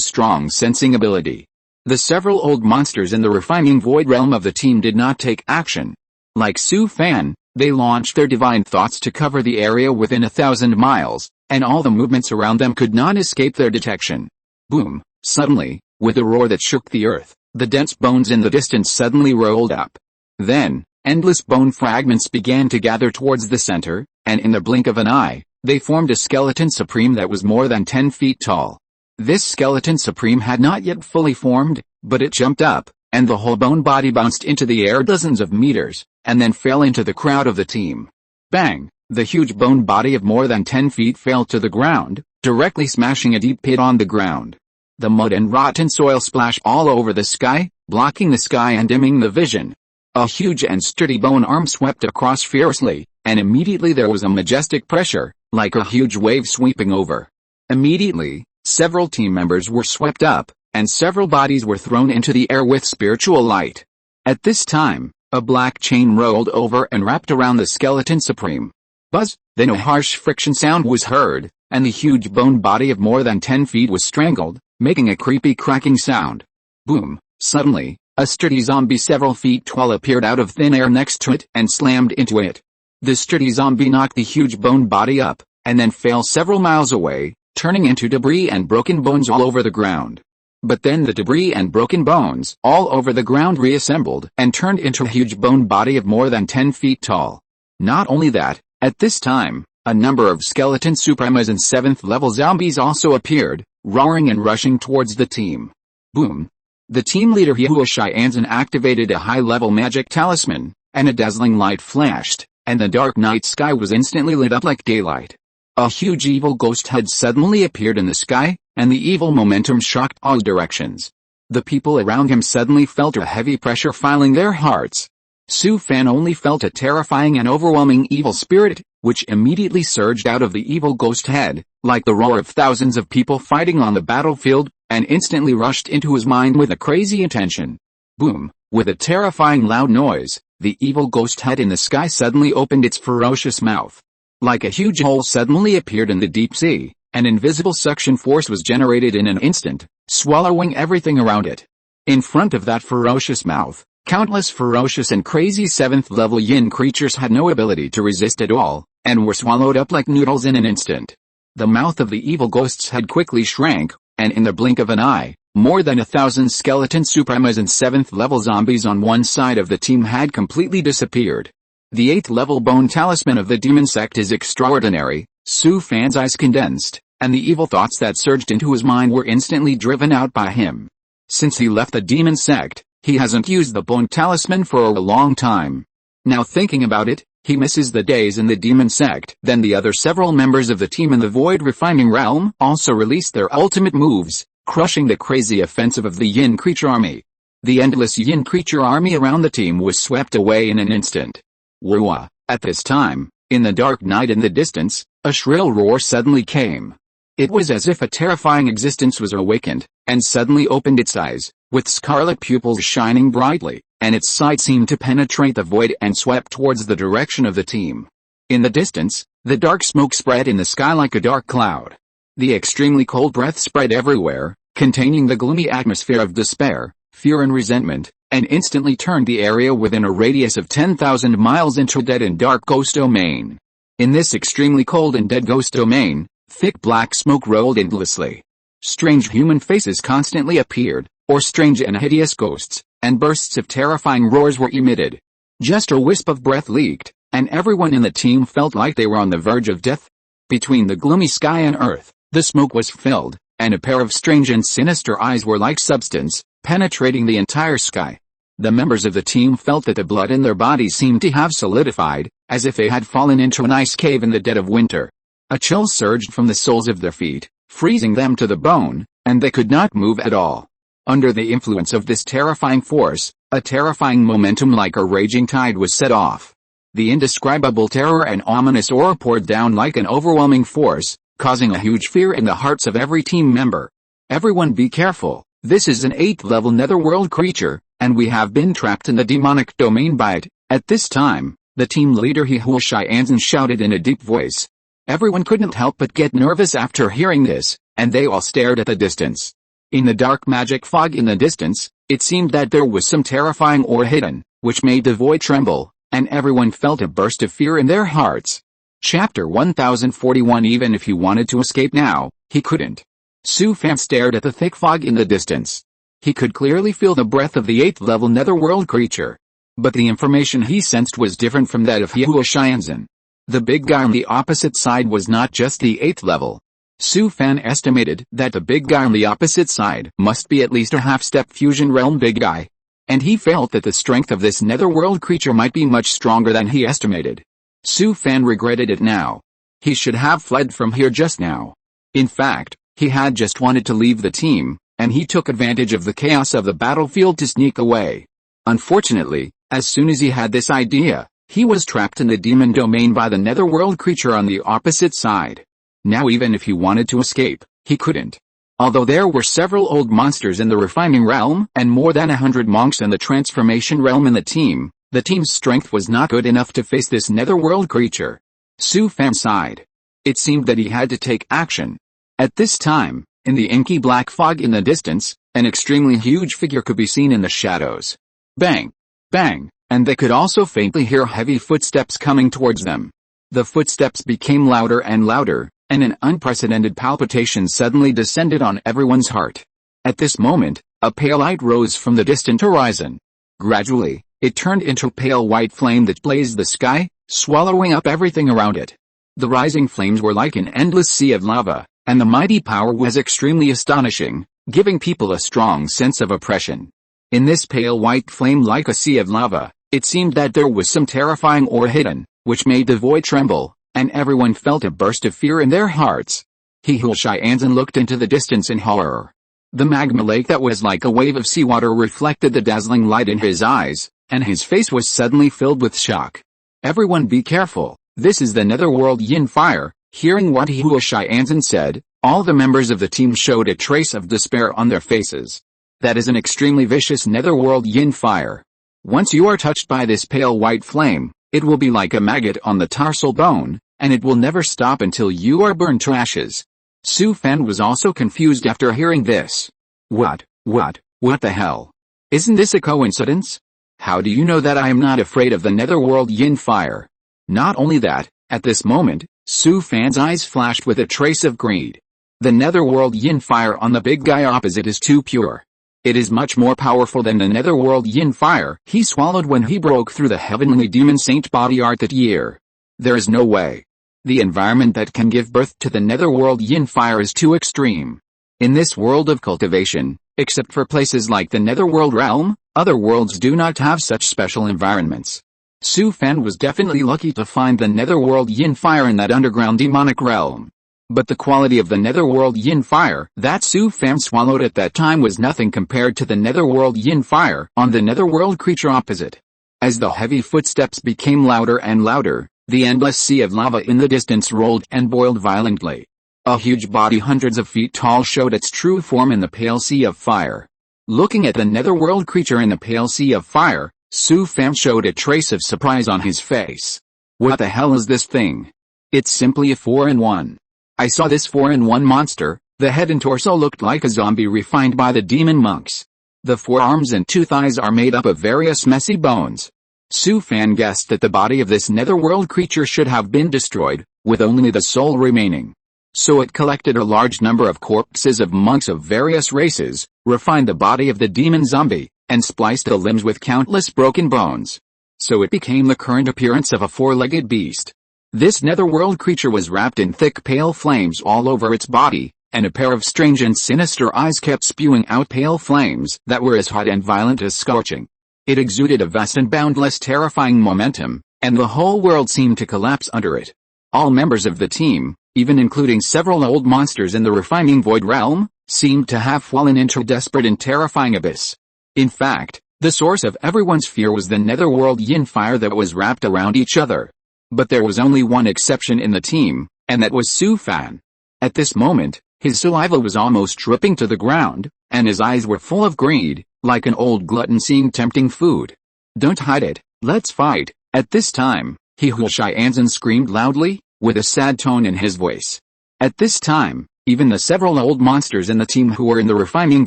strong sensing ability. The several old monsters in the refining void realm of the team did not take action. Like Su Fan, they launched their divine thoughts to cover the area within 1,000 miles, and all the movements around them could not escape their detection. Boom! Suddenly, with a roar that shook the earth, the dense bones in the distance suddenly rolled up. Then, endless bone fragments began to gather towards the center, and in the blink of an eye, they formed a skeleton supreme that was more than 10 feet tall. This skeleton supreme had not yet fully formed, but it jumped up, and the whole bone body bounced into the air dozens of meters, and then fell into the crowd of the team. Bang! The huge bone body of more than 10 feet fell to the ground, directly smashing a deep pit on the ground. The mud and rotten soil splashed all over the sky, blocking the sky and dimming the vision. A huge and sturdy bone arm swept across fiercely, and immediately there was a majestic pressure, like a huge wave sweeping over. Immediately, several team members were swept up, and several bodies were thrown into the air with spiritual light. At this time, a black chain rolled over and wrapped around the skeleton supreme. Buzz! Then a harsh friction sound was heard, and the huge bone body of more than 10 feet was strangled, making a creepy cracking sound. Boom! Suddenly, a sturdy zombie several feet tall appeared out of thin air next to it and slammed into it. The sturdy zombie knocked the huge bone body up, and then fell several miles away, turning into debris and broken bones all over the ground. But then the debris and broken bones all over the ground reassembled and turned into a huge bone body of more than 10 feet tall. Not only that, at this time, a number of skeleton supremas and 7th level zombies also appeared, roaring and rushing towards the team. Boom! The team leader Yahushua Anzan activated a high-level magic talisman, and a dazzling light flashed, and the dark night sky was instantly lit up like daylight. A huge evil ghost head suddenly appeared in the sky, and the evil momentum shocked all directions. The people around him suddenly felt a heavy pressure filling their hearts. Su Fan only felt a terrifying and overwhelming evil spirit, which immediately surged out of the evil ghost head, like the roar of thousands of people fighting on the battlefield, and instantly rushed into his mind with a crazy intention. Boom! With a terrifying loud noise, the evil ghost head in the sky suddenly opened its ferocious mouth. Like a huge hole suddenly appeared in the deep sea, an invisible suction force was generated in an instant, swallowing everything around it. In front of that ferocious mouth, countless ferocious and crazy 7th level Yin creatures had no ability to resist at all, and were swallowed up like noodles in an instant. The mouth of the evil ghost's head quickly shrank, and in the blink of an eye, more than 1,000 skeleton supremas and 7th level zombies on one side of the team had completely disappeared. The 8th level bone talisman of the demon sect is extraordinary. Su Fan's eyes condensed, and the evil thoughts that surged into his mind were instantly driven out by him. Since he left the demon sect, he hasn't used the bone talisman for a long time. Now thinking about it, he misses the days in the demon sect. Then the other several members of the team in the void refining realm also released their ultimate moves, crushing the crazy offensive of the Yin creature army. The endless Yin creature army around the team was swept away in an instant. Whoa! At this time, in the dark night in the distance, a shrill roar suddenly came. It was as if a terrifying existence was awakened, and suddenly opened its eyes, with scarlet pupils shining brightly, and its sight seemed to penetrate the void and swept towards the direction of the team. In the distance, the dark smoke spread in the sky like a dark cloud. The extremely cold breath spread everywhere, containing the gloomy atmosphere of despair, fear and resentment, and instantly turned the area within a radius of 10,000 miles into a dead and dark ghost domain. In this extremely cold and dead ghost domain, thick black smoke rolled endlessly. Strange human faces constantly appeared, or strange and hideous ghosts, and bursts of terrifying roars were emitted. Just a wisp of breath leaked, and everyone in the team felt like they were on the verge of death. Between the gloomy sky and earth, the smoke was filled, and a pair of strange and sinister eyes were like substance, penetrating the entire sky. The members of the team felt that the blood in their bodies seemed to have solidified, as if they had fallen into an ice cave in the dead of winter. A chill surged from the soles of their feet, freezing them to the bone, and they could not move at all. Under the influence of this terrifying force, a terrifying momentum like a raging tide was set off. The indescribable terror and ominous aura poured down like an overwhelming force, causing a huge fear in the hearts of every team member. Everyone be careful, this is an 8th level netherworld creature, and we have been trapped in the demonic domain by it. At this time, the team leader Anzen shouted in a deep voice. Everyone couldn't help but get nervous after hearing this, and they all stared at the distance. In the dark magic fog in the distance, it seemed that there was some terrifying aura hidden, which made the void tremble, and everyone felt a burst of fear in their hearts. Chapter 1041. Even if he wanted to escape now, he couldn't. Su Fan stared at the thick fog in the distance. He could clearly feel the breath of the 8th level netherworld creature. But the information he sensed was different from that of Anzen. The big guy on the opposite side was not just the 8th level. Su Fan estimated that the big guy on the opposite side must be at least a half-step fusion realm big guy. And he felt that the strength of this netherworld creature might be much stronger than he estimated. Su Fan regretted it now. He should have fled from here just now. In fact, he had just wanted to leave the team, and he took advantage of the chaos of the battlefield to sneak away. Unfortunately, as soon as he had this idea, he was trapped in the demon domain by the netherworld creature on the opposite side. Now even if he wanted to escape, he couldn't. Although there were several old monsters in the refining realm and more than 100 monks in the transformation realm in the team's strength was not good enough to face this netherworld creature. Su Fan sighed. It seemed that he had to take action. At this time, in the inky black fog in the distance, an extremely huge figure could be seen in the shadows. Bang! Bang! And they could also faintly hear heavy footsteps coming towards them. The footsteps became louder and louder, and an unprecedented palpitation suddenly descended on everyone's heart. At this moment, a pale light rose from the distant horizon. Gradually, it turned into a pale white flame that blazed the sky, swallowing up everything around it. The rising flames were like an endless sea of lava, and the mighty power was extremely astonishing, giving people a strong sense of oppression. In this pale white flame like a sea of lava, it seemed that there was some terrifying aura hidden, which made the void tremble, and everyone felt a burst of fear in their hearts. Anzen looked into the distance in horror. The magma lake that was like a wave of seawater reflected the dazzling light in his eyes, and his face was suddenly filled with shock. Everyone be careful, this is the netherworld yin fire. Hearing what Anzen said, all the members of the team showed a trace of despair on their faces. That is an extremely vicious netherworld yin fire. Once you are touched by this pale white flame, it will be like a maggot on the tarsal bone, and it will never stop until you are burned to ashes. Su Fan was also confused after hearing this. What the hell? Isn't this a coincidence? How do you know that I am not afraid of the netherworld yin fire? Not only that, at this moment, Su Fan's eyes flashed with a trace of greed. The netherworld yin fire on the big guy opposite is too pure. It is much more powerful than the netherworld yin fire he swallowed when he broke through the heavenly demon saint body art that year. There is no way. The environment that can give birth to the netherworld yin fire is too extreme. In this world of cultivation, except for places like the netherworld realm, other worlds do not have such special environments. Su Fan was definitely lucky to find the netherworld yin fire in that underground demonic realm. But the quality of the netherworld yin fire that Su Fan swallowed at that time was nothing compared to the netherworld yin fire on the netherworld creature opposite. As the heavy footsteps became louder and louder, the endless sea of lava in the distance rolled and boiled violently. A huge body hundreds of feet tall showed its true form in the pale sea of fire. Looking at the netherworld creature in the pale sea of fire, Su Fan showed a trace of surprise on his face. What the hell is this thing? It's simply a 4-in-1. I saw this 4-in-1 monster. The head and torso looked like a zombie refined by the demon monks. The forearms and 2 thighs are made up of various messy bones. Su Fan guessed that the body of this netherworld creature should have been destroyed, with only the soul remaining. So it collected a large number of corpses of monks of various races, refined the body of the demon zombie, and spliced the limbs with countless broken bones. So it became the current appearance of a 4-legged beast. This netherworld creature was wrapped in thick pale flames all over its body, and a pair of strange and sinister eyes kept spewing out pale flames that were as hot and violent as scorching. It exuded a vast and boundless terrifying momentum, and the whole world seemed to collapse under it. All members of the team, even including several old monsters in the refining void realm, seemed to have fallen into a desperate and terrifying abyss. In fact, the source of everyone's fear was the netherworld yin fire that was wrapped around each other. But there was only one exception in the team, and that was Su Fan. At this moment, his saliva was almost dripping to the ground, and his eyes were full of greed, like an old glutton seeing tempting food. "Don't hide it, let's fight." At this time, He Hu Xianzhen screamed loudly, with a sad tone in his voice. At this time, even the several old monsters in the team who were in the refining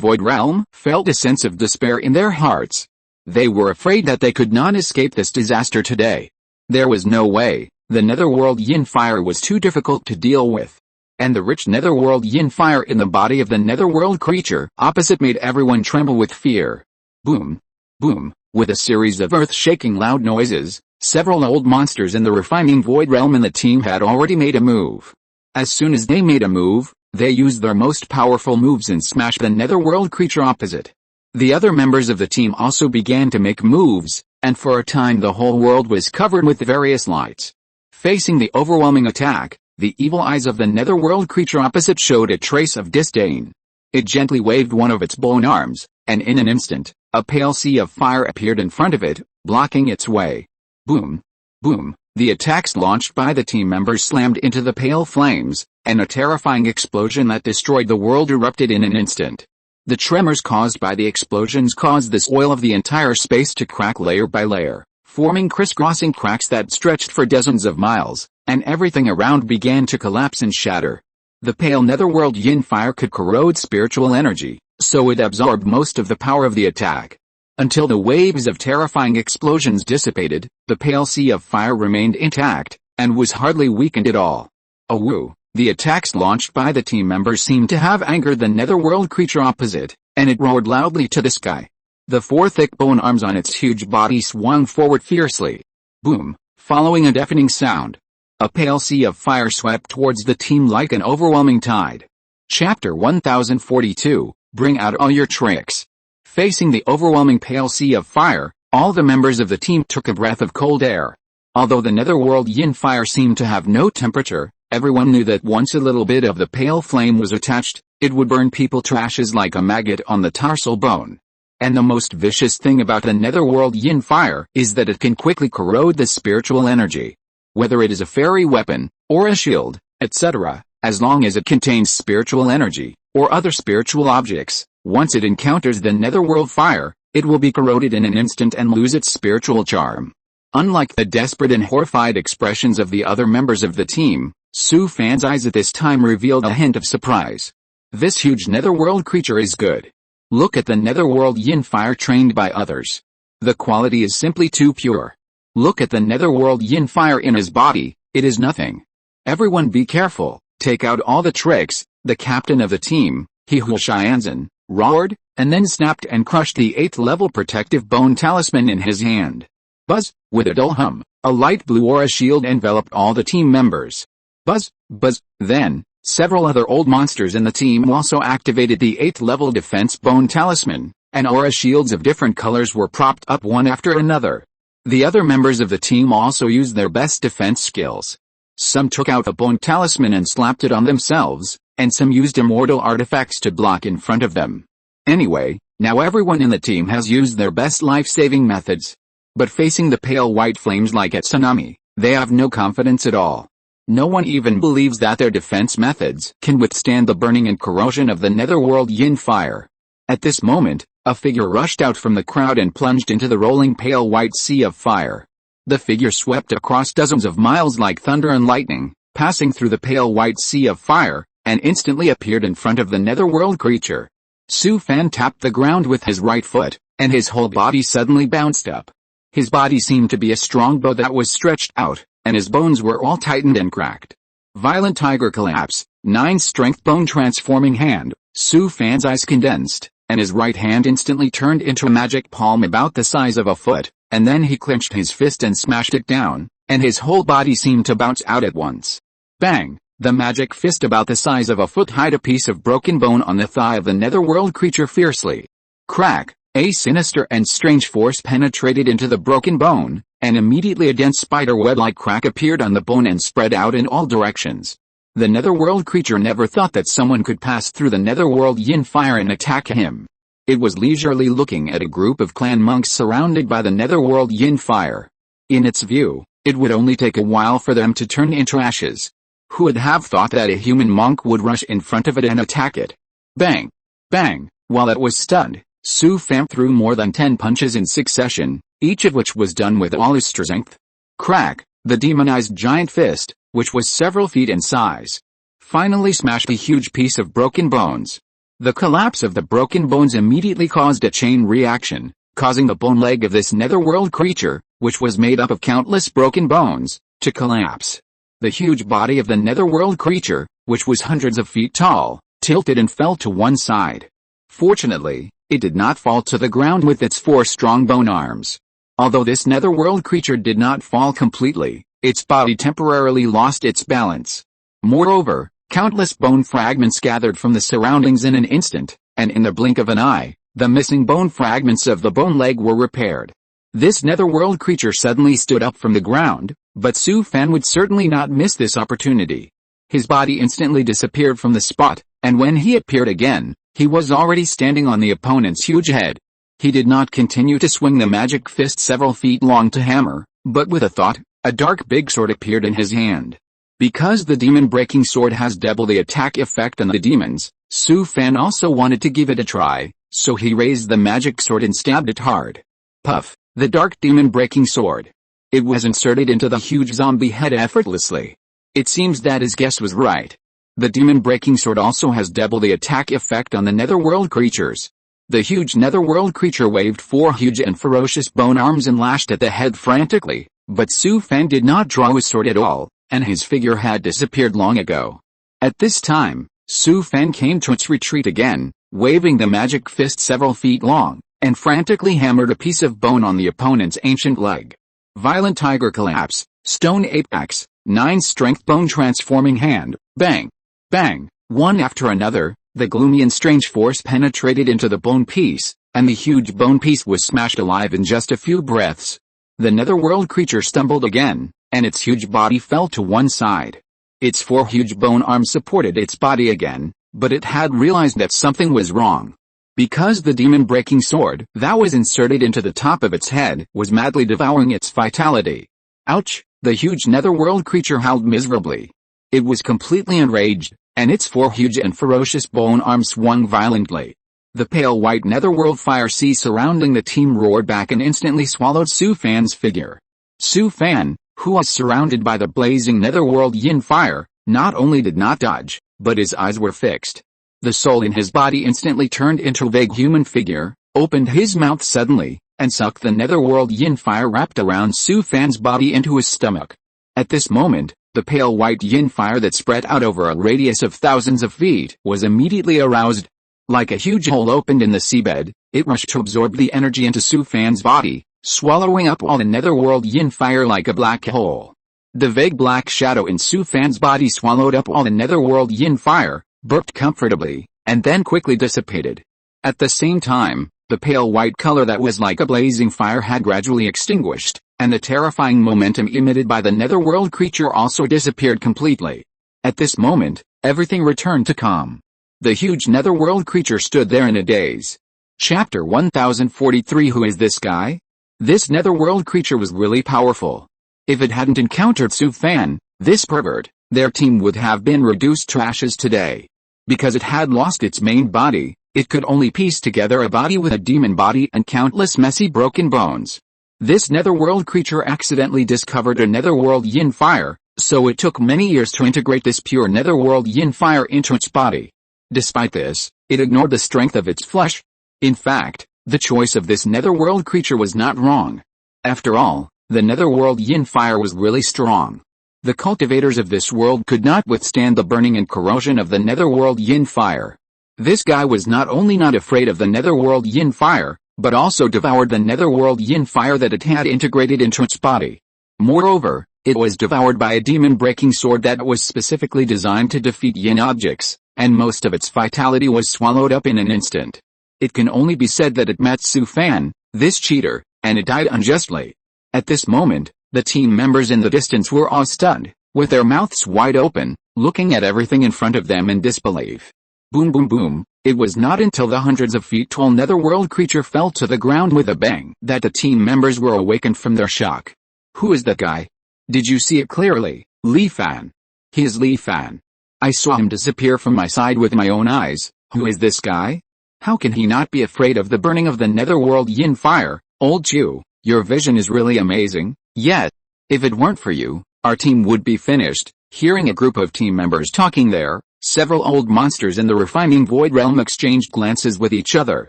void realm felt a sense of despair in their hearts. They were afraid that they could not escape this disaster today. There was no way. The netherworld yin fire was too difficult to deal with. And the rich netherworld yin fire in the body of the netherworld creature opposite made everyone tremble with fear. Boom! Boom! With a series of earth-shaking loud noises, several old monsters in the refining void realm in the team had already made a move. As soon as they made a move, they used their most powerful moves and smashed the netherworld creature opposite. The other members of the team also began to make moves, and for a time the whole world was covered with various lights. Facing the overwhelming attack, the evil eyes of the netherworld creature opposite showed a trace of disdain. It gently waved one of its bone arms, and in an instant, a pale sea of fire appeared in front of it, blocking its way. Boom! Boom! The attacks launched by the team members slammed into the pale flames, and a terrifying explosion that destroyed the world erupted in an instant. The tremors caused by the explosions caused the soil of the entire space to crack layer by layer, forming crisscrossing cracks that stretched for dozens of miles, and everything around began to collapse and shatter. The pale netherworld yin fire could corrode spiritual energy, so it absorbed most of the power of the attack. Until the waves of terrifying explosions dissipated, the pale sea of fire remained intact, and was hardly weakened at all. Awoo! The attacks launched by the team members seemed to have angered the netherworld creature opposite, and it roared loudly to the sky. The four thick bone arms on its huge body swung forward fiercely. Boom! Following a deafening sound, a pale sea of fire swept towards the team like an overwhelming tide. Chapter 1042, Bring out all your tricks. Facing the overwhelming pale sea of fire, all the members of the team took a breath of cold air. Although the netherworld yin fire seemed to have no temperature, everyone knew that once a little bit of the pale flame was attached, it would burn people to ashes like a maggot on the tarsal bone. And the most vicious thing about the netherworld yin fire is that it can quickly corrode the spiritual energy. Whether it is a fairy weapon, or a shield, etc., as long as it contains spiritual energy, or other spiritual objects, once it encounters the netherworld fire, it will be corroded in an instant and lose its spiritual charm. Unlike the desperate and horrified expressions of the other members of the team, Su Fan's eyes at this time revealed a hint of surprise. This huge netherworld creature is good. Look at the netherworld yin fire trained by others. The quality is simply too pure. Look at the netherworld yin fire in his body, it is nothing. Everyone be careful, take out all the tricks, the captain of the team, He Hu Xianzhen, roared, and then snapped and crushed the 8th level protective bone talisman in his hand. Buzz! With a dull hum, a light blue aura shield enveloped all the team members. Buzz! Buzz! Then, several other old monsters in the team also activated the 8th level defense bone talisman, and aura shields of different colors were propped up one after another. The other members of the team also used their best defense skills. Some took out a bone talisman and slapped it on themselves, and some used immortal artifacts to block in front of them. Anyway, now everyone in the team has used their best life-saving methods. But facing the pale white flames like a tsunami, they have no confidence at all. No one even believes that their defense methods can withstand the burning and corrosion of the netherworld yin fire. At this moment, a figure rushed out from the crowd and plunged into the rolling pale white sea of fire. The figure swept across dozens of miles like thunder and lightning, passing through the pale white sea of fire, and instantly appeared in front of the netherworld creature. Su Fan tapped the ground with his right foot, and his whole body suddenly bounced up. His body seemed to be a strong bow that was stretched out, and his bones were all tightened and cracked. Violent tiger collapse, 9 strength bone transforming hand. Su Fan's eyes condensed, and his right hand instantly turned into a magic palm about the size of a foot, and then he clenched his fist and smashed it down, and his whole body seemed to bounce out at once. Bang! The magic fist about the size of a foot hid a piece of broken bone on the thigh of the netherworld creature fiercely. Crack! A sinister and strange force penetrated into the broken bone, and immediately a dense spider-web-like crack appeared on the bone and spread out in all directions. The netherworld creature never thought that someone could pass through the netherworld yin fire and attack him. It was leisurely looking at a group of clan monks surrounded by the netherworld yin fire. In its view, it would only take a while for them to turn into ashes. Who would have thought that a human monk would rush in front of it and attack it? Bang! Bang! While it was stunned, Su Fan threw more than 10 punches in succession, each of which was done with all his strength. Crack! The demonized giant fist, which was several feet in size, finally smashed a huge piece of broken bones. The collapse of the broken bones immediately caused a chain reaction, causing the bone leg of this netherworld creature, which was made up of countless broken bones, to collapse. The huge body of the netherworld creature, which was hundreds of feet tall, tilted and fell to one side. Fortunately, it did not fall to the ground with its 4 strong bone arms. Although this netherworld creature did not fall completely, its body temporarily lost its balance. Moreover, countless bone fragments gathered from the surroundings in an instant, and in the blink of an eye, the missing bone fragments of the bone leg were repaired. This netherworld creature suddenly stood up from the ground, but Su Fan would certainly not miss this opportunity. His body instantly disappeared from the spot, and when he appeared again, he was already standing on the opponent's huge head. He did not continue to swing the magic fist several feet long to hammer, but with a thought, a dark big sword appeared in his hand. Because the demon-breaking sword has double the attack effect on the demons, Su Fan also wanted to give it a try, so he raised the magic sword and stabbed it hard. Puff! The dark demon-breaking sword. It was inserted into the huge zombie head effortlessly. It seems that his guess was right. The demon-breaking sword also has double the attack effect on the netherworld creatures. The huge netherworld creature waved 4 huge and ferocious bone arms and lashed at the head frantically, but Su Fan did not draw his sword at all, and his figure had disappeared long ago. At this time, Su Fan came to its retreat again, waving the magic fist several feet long, and frantically hammered a piece of bone on the opponent's ancient leg. Violent tiger collapse, stone apex, 9 strength bone transforming hand, bang! Bang! One after another, the gloomy and strange force penetrated into the bone piece, and the huge bone piece was smashed alive in just a few breaths. The netherworld creature stumbled again, and its huge body fell to one side. Its 4 huge bone arms supported its body again, but it had realized that something was wrong. Because the demon-breaking sword that was inserted into the top of its head was madly devouring its vitality. Ouch! The huge netherworld creature howled miserably. It was completely enraged, and its 4 huge and ferocious bone arms swung violently. The pale white netherworld fire sea surrounding the team roared back and instantly swallowed Su Fan's figure. Su Fan, who was surrounded by the blazing netherworld yin fire, not only did not dodge, but his eyes were fixed. The soul in his body instantly turned into a vague human figure, opened his mouth suddenly, and sucked the netherworld yin fire wrapped around Su Fan's body into his stomach. At this moment, the pale white yin fire that spread out over a radius of thousands of feet was immediately aroused. Like a huge hole opened in the seabed, it rushed to absorb the energy into Su Fan's body, swallowing up all the netherworld yin fire like a black hole. The vague black shadow in Su Fan's body swallowed up all the netherworld yin fire, burped comfortably, and then quickly dissipated. At the same time, the pale white color that was like a blazing fire had gradually extinguished, and the terrifying momentum emitted by the netherworld creature also disappeared completely. At this moment, everything returned to calm. The huge netherworld creature stood there in a daze. Chapter 1043. Who is this guy? This netherworld creature was really powerful. If it hadn't encountered Su Fan, this pervert, their team would have been reduced to ashes today. Because it had lost its main body, it could only piece together a body with a demon body and countless messy broken bones. This netherworld creature accidentally discovered a netherworld yin fire, so it took many years to integrate this pure netherworld yin fire into its body. Despite this, it ignored the strength of its flesh. In fact, the choice of this netherworld creature was not wrong. After all, the netherworld yin fire was really strong. The cultivators of this world could not withstand the burning and corrosion of the netherworld yin fire. This guy was not only not afraid of the netherworld yin fire, but also devoured the netherworld yin fire that it had integrated into its body. Moreover, It was devoured by a demon-breaking sword that was specifically designed to defeat yin objects, and most of its vitality was swallowed up in an instant. It can only be said that it met Su Fan, this cheater, and it died unjustly. At this moment, the team members in the distance were awe-stunned, with their mouths wide open, looking at everything in front of them in disbelief. Boom boom boom, it was not until the hundreds of feet tall netherworld creature fell to the ground with a bang that the team members were awakened from their shock. Who is that guy? Did you see it clearly, Li Fan? He is Li Fan. I saw him disappear from my side with my own eyes. Who is this guy? How can he not be afraid of the burning of the netherworld yin fire? Old Chu, your vision is really amazing. Yet, if it weren't for you, our team would be finished. Hearing a group of team members talking there, several old monsters in the refining void realm exchanged glances with each other.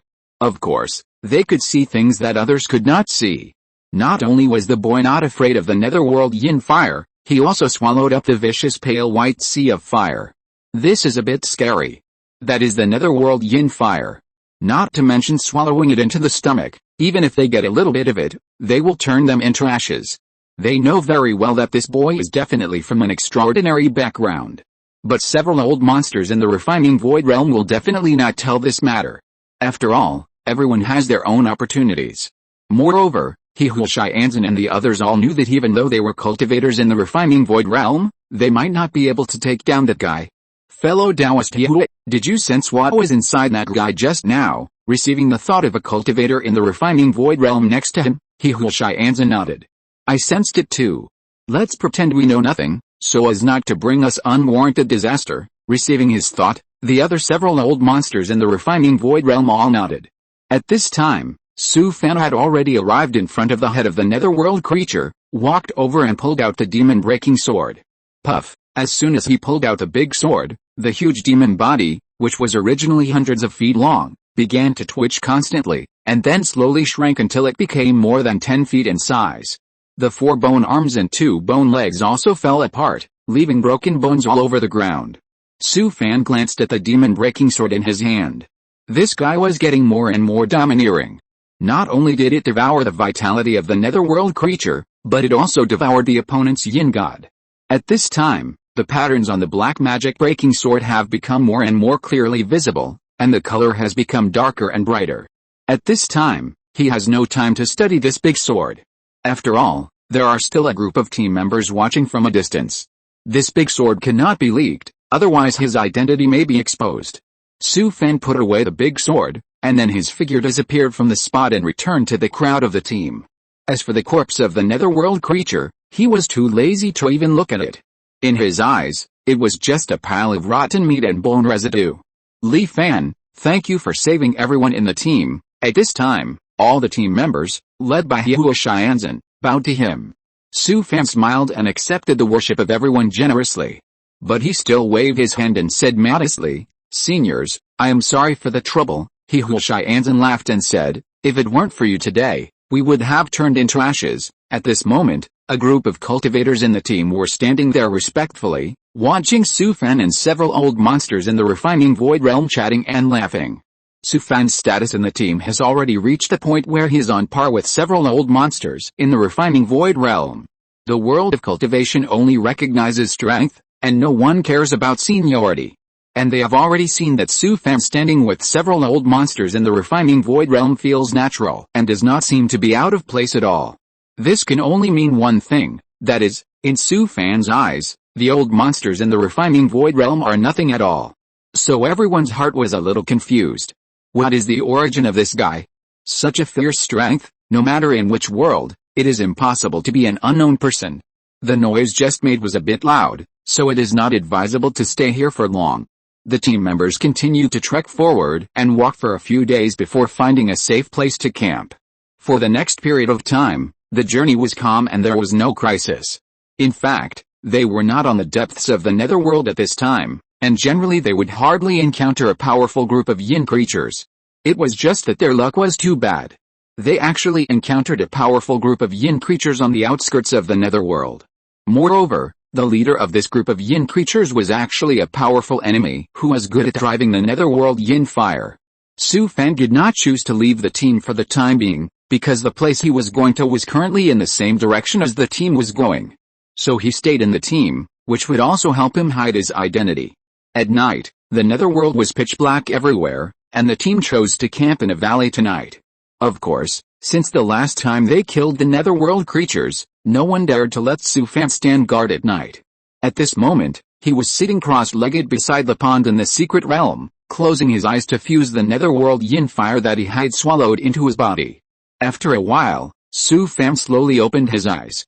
Of course, they could see things that others could not see. Not only was the boy not afraid of the netherworld yin fire, he also swallowed up the vicious pale white sea of fire. This is a bit scary. That is the netherworld yin fire. Not to mention swallowing it into the stomach. Even if they get a little bit of it, they will turn them into ashes. They know very well that this boy is definitely from an extraordinary background. But several old monsters in the refining void realm will definitely not tell this matter. After all, everyone has their own opportunities. Moreover, Anzan and the others all knew that even though they were cultivators in the refining void realm, they might not be able to take down that guy. Fellow Taoist Hui, did you sense what was inside that guy just now? Receiving the thought of a cultivator in the refining void realm next to him, Anzan nodded. I sensed it too. Let's pretend we know nothing, so as not to bring us unwarranted disaster. Receiving his thought, the other several old monsters in the refining void realm all nodded. At this time, Su Fan had already arrived in front of the head of the netherworld creature, walked over and pulled out the demon-breaking sword. Puff! As soon as he pulled out the big sword, the huge demon body, which was originally hundreds of feet long, began to twitch constantly, and then slowly shrank until it became more than 10 feet in size. The 4 bone arms and 2 bone legs also fell apart, leaving broken bones all over the ground. Su Fan glanced at the demon-breaking sword in his hand. This guy was getting more and more domineering. Not only did it devour the vitality of the netherworld creature, but it also devoured the opponent's yin god. At this time, the patterns on the black magic breaking sword have become more and more clearly visible, and the color has become darker and brighter. At this time, he has no time to study this big sword. After all, there are still a group of team members watching from a distance. This big sword cannot be leaked, otherwise his identity may be exposed. Su Fan put away the big sword, and then his figure disappeared from the spot and returned to the crowd of the team. As for the corpse of the netherworld creature, he was too lazy to even look at it. In his eyes, it was just a pile of rotten meat and bone residue. Li Fan, thank you for saving everyone in the team. At this time, all the team members, led by Anzan, bowed to him. Su Fan smiled and accepted the worship of everyone generously. But he still waved his hand and said modestly, Seniors, I am sorry for the trouble. Anzan laughed and said, if it weren't for you today, we would have turned into ashes. At this moment, a group of cultivators in the team were standing there respectfully, watching Su Fan and several old monsters in the refining void realm chatting and laughing. Su Fan's status in the team has already reached a point where he is on par with several old monsters in the refining void realm. The world of cultivation only recognizes strength, and no one cares about seniority. And they have already seen that Su Fan standing with several old monsters in the refining void realm feels natural and does not seem to be out of place at all. This can only mean one thing, that is, in Su Fan's eyes, the old monsters in the refining void realm are nothing at all. So everyone's heart was a little confused. What is the origin of this guy? Such a fierce strength, no matter in which world, it is impossible to be an unknown person. The noise just made was a bit loud, so it is not advisable to stay here for long. The team members continued to trek forward and walk for a few days before finding a safe place to camp. For the next period of time, the journey was calm and there was no crisis. In fact, they were not on the depths of the netherworld at this time, and generally they would hardly encounter a powerful group of yin creatures. It was just that their luck was too bad. They actually encountered a powerful group of yin creatures on the outskirts of the netherworld. Moreover, the leader of this group of yin creatures was actually a powerful enemy who was good at driving the netherworld yin fire. Su Fan did not choose to leave the team for the time being, because the place he was going to was currently in the same direction as the team was going. So he stayed in the team, which would also help him hide his identity. At night, the netherworld was pitch black everywhere, and the team chose to camp in a valley tonight. Of course, since the last time they killed the netherworld creatures, no one dared to let Su Fan stand guard at night. At this moment, he was sitting cross-legged beside the pond in the secret realm, closing his eyes to fuse the netherworld yin fire that he had swallowed into his body. After a while, Su Fan slowly opened his eyes.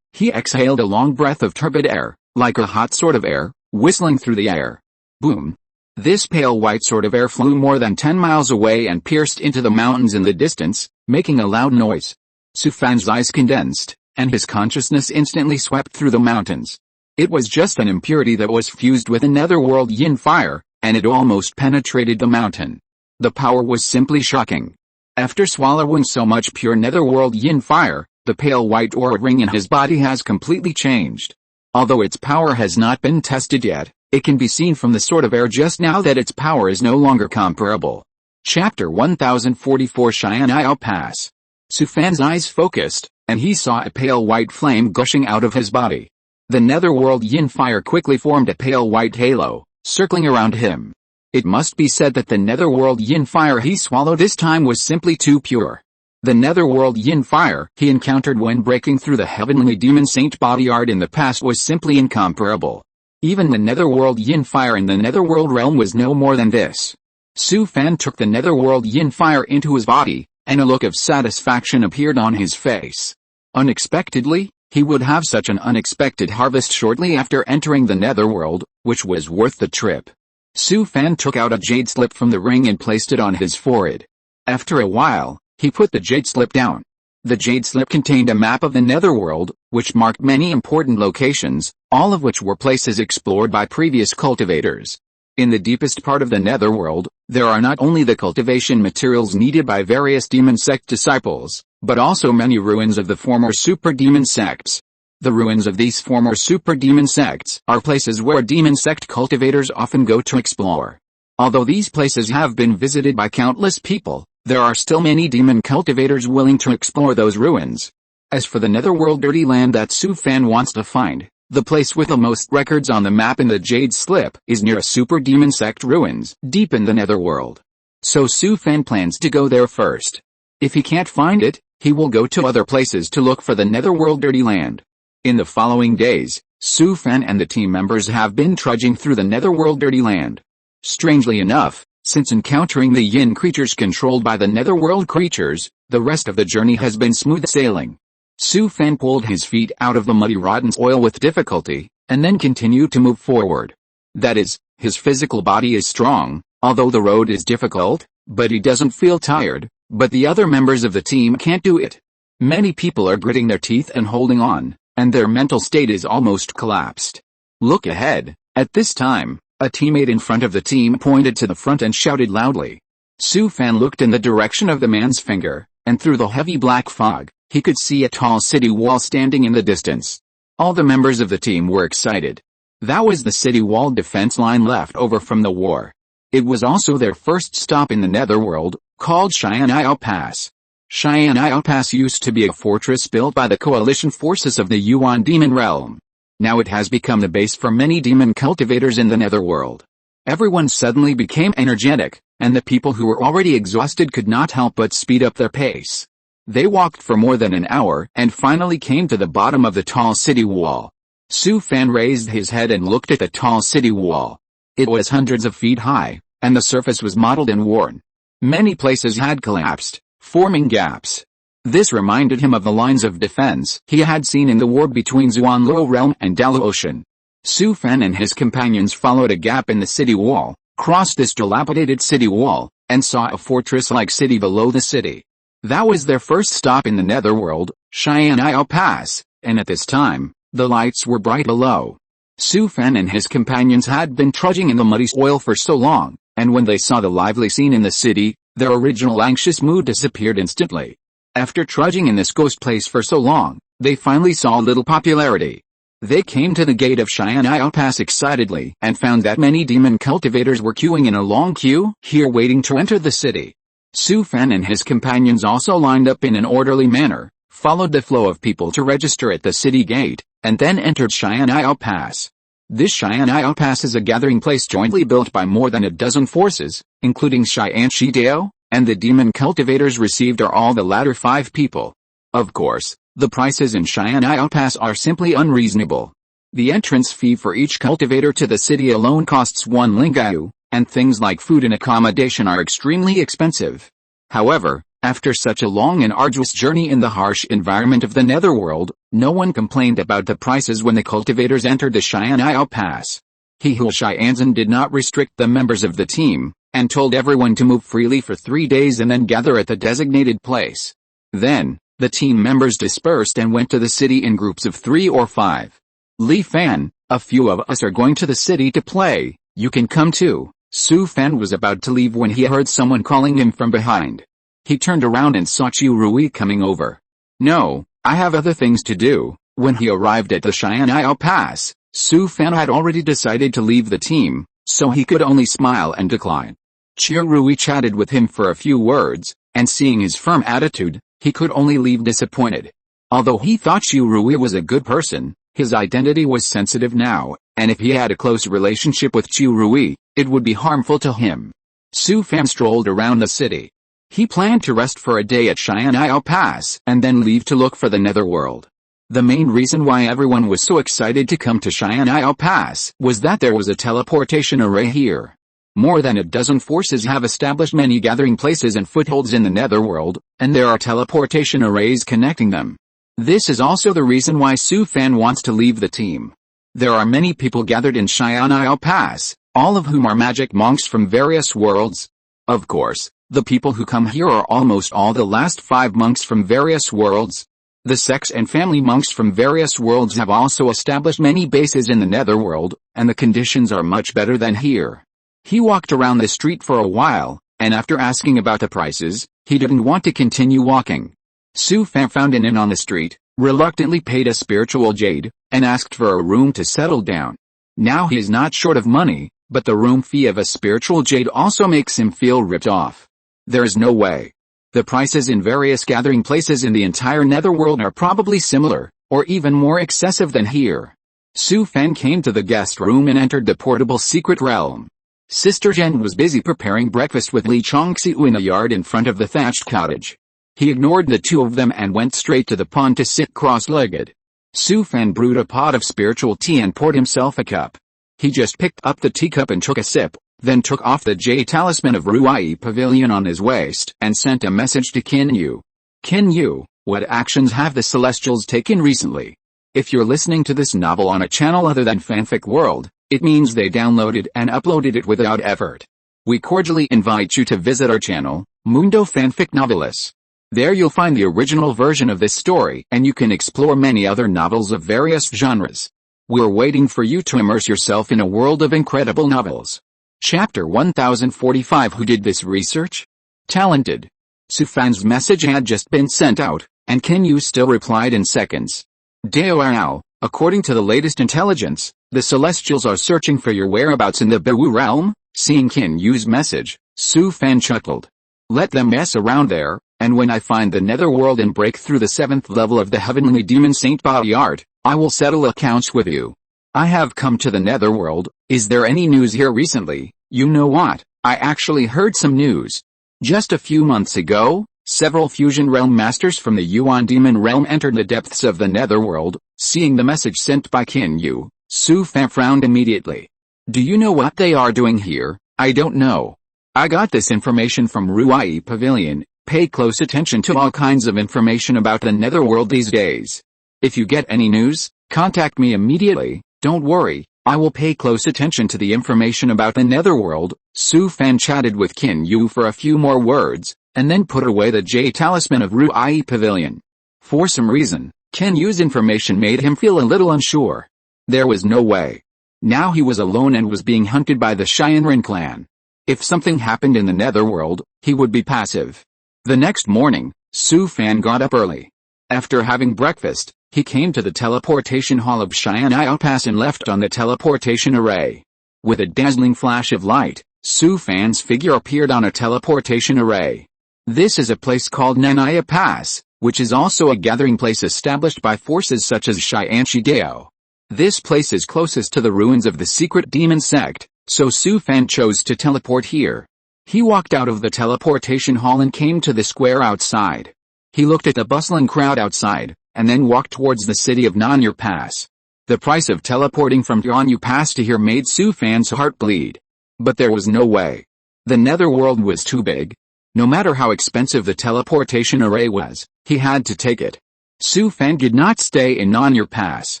He exhaled a long breath of turbid air, like a hot sort of air, whistling through the air. Boom! This pale white sort of air flew more than 10 miles away and pierced into the mountains in the distance, making a loud noise. Su Fan's eyes condensed, and his consciousness instantly swept through the mountains. It was just an impurity that was fused with a netherworld yin fire, and it almost penetrated the mountain. The power was simply shocking. After swallowing so much pure netherworld yin fire, the pale white aura ring in his body has completely changed. Although its power has not been tested yet, it can be seen from the sort of air just now that its power is no longer comparable. Chapter 1044 Xian'ai Pass. Su Fan's eyes focused, and he saw a pale white flame gushing out of his body. The netherworld yin fire quickly formed a pale white halo, circling around him. It must be said that the netherworld yin fire he swallowed this time was simply too pure. The netherworld yin fire he encountered when breaking through the heavenly demon saint bodyguard in the past was simply incomparable. Even the netherworld yin fire in the netherworld realm was no more than this. Su Fan took the netherworld yin fire into his body, and a look of satisfaction appeared on his face. Unexpectedly, he would have such an unexpected harvest shortly after entering the netherworld, which was worth the trip. Su Fan took out a jade slip from the ring and placed it on his forehead. After a while, he put the jade slip down. The jade slip contained a map of the netherworld, which marked many important locations, all of which were places explored by previous cultivators. In the deepest part of the netherworld, there are not only the cultivation materials needed by various demon sect disciples, but also many ruins of the former super demon sects. The ruins of these former super demon sects are places where demon sect cultivators often go to explore. Although these places have been visited by countless people, there are still many demon cultivators willing to explore those ruins. As for the netherworld dirty land that Su Fan wants to find, the place with the most records on the map in the jade slip is near a super demon sect ruins, deep in the netherworld. So Su Fan plans to go there first. If he can't find it, he will go to other places to look for the netherworld dirty land. In the following days, Su Fan and the team members have been trudging through the netherworld dirty land. Strangely enough, since encountering the yin creatures controlled by the netherworld creatures, the rest of the journey has been smooth sailing. Su Fan pulled his feet out of the muddy rotten soil with difficulty, and then continued to move forward. That is, his physical body is strong, although the road is difficult, but he doesn't feel tired, but the other members of the team can't do it. Many people are gritting their teeth and holding on, and their mental state is almost collapsed. Look ahead. At this time, a teammate in front of the team pointed to the front and shouted loudly. Su Fan looked in the direction of the man's finger, and through the heavy black fog, he could see a tall city wall standing in the distance. All the members of the team were excited. That was the city wall defense line left over from the war. It was also their first stop in the netherworld, called Xian'ai Pass. Xian'ai Pass used to be a fortress built by the coalition forces of the Yuan demon realm. Now it has become the base for many demon cultivators in the netherworld. Everyone suddenly became energetic, and the people who were already exhausted could not help but speed up their pace. They walked for more than an hour and finally came to the bottom of the tall city wall. Su Fan raised his head and looked at the tall city wall. It was hundreds of feet high, and the surface was mottled and worn. Many places had collapsed, forming gaps. This reminded him of the lines of defense he had seen in the war between Xuanluo Realm and Dalu Ocean. Su Fan and his companions followed a gap in the city wall, crossed this dilapidated city wall, and saw a fortress-like city below the city. That was their first stop in the netherworld, Xian'ai Pass, and at this time, the lights were bright below. Su Fan and his companions had been trudging in the muddy soil for so long, and when they saw the lively scene in the city, their original anxious mood disappeared instantly. After trudging in this ghost place for so long, they finally saw little popularity. They came to the gate of Xian'ai Pass excitedly and found that many demon cultivators were queuing in a long queue here waiting to enter the city. Su Fan and his companions also lined up in an orderly manner, followed the flow of people to register at the city gate, and then entered Shyan'ai Pass. This Shyan'ai Pass is a gathering place jointly built by more than a dozen forces, including Cheyenne Shideo, and the demon cultivators received are all the latter 5 people. Of course, the prices in Shyan'ai Pass are simply unreasonable. The entrance fee for each cultivator to the city alone costs 1 lingayu, and things like food and accommodation are extremely expensive. However, after such a long and arduous journey in the harsh environment of the netherworld, no one complained about the prices when the cultivators entered the Shyan'ai Pass. Cheyanzan did not restrict the members of the team, and told everyone to move freely for 3 days and then gather at the designated place. Then, the team members dispersed and went to the city in groups of 3 or 5. Li Fan, a few of us are going to the city to play, you can come too. Su Fan was about to leave when he heard someone calling him from behind. He turned around and saw Chu Rui coming over. No, I have other things to do. When he arrived at the Shyan'ai Pass, Su Fan had already decided to leave the team, so he could only smile and decline. Chu Rui chatted with him for a few words, and seeing his firm attitude, he could only leave disappointed. Although he thought Chu Rui was a good person, his identity was sensitive now, and if he had a close relationship with Chu Rui, it would be harmful to him. Su Fan strolled around the city. He planned to rest for a day at Shyan'ai Pass and then leave to look for the netherworld. The main reason why everyone was so excited to come to Shyan'ai Pass was that there was a teleportation array here. More than a dozen forces have established many gathering places and footholds in the netherworld, and there are teleportation arrays connecting them. This is also the reason why Su Fan wants to leave the team. There are many people gathered in Shyan'ai Pass, all of whom are magic monks from various worlds. Of course, the people who come here are almost all the last 5 monks from various worlds. The sex and family monks from various worlds have also established many bases in the netherworld, and the conditions are much better than here. He walked around the street for a while, and after asking about the prices, he didn't want to continue walking. Su Fan found an inn on the street, reluctantly paid a spiritual jade, and asked for a room to settle down. Now he is not short of money, but the room fee of a spiritual jade also makes him feel ripped off. There is no way. The prices in various gathering places in the entire netherworld are probably similar, or even more excessive than here. Su Fan came to the guest room and entered the portable secret realm. Sister Jen was busy preparing breakfast with Li Chongxiu in a yard in front of the thatched cottage. He ignored the two of them and went straight to the pond to sit cross-legged. Su Fan brewed a pot of spiritual tea and poured himself a cup. He just picked up the teacup and took a sip, then took off the jade talisman of Ruai Pavilion on his waist and sent a message to Qin Yu. Qin Yu, what actions have the Celestials taken recently? If you're listening to this novel on a channel other than Fanfic World, it means they downloaded and uploaded it without effort. We cordially invite you to visit our channel, Mundo Fanfic Novelis. There you'll find the original version of this story and you can explore many other novels of various genres. We're waiting for you to immerse yourself in a world of incredible novels. Chapter 1045. Who did this research? Talented. Su Fan's message had just been sent out, and Qin Yu still replied in seconds. Devours, according to the latest intelligence, the Celestials are searching for your whereabouts in the Bewu realm. Seeing Qin Yu's message, Su Fan chuckled. Let them mess around there, and when I find the netherworld and break through the 7th level of the heavenly demon Saint Body Art, I will settle accounts with you. I have come to the netherworld. Is there any news here recently? You know what, I actually heard some news. Just a few months ago, several fusion realm masters from the Yuan demon realm entered the depths of the netherworld. Seeing the message sent by Qin Yu, Su Fan frowned immediately. Do you know what they are doing here? I don't know. I got this information from Ruai Pavilion. Pay close attention to all kinds of information about the netherworld these days. If you get any news, contact me immediately. Don't worry, I will pay close attention to the information about the netherworld. Su Fan chatted with Qin Yu for a few more words, and then put away the jade talisman of Ruai Pavilion. For some reason, Qin Yu's information made him feel a little unsure. There was no way. Now he was alone and was being hunted by the Shinrin clan. If something happened in the netherworld, he would be passive. The next morning, Su Fan got up early. After having breakfast, he came to the teleportation hall of Shyan'ai Pass and left on the teleportation array. With a dazzling flash of light, Su Fan's figure appeared on a teleportation array. This is a place called Nanaya Pass, which is also a gathering place established by forces such as Xianxi Dao. This place is closest to the ruins of the secret demon sect, so Su Fan chose to teleport here. He walked out of the teleportation hall and came to the square outside. He looked at the bustling crowd outside, and then walked towards the city of Nanyu Pass. The price of teleporting from Nanyu Pass to here made Su Fan's heart bleed. But there was no way. The netherworld was too big. No matter how expensive the teleportation array was, he had to take it. Su Fan did not stay in Nanyu Pass.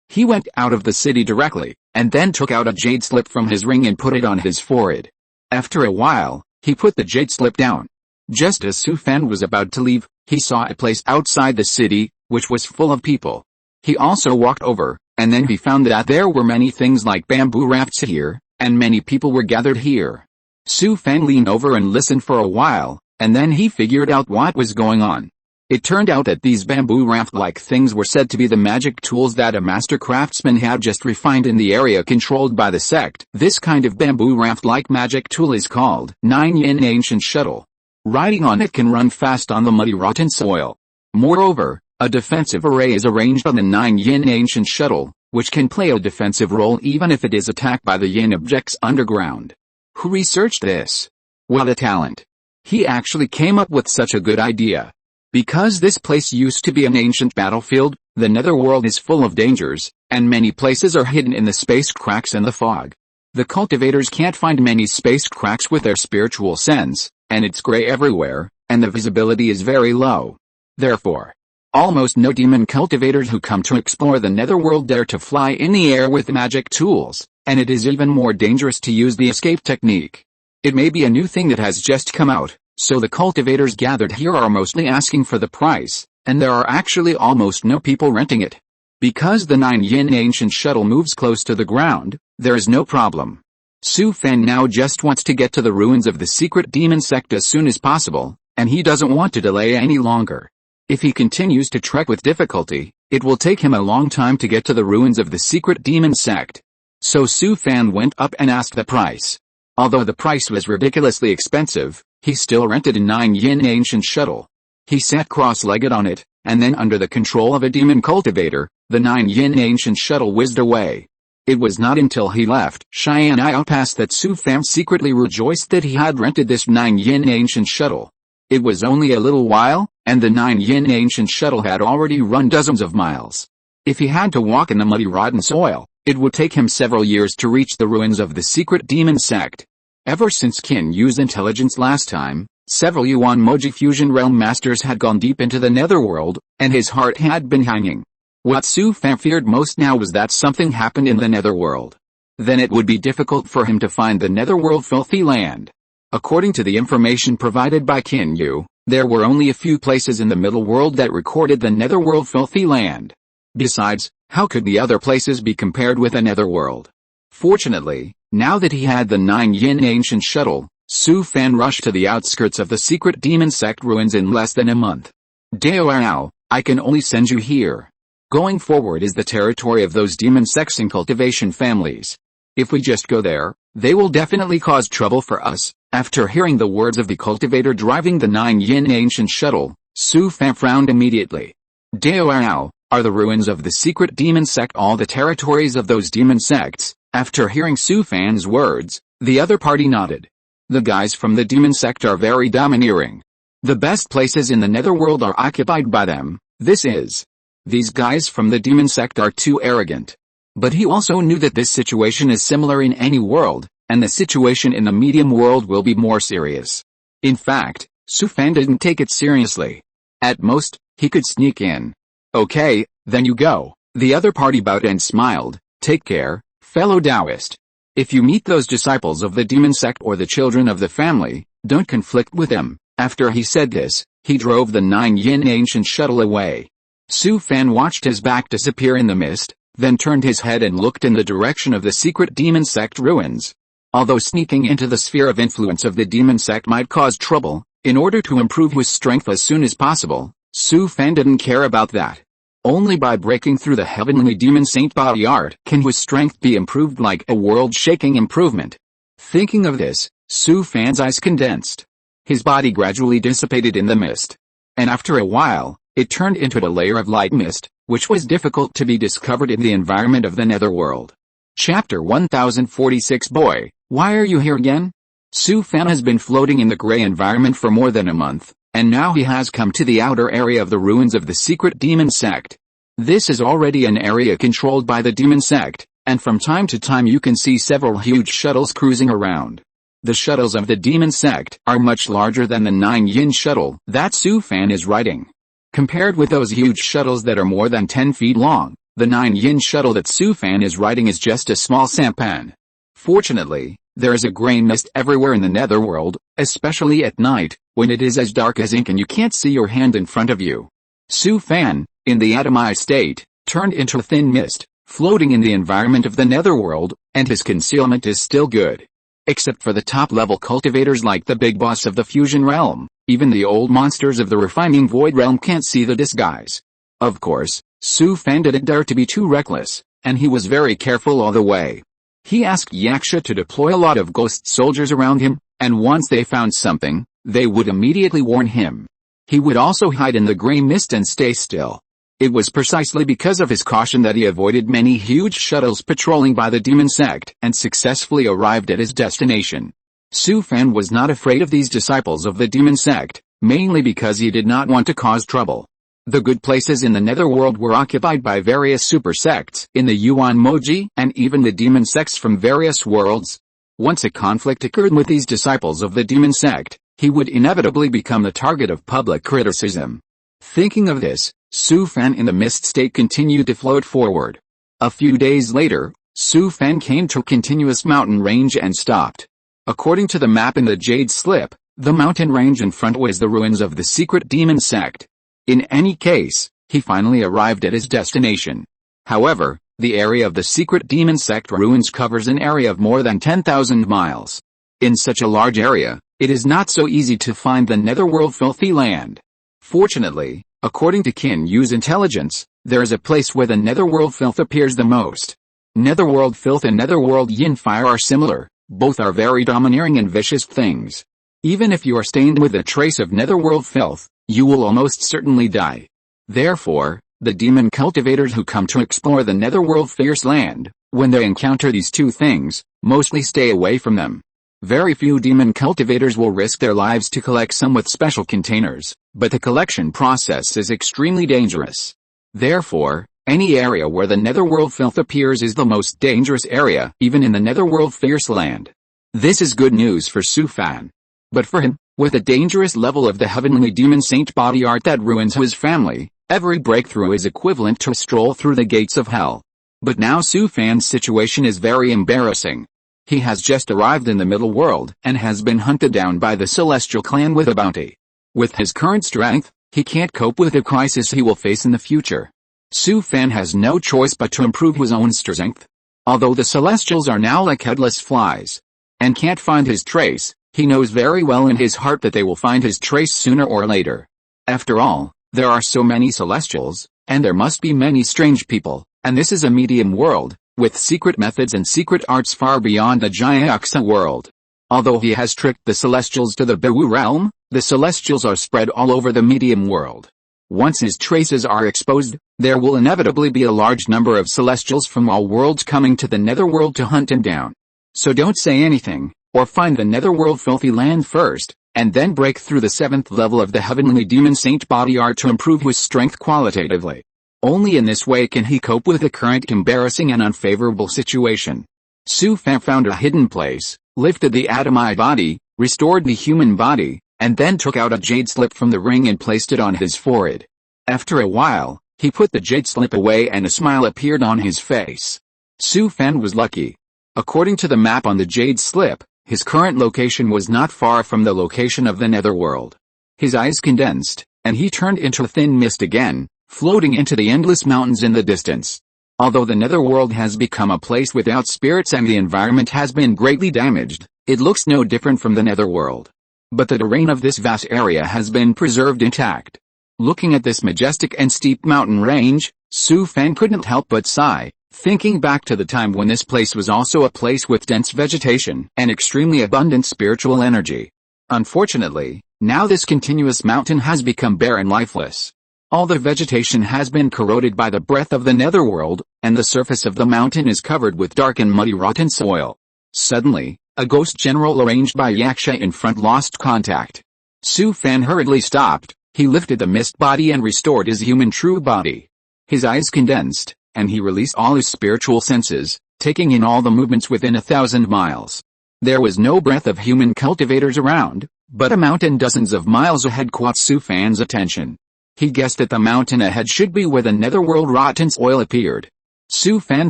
He went out of the city directly, and then took out a jade slip from his ring and put it on his forehead. After a while, he put the jade slip down. Just as Su Fan was about to leave, he saw a place outside the city, which was full of people. He also walked over, and then he found that there were many things like bamboo rafts here, and many people were gathered here. Su Fan leaned over and listened for a while, and then he figured out what was going on. It turned out that these bamboo raft-like things were said to be the magic tools that a master craftsman had just refined in the area controlled by the sect. This kind of bamboo raft-like magic tool is called 9-yin ancient shuttle. Riding on it can run fast on the muddy rotten soil. Moreover, a defensive array is arranged on the 9-yin ancient shuttle, which can play a defensive role even if it is attacked by the yin objects underground. Who researched this? What a talent. He actually came up with such a good idea. Because this place used to be an ancient battlefield, the netherworld is full of dangers, and many places are hidden in the space cracks and the fog. The cultivators can't find many space cracks with their spiritual sense, and it's gray everywhere, and the visibility is very low. Therefore, almost no demon cultivators who come to explore the netherworld dare to fly in the air with magic tools, and it is even more dangerous to use the escape technique. It may be a new thing that has just come out. So the cultivators gathered here are mostly asking for the price, and there are actually almost no people renting it. Because the 9-yin ancient shuttle moves close to the ground, there is no problem. Su Fan now just wants to get to the ruins of the secret demon sect as soon as possible, and he doesn't want to delay any longer. If he continues to trek with difficulty, it will take him a long time to get to the ruins of the secret demon sect. So Su Fan went up and asked the price. Although the price was ridiculously expensive, he still rented a 9-yin ancient shuttle. He sat cross-legged on it, and then under the control of a demon cultivator, the 9-yin ancient shuttle whizzed away. It was not until he left Xianxi Pass that Su Fan secretly rejoiced that he had rented this 9-yin ancient shuttle. It was only a little while, and the 9-yin ancient shuttle had already run dozens of miles. If he had to walk in the muddy rotten soil, it would take him several years to reach the ruins of the secret demon sect. Ever since Qin Yu's intelligence last time, several Yuan Moji Fusion Realm Masters had gone deep into the netherworld, and his heart had been hanging. What Su Fan feared most now was that something happened in the netherworld. Then it would be difficult for him to find the netherworld filthy land. According to the information provided by Qin Yu, there were only a few places in the middle world that recorded the netherworld filthy land. Besides, how could the other places be compared with the netherworld? Fortunately, now that he had the 9-yin ancient shuttle, Su Fan rushed to the outskirts of the secret demon sect ruins in less than a month. Devours, I can only send you here. Going forward is the territory of those demon sects and cultivation families. If we just go there, they will definitely cause trouble for us. After hearing the words of the cultivator driving the 9-yin ancient shuttle, Su Fan frowned immediately. Devours, are the ruins of the secret demon sect all the territories of those demon sects? After hearing Su Fan's words, the other party nodded. The guys from the demon sect are very domineering. The best places in the netherworld are occupied by them. These guys from the demon sect are too arrogant. But he also knew that this situation is similar in any world, and the situation in the medium world will be more serious. In fact, Su Fan didn't take it seriously. At most, he could sneak in. Okay, then you go. The other party bowed and smiled. Take care, fellow Taoist. If you meet those disciples of the demon sect or the children of the family, don't conflict with them. After he said this, he drove the 9-yin ancient shuttle away. Su Fan watched his back disappear in the mist, then turned his head and looked in the direction of the secret demon sect ruins. Although sneaking into the sphere of influence of the demon sect might cause trouble, in order to improve his strength as soon as possible, Su Fan didn't care about that. Only by breaking through the heavenly demon saint body art can his strength be improved like a world-shaking improvement. Thinking of this, Su Fan's eyes condensed. His body gradually dissipated in the mist. And after a while, it turned into a layer of light mist, which was difficult to be discovered in the environment of the netherworld. Chapter 1046 Boy, why are you here again? Su Fan has been floating in the gray environment for more than a month, and now he has come to the outer area of the ruins of the secret demon sect. This is already an area controlled by the demon sect, and from time to time you can see several huge shuttles cruising around. The shuttles of the demon sect are much larger than the 9-yin shuttle that Su Fan is riding. Compared with those huge shuttles that are more than 10 feet long, the 9-yin shuttle that Su Fan is riding is just a small sampan. Fortunately, there is a gray mist everywhere in the netherworld, especially at night, when it is as dark as ink and you can't see your hand in front of you. Su Fan, in the atomized state, turned into a thin mist, floating in the environment of the netherworld, and his concealment is still good. Except for the top-level cultivators like the big boss of the fusion realm, even the old monsters of the refining void realm can't see the disguise. Of course, Su Fan didn't dare to be too reckless, and he was very careful all the way. He asked Yaksha to deploy a lot of ghost soldiers around him, and once they found something, they would immediately warn him. He would also hide in the gray mist and stay still. It was precisely because of his caution that he avoided many huge shuttles patrolling by the demon sect and successfully arrived at his destination. Su Fan was not afraid of these disciples of the demon sect, mainly because he did not want to cause trouble. The good places in the netherworld were occupied by various super sects in the Yuan Moji and even the demon sects from various worlds. Once a conflict occurred with these disciples of the demon sect, he would inevitably become the target of public criticism. Thinking of this, Su Fan in the mist state continued to float forward. A few days later, Su Fan came to a continuous mountain range and stopped. According to the map in the Jade Slip, the mountain range in front was the ruins of the secret demon sect. In any case, he finally arrived at his destination. However, the area of the secret demon sect ruins covers an area of more than 10,000 miles. In such a large area, it is not so easy to find the netherworld filthy land. Fortunately, according to Qin Yu's intelligence, there is a place where the netherworld filth appears the most. Netherworld filth and netherworld yin fire are similar, both are very domineering and vicious things. Even if you are stained with a trace of netherworld filth, you will almost certainly die. Therefore, the demon cultivators who come to explore the netherworld fierce land, when they encounter these two things, mostly stay away from them. Very few demon cultivators will risk their lives to collect some with special containers, but the collection process is extremely dangerous. Therefore, any area where the netherworld filth appears is the most dangerous area, even in the netherworld fierce land. This is good news for Su Fan. But for him, with the dangerous level of the heavenly demon saint body art that ruins his family, every breakthrough is equivalent to a stroll through the gates of hell. But now Su Fan's situation is very embarrassing. He has just arrived in the middle world and has been hunted down by the celestial clan with a bounty. With his current strength, he can't cope with the crisis he will face in the future. Su Fan has no choice but to improve his own strength. Although the celestials are now like headless flies and can't find his trace, he knows very well in his heart that they will find his trace sooner or later. After all, there are so many celestials, and there must be many strange people, and this is a medium world, with secret methods and secret arts far beyond the Jiaxia world. Although he has tricked the celestials to the Bewu realm, the celestials are spread all over the medium world. Once his traces are exposed, there will inevitably be a large number of celestials from all worlds coming to the netherworld to hunt him down. So don't say anything, or find the netherworld filthy land first, and then break through the 7th level of the heavenly demon saint body art to improve his strength qualitatively. Only in this way can he cope with the current embarrassing and unfavorable situation. Su Fan found a hidden place, lifted the atomized body, restored the human body, and then took out a jade slip from the ring and placed it on his forehead. After a while, he put the jade slip away and a smile appeared on his face. Su Fan was lucky. According to the map on the jade slip, his current location was not far from the location of the netherworld. His eyes condensed, and he turned into a thin mist again, floating into the endless mountains in the distance. Although the netherworld has become a place without spirits and the environment has been greatly damaged, it looks no different from the netherworld. But the terrain of this vast area has been preserved intact. Looking at this majestic and steep mountain range, Su Fan couldn't help but sigh, thinking back to the time when this place was also a place with dense vegetation and extremely abundant spiritual energy. Unfortunately, now this continuous mountain has become bare and lifeless. All the vegetation has been corroded by the breath of the netherworld, and the surface of the mountain is covered with dark and muddy rotten soil. Suddenly, a ghost general arranged by Yaksha in front lost contact. Su Fan hurriedly stopped. He lifted the mist body and restored his human true body. His eyes condensed, and he released all his spiritual senses, taking in all the movements within 1,000 miles. There was no breath of human cultivators around, but a mountain dozens of miles ahead caught Su Fan's attention. He guessed that the mountain ahead should be where the netherworld rotten soil appeared. Su Fan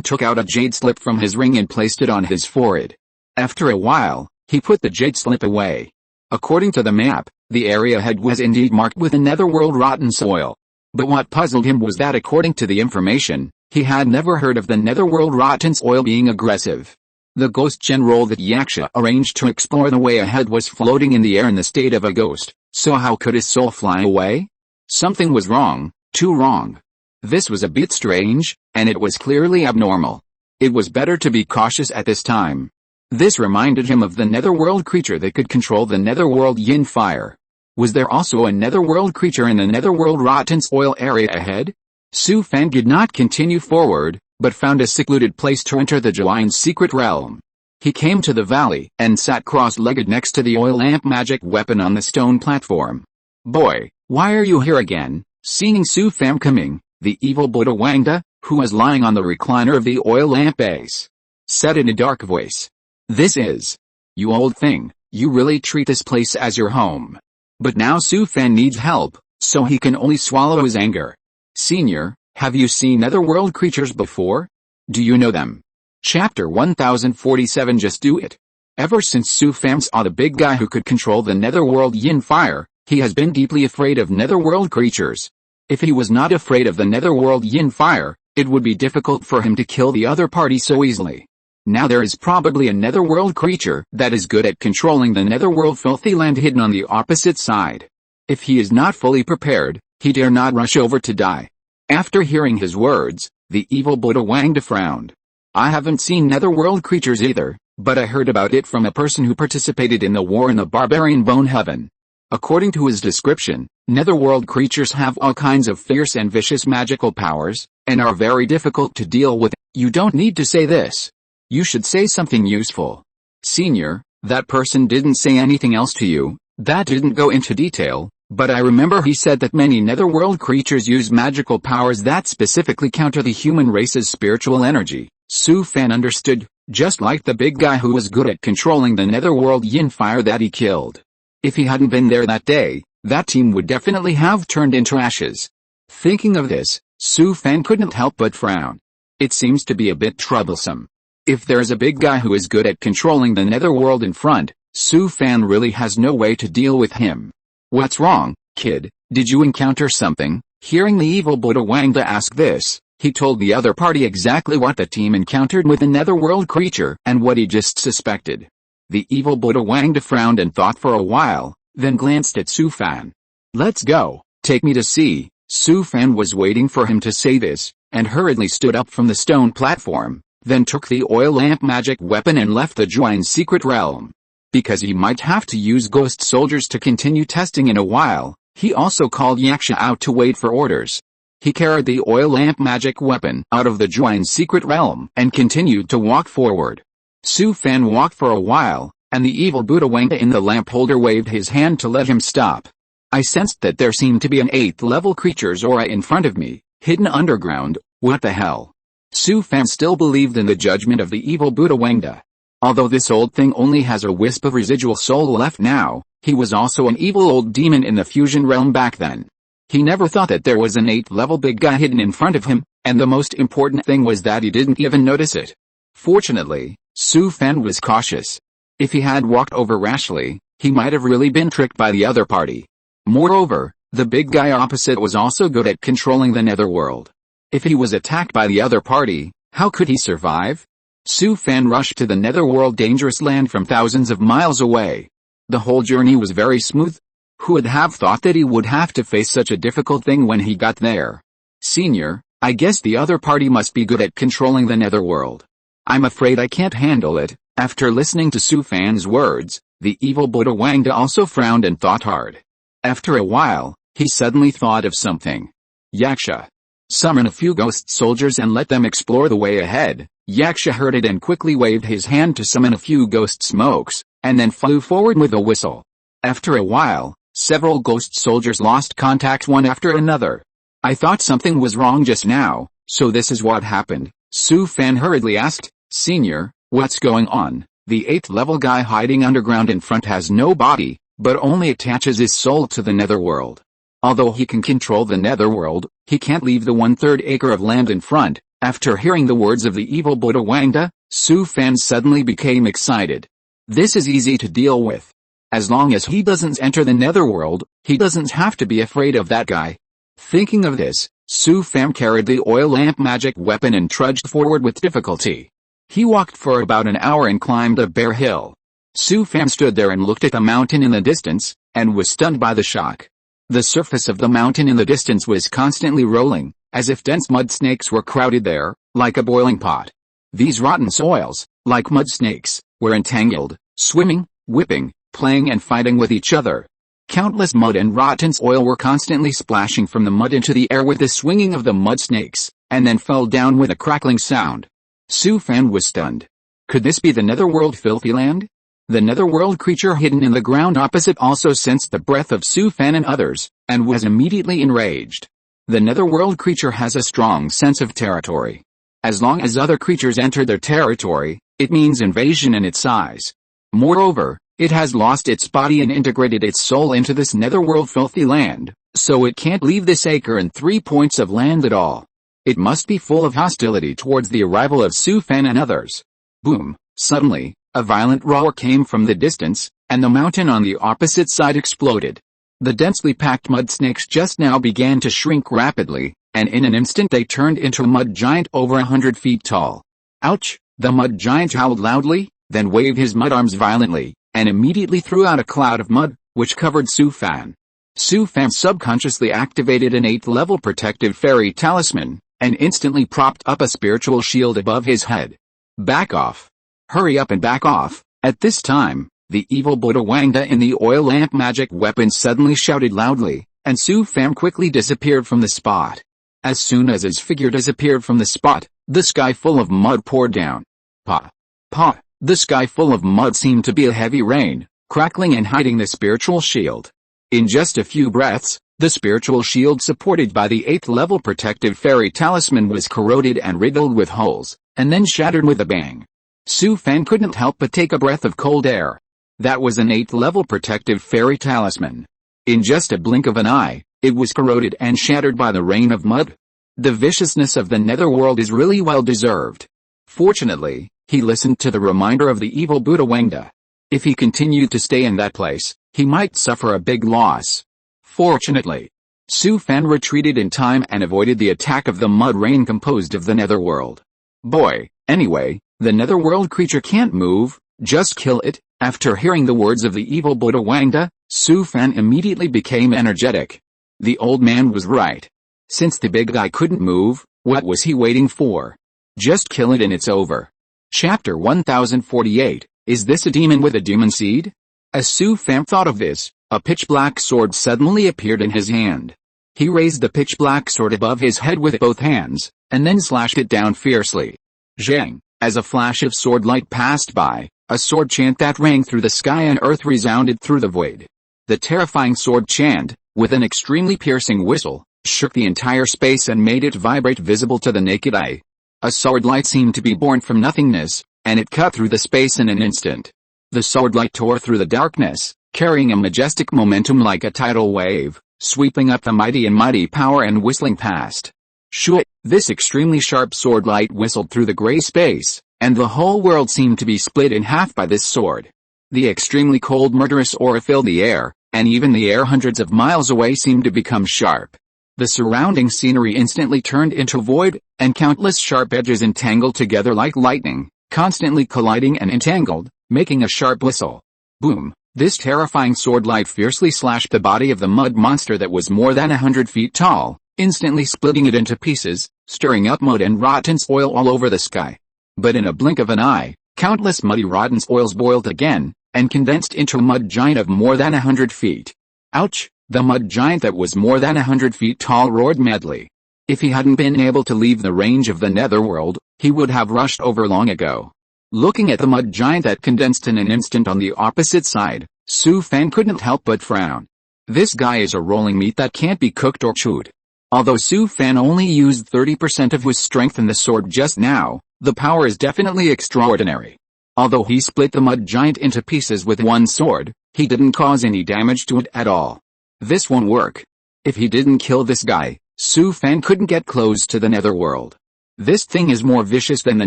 took out a jade slip from his ring and placed it on his forehead. After a while, he put the jade slip away. According to the map, the area ahead was indeed marked with the netherworld rotten soil. But what puzzled him was that according to the information, he had never heard of the netherworld rotten soil being aggressive. The ghost general that Yaksha arranged to explore the way ahead was floating in the air in the state of a ghost, so how could his soul fly away? Something was wrong, too wrong. This was a bit strange, and it was clearly abnormal. It was better to be cautious at this time. This reminded him of the netherworld creature that could control the netherworld yin fire. Was there also a netherworld creature in the netherworld rotten soil area ahead? Su Fan did not continue forward, but found a secluded place to enter the giant's secret realm. He came to the valley and sat cross-legged next to the oil lamp magic weapon on the stone platform. "Boy, why are you here again?" Seeing Su Fan coming, the evil Buddha Wangda, who was lying on the recliner of the oil lamp base, said in a dark voice. "This is, you old thing, you really treat this place as your home." But now Su Fan needs help, so he can only swallow his anger. "Senior, have you seen netherworld creatures before? Do you know them?" Chapter 1047 Just Do It. Ever since Su Fan saw the big guy who could control the netherworld yin fire, he has been deeply afraid of netherworld creatures. If he was not afraid of the netherworld yin fire, it would be difficult for him to kill the other party so easily. Now there is probably a netherworld creature that is good at controlling the netherworld filthy land hidden on the opposite side. If he is not fully prepared, he dare not rush over to die. After hearing his words, the evil Buddha Wangda frowned. "I haven't seen netherworld creatures either, but I heard about it from a person who participated in the war in the barbarian bone heaven. According to his description, netherworld creatures have all kinds of fierce and vicious magical powers, and are very difficult to deal with." "You don't need to say this. You should say something useful." "Senior, that person didn't say anything else to you, that didn't go into detail, but I remember he said that many netherworld creatures use magical powers that specifically counter the human race's spiritual energy." Su Fan understood, just like the big guy who was good at controlling the netherworld yin fire that he killed. If he hadn't been there that day, that team would definitely have turned into ashes. Thinking of this, Su Fan couldn't help but frown. It seems to be a bit troublesome. If there's a big guy who is good at controlling the netherworld in front, Su Fan really has no way to deal with him. "What's wrong, kid? Did you encounter something?" Hearing the evil Buddha Wangda ask this, he told the other party exactly what the team encountered with the netherworld creature and what he just suspected. The evil Buddha Wangda frowned and thought for a while, then glanced at Su Fan. "Let's go, take me to see." Su Fan was waiting for him to say this, and hurriedly stood up from the stone platform, then took the oil lamp magic weapon and left the giant's secret realm. Because he might have to use ghost soldiers to continue testing in a while, he also called Yaksha out to wait for orders. He carried the oil lamp magic weapon out of the giant's secret realm and continued to walk forward. Su Fan walked for a while, and the evil Buddha Wangda in the lamp holder waved his hand to let him stop. I sensed that there seemed to be an 8th level creature's aura in front of me, hidden underground. What the hell? Su Fan still believed in the judgment of the evil Buddha Wangda. Although this old thing only has a wisp of residual soul left now, he was also an evil old demon in the fusion realm back then. He never thought that there was an 8th level big guy hidden in front of him, and the most important thing was that he didn't even notice it. Fortunately, Su Fan was cautious. If he had walked over rashly, he might have really been tricked by the other party. Moreover, the big guy opposite was also good at controlling the netherworld. If he was attacked by the other party, how could he survive? Su Fan rushed to the netherworld dangerous land from thousands of miles away. The whole journey was very smooth. Who would have thought that he would have to face such a difficult thing when he got there? Senior, I guess the other party must be good at controlling the netherworld. I'm afraid I can't handle it. After listening to Su Fan's words, the evil Buddha Wangda also frowned and thought hard. After a while, he suddenly thought of something. Yaksha. Summon a few ghost soldiers and let them explore the way ahead. Yaksha heard it and quickly waved his hand to summon a few ghost smokes, and then flew forward with a whistle. After a while, several ghost soldiers lost contact one after another. I thought something was wrong just now, so this is what happened, Su Fan hurriedly asked. Senior, what's going on? The 8th level guy hiding underground in front has no body, but only attaches his soul to the netherworld. Although he can control the netherworld, he can't leave the 1/3 acre of land in front. After hearing the words of the evil Buddha Wangda, Su Fan suddenly became excited. This is easy to deal with. As long as he doesn't enter the netherworld, he doesn't have to be afraid of that guy. Thinking of this, Su Fan carried the oil lamp magic weapon and trudged forward with difficulty. He walked for about an hour and climbed a bare hill. Su Fan stood there and looked at the mountain in the distance, and was stunned by the shock. The surface of the mountain in the distance was constantly rolling, as if dense mud snakes were crowded there, like a boiling pot. These rotten soils, like mud snakes, were entangled, swimming, whipping, playing and fighting with each other. Countless mud and rotten soil were constantly splashing from the mud into the air with the swinging of the mud snakes, and then fell down with a crackling sound. Su Fan was stunned. Could this be the netherworld filthy land? The netherworld creature hidden in the ground opposite also sensed the breath of Su Fan and others, and was immediately enraged. The netherworld creature has a strong sense of territory. As long as other creatures enter their territory, it means invasion in its eyes. Moreover, it has lost its body and integrated its soul into this netherworld filthy land, so it can't leave this acre and 3 points of land at all. It must be full of hostility towards the arrival of Su Fan and others. Boom! Suddenly, a violent roar came from the distance, and the mountain on the opposite side exploded. The densely packed mud snakes just now began to shrink rapidly, and in an instant they turned into a mud giant over 100 feet tall. Ouch! The mud giant howled loudly, then waved his mud arms violently, and immediately threw out a cloud of mud, which covered Su Fan. Su Fan subconsciously activated an 8th level protective fairy talisman, and instantly propped up a spiritual shield above his head. Back off! Hurry up and back off! At this time, the evil Buddha Wangda in the oil lamp magic weapon suddenly shouted loudly, and Su Fan quickly disappeared from the spot. As soon as his figure disappeared from the spot, the sky full of mud poured down. Pa! Pa! The sky full of mud seemed to be a heavy rain, crackling and hiding the spiritual shield. In just a few breaths, the spiritual shield supported by the 8th level protective fairy talisman was corroded and riddled with holes, and then shattered with a bang. Su Fan couldn't help but take a breath of cold air. That was an 8th level protective fairy talisman. In just a blink of an eye, it was corroded and shattered by the rain of mud. The viciousness of the netherworld is really well deserved. Fortunately, he listened to the reminder of the evil Buddha Wangda. If he continued to stay in that place, he might suffer a big loss. Fortunately, Su Fan retreated in time and avoided the attack of the mud rain composed of the netherworld. Boy, anyway, the netherworld creature can't move, just kill it. After hearing the words of the evil Buddha Wangda, Su Fan immediately became energetic. The old man was right. Since the big guy couldn't move, what was he waiting for? Just kill it and it's over. Chapter 1048, Is this a demon with a demon seed? As Su Fan thought of this, a pitch-black sword suddenly appeared in his hand. He raised the pitch-black sword above his head with both hands, and then slashed it down fiercely. Zhang! As a flash of sword light passed by, a sword chant that rang through the sky and earth resounded through the void. The terrifying sword chant, with an extremely piercing whistle, shook the entire space and made it vibrate visible to the naked eye. A sword light seemed to be born from nothingness, and it cut through the space in an instant. The sword light tore through the darkness, carrying a majestic momentum like a tidal wave, sweeping up the mighty power and whistling past. Shoo! This extremely sharp sword light whistled through the gray space, and the whole world seemed to be split in half by this sword. The extremely cold murderous aura filled the air, and even the air hundreds of miles away seemed to become sharp. The surrounding scenery instantly turned into void, and countless sharp edges entangled together like lightning, constantly colliding and entangled, making a sharp whistle. Boom! This terrifying sword light fiercely slashed the body of the mud monster that was more than 100 feet tall, instantly splitting it into pieces, stirring up mud and rotten soil all over the sky. But in a blink of an eye, countless muddy rotten soils boiled again, and condensed into a mud giant of more than 100 feet. Ouch! The mud giant that was more than 100 feet tall roared madly. If he hadn't been able to leave the range of the netherworld, he would have rushed over long ago. Looking at the mud giant that condensed in an instant on the opposite side, Su Fan couldn't help but frown. This guy is a rolling meat that can't be cooked or chewed. Although Su Fan only used 30% of his strength in the sword just now, the power is definitely extraordinary. Although he split the mud giant into pieces with one sword, he didn't cause any damage to it at all. This won't work. If he didn't kill this guy, Su Fan couldn't get close to the netherworld. This thing is more vicious than the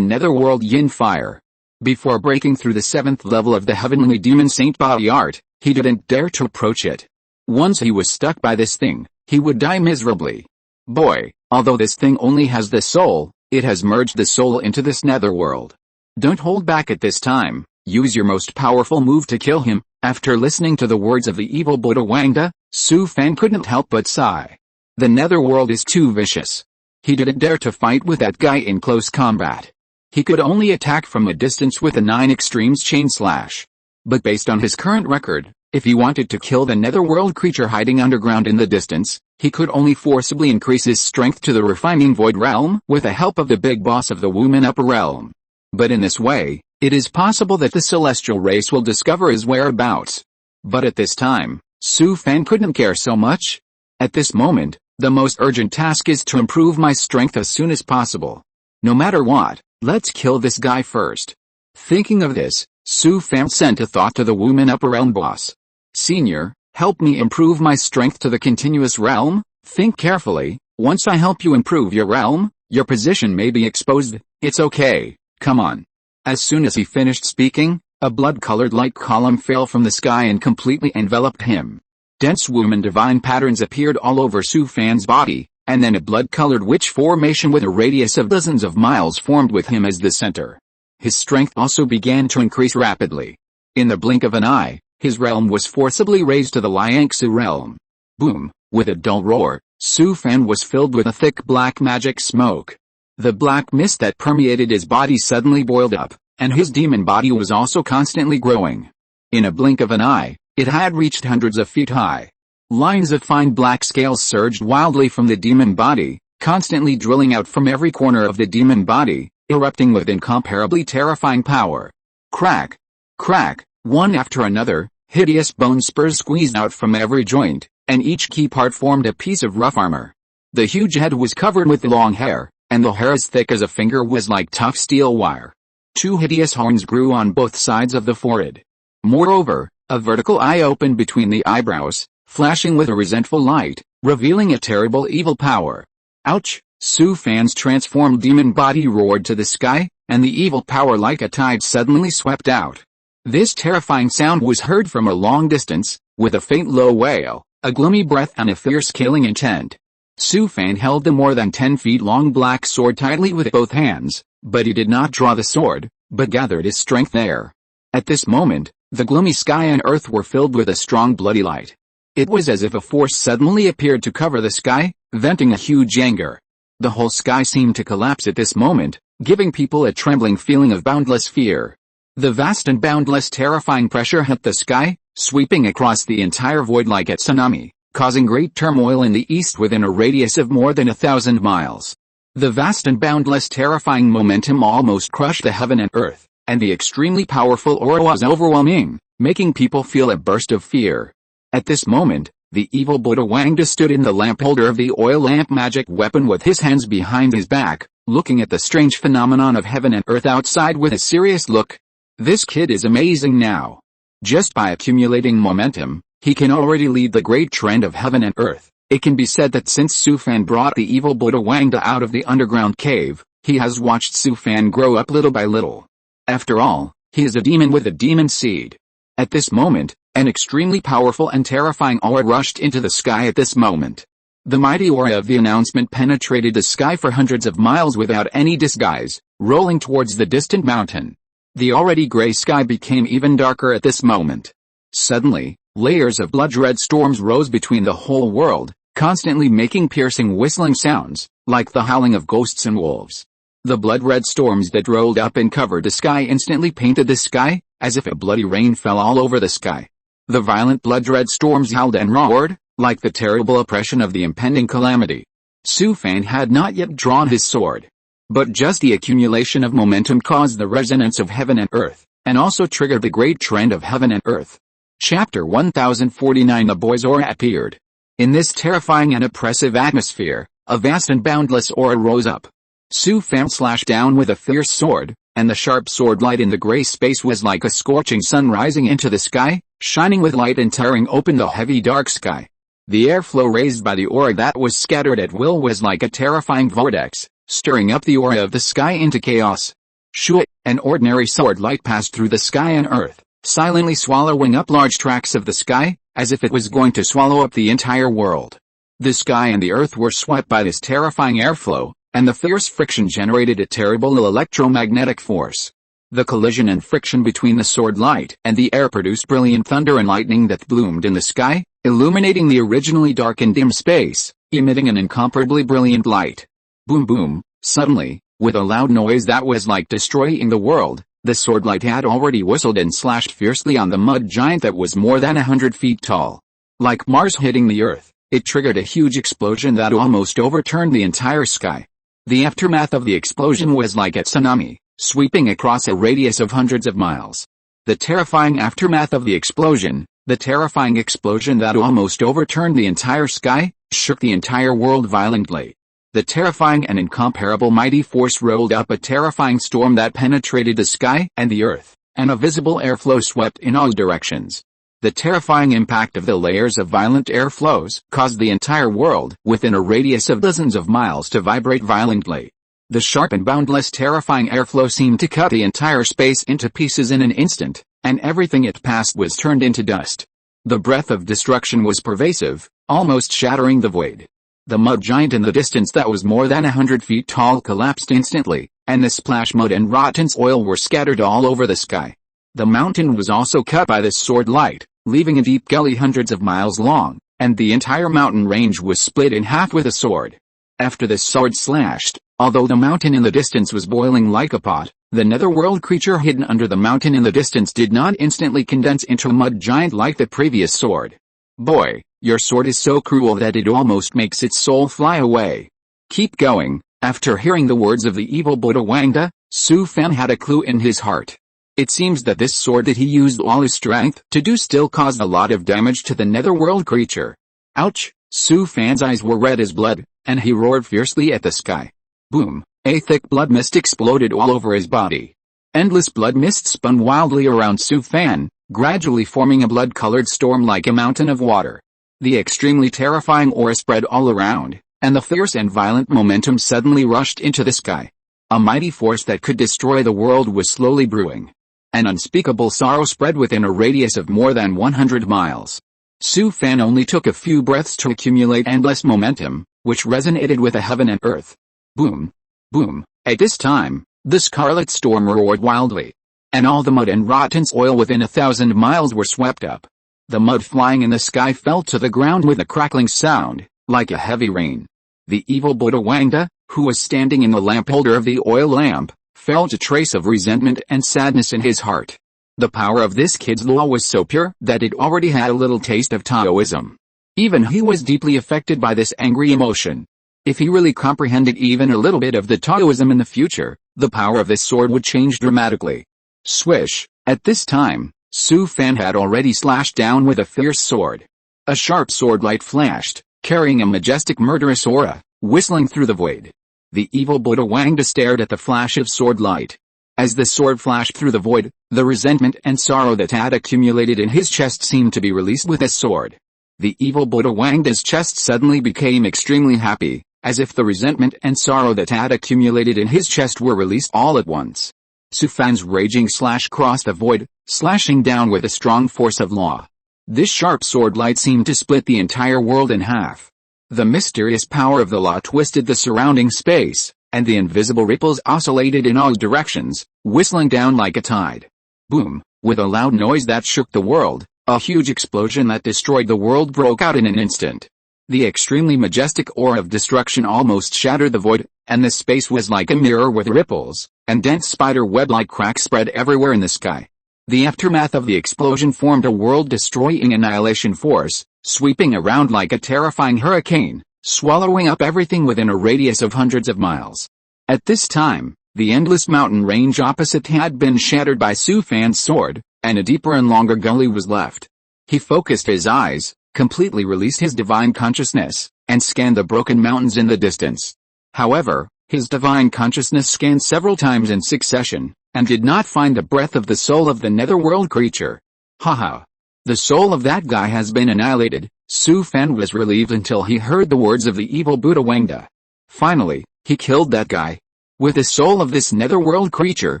netherworld yin fire. Before breaking through the 7th level of the heavenly demon saint body art, he didn't dare to approach it. Once he was stuck by this thing, he would die miserably. Boy, although this thing only has the soul, it has merged the soul into this netherworld. Don't hold back at this time, use your most powerful move to kill him. After listening to the words of the evil Buddha Wangda, Su Fan couldn't help but sigh. The netherworld is too vicious. He didn't dare to fight with that guy in close combat. He could only attack from a distance with a 9 extremes chain slash. But based on his current record, if he wanted to kill the netherworld creature hiding underground in the distance, he could only forcibly increase his strength to the refining void realm with the help of the big boss of the Wuman upper realm. But in this way, it is possible that the celestial race will discover his whereabouts. But at this time, Su Fan couldn't care so much. At this moment, the most urgent task is to improve my strength as soon as possible. No matter what, let's kill this guy first. Thinking of this, Su Fan sent a thought to the Wuman upper realm boss. Senior, help me improve my strength to the continuous realm? Think carefully, once I help you improve your realm, your position may be exposed. It's okay, come on. As soon as he finished speaking, a blood-colored light column fell from the sky and completely enveloped him. Dense Wuman divine patterns appeared all over Su Fan's body, and then a blood-colored witch formation with a radius of dozens of miles formed with him as the center. His strength also began to increase rapidly. In the blink of an eye, his realm was forcibly raised to the Liangsu realm. Boom! With a dull roar, Su Fan was filled with a thick black magic smoke. The black mist that permeated his body suddenly boiled up, and his demon body was also constantly growing. In a blink of an eye, it had reached hundreds of feet high. Lines of fine black scales surged wildly from the demon body, constantly drilling out from every corner of the demon body, erupting with incomparably terrifying power. Crack! Crack! One after another, hideous bone spurs squeezed out from every joint, and each key part formed a piece of rough armor. The huge head was covered with long hair, and the hair as thick as a finger was like tough steel wire. 2 hideous horns grew on both sides of the forehead. Moreover, a vertical eye opened between the eyebrows, flashing with a resentful light, revealing a terrible evil power. Ouch! Su Fan's transformed demon body roared to the sky, and the evil power like a tide suddenly swept out. This terrifying sound was heard from a long distance, with a faint low wail, a gloomy breath and a fierce killing intent. Su Fan held the more than 10 feet long black sword tightly with both hands, but he did not draw the sword, but gathered his strength there. At this moment, the gloomy sky and earth were filled with a strong bloody light. It was as if a force suddenly appeared to cover the sky, venting a huge anger. The whole sky seemed to collapse at this moment, giving people a trembling feeling of boundless fear. The vast and boundless terrifying pressure hit the sky, sweeping across the entire void like a tsunami, causing great turmoil in the east within a radius of more than 1,000 miles. The vast and boundless terrifying momentum almost crushed the heaven and earth, and the extremely powerful aura was overwhelming, making people feel a burst of fear. At this moment, the evil Buddha Wangda stood in the lamp holder of the oil lamp magic weapon with his hands behind his back, looking at the strange phenomenon of heaven and earth outside with a serious look. This kid is amazing now. Just by accumulating momentum, he can already lead the great trend of heaven and earth. It can be said that since Su Fan brought the evil Buddha Wangda out of the underground cave, he has watched Su Fan grow up little by little. After all, he is a demon with a demon seed. At this moment, an extremely powerful and terrifying aura rushed into the sky at this moment. The mighty aura of the announcement penetrated the sky for hundreds of miles without any disguise, rolling towards the distant mountain. The already gray sky became even darker at this moment. Suddenly, layers of blood-red storms rose between the whole world, constantly making piercing whistling sounds, like the howling of ghosts and wolves. The blood-red storms that rolled up and covered the sky instantly painted the sky, as if a bloody rain fell all over the sky. The violent blood-red storms howled and roared, like the terrible oppression of the impending calamity. Su Fan had not yet drawn his sword. But just the accumulation of momentum caused the resonance of heaven and earth, and also triggered the great trend of heaven and earth. Chapter 1049. The boy's aura appeared. In this terrifying and oppressive atmosphere, a vast and boundless aura rose up. Su Fan slashed down with a fierce sword, and the sharp sword light in the gray space was like a scorching sun rising into the sky, shining with light and tearing open the heavy dark sky. The airflow raised by the aura that was scattered at will was like a terrifying vortex, stirring up the aura of the sky into chaos. Shoo! An ordinary sword light passed through the sky and earth, silently swallowing up large tracts of the sky, as if it was going to swallow up the entire world. The sky and the earth were swept by this terrifying airflow, and the fierce friction generated a terrible electromagnetic force. The collision and friction between the sword light and the air produced brilliant thunder and lightning that bloomed in the sky, illuminating the originally dark and dim space, emitting an incomparably brilliant light. Boom boom, suddenly, with a loud noise that was like destroying the world, the sword light had already whistled and slashed fiercely on the mud giant that was more than 100 feet tall. Like Mars hitting the earth, it triggered a huge explosion that almost overturned the entire sky. The aftermath of the explosion was like a tsunami, sweeping across a radius of hundreds of miles. The terrifying aftermath of the explosion that almost overturned the entire sky, shook the entire world violently. The terrifying and incomparable mighty force rolled up a terrifying storm that penetrated the sky and the earth, and a visible airflow swept in all directions. The terrifying impact of the layers of violent airflows caused the entire world within a radius of dozens of miles to vibrate violently. The sharp and boundless terrifying airflow seemed to cut the entire space into pieces in an instant, and everything it passed was turned into dust. The breath of destruction was pervasive, almost shattering the void. The mud giant in the distance that was more than 100 feet tall collapsed instantly, and the splash mud and rotten soil were scattered all over the sky. The mountain was also cut by this sword light, leaving a deep gully hundreds of miles long, and the entire mountain range was split in half with a sword. After this sword slashed, although the mountain in the distance was boiling like a pot, the netherworld creature hidden under the mountain in the distance did not instantly condense into a mud giant like the previous sword. Boy, your sword is so cruel that it almost makes its soul fly away. Keep going. After hearing the words of the evil Buddha Wangda, Su Fan had a clue in his heart. It seems that this sword that he used all his strength to do still caused a lot of damage to the netherworld creature. Ouch! Su Fan's eyes were red as blood, and he roared fiercely at the sky. Boom! A thick blood mist exploded all over his body. Endless blood mist spun wildly around Su Fan, gradually forming a blood-colored storm like a mountain of water. The extremely terrifying aura spread all around, and the fierce and violent momentum suddenly rushed into the sky. A mighty force that could destroy the world was slowly brewing. An unspeakable sorrow spread within a radius of more than 100 miles. Su Fan only took a few breaths to accumulate endless momentum, which resonated with the heaven and earth. Boom! Boom! At this time, the scarlet storm roared wildly, and all the mud and rotten soil within 1,000 miles were swept up. The mud flying in the sky fell to the ground with a crackling sound, like a heavy rain. The evil Buddha Wangda, who was standing in the lamp holder of the oil lamp, felt a trace of resentment and sadness in his heart. The power of this kid's law was so pure that it already had a little taste of Taoism. Even he was deeply affected by this angry emotion. If he really comprehended even a little bit of the Taoism in the future, the power of this sword would change dramatically. Swish! At this time, Su Fan had already slashed down with a fierce sword. A sharp sword light flashed, carrying a majestic murderous aura, whistling through the void. The evil Buddha Wangda stared at the flash of sword light. As the sword flashed through the void, the resentment and sorrow that had accumulated in his chest seemed to be released with this sword. The evil Buddha Wangda's chest suddenly became extremely happy, as if the resentment and sorrow that had accumulated in his chest were released all at once. Su Fan's raging slash crossed the void, slashing down with a strong force of law. This sharp sword light seemed to split the entire world in half. The mysterious power of the law twisted the surrounding space, and the invisible ripples oscillated in all directions, whistling down like a tide. Boom! With a loud noise that shook the world, a huge explosion that destroyed the world broke out in an instant. The extremely majestic aura of destruction almost shattered the void, and the space was like a mirror with ripples, and dense spider web-like cracks spread everywhere in the sky. The aftermath of the explosion formed a world-destroying annihilation force, sweeping around like a terrifying hurricane, swallowing up everything within a radius of hundreds of miles. At this time, the endless mountain range opposite had been shattered by Su Fan's sword, and a deeper and longer gully was left. He focused his eyes, completely released his divine consciousness, and scanned the broken mountains in the distance. However, his divine consciousness scanned several times in succession, and did not find the breath of the soul of the netherworld creature. Haha. The soul of that guy has been annihilated. Su Fan was relieved until he heard the words of the evil Buddha Wangda. Finally, he killed that guy. With the soul of this netherworld creature,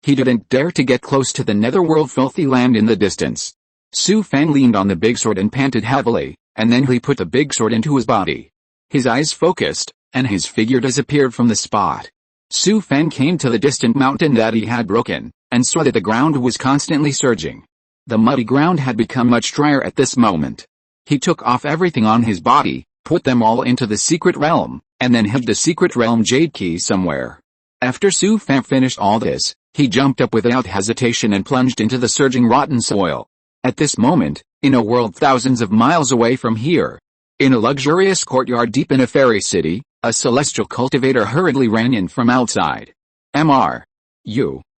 he didn't dare to get close to the netherworld filthy land in the distance. Su Fan leaned on the big sword and panted heavily, and then he put the big sword into his body. His eyes focused, and his figure disappeared from the spot. Su Fan came to the distant mountain that he had broken, and saw that the ground was constantly surging. The muddy ground had become much drier at this moment. He took off everything on his body, put them all into the secret realm, and then hid the secret realm jade key somewhere. After Su Fan finished all this, he jumped up without hesitation and plunged into the surging rotten soil. At this moment, in a world thousands of miles away from here, in a luxurious courtyard deep in a fairy city, a celestial cultivator hurriedly ran in from outside.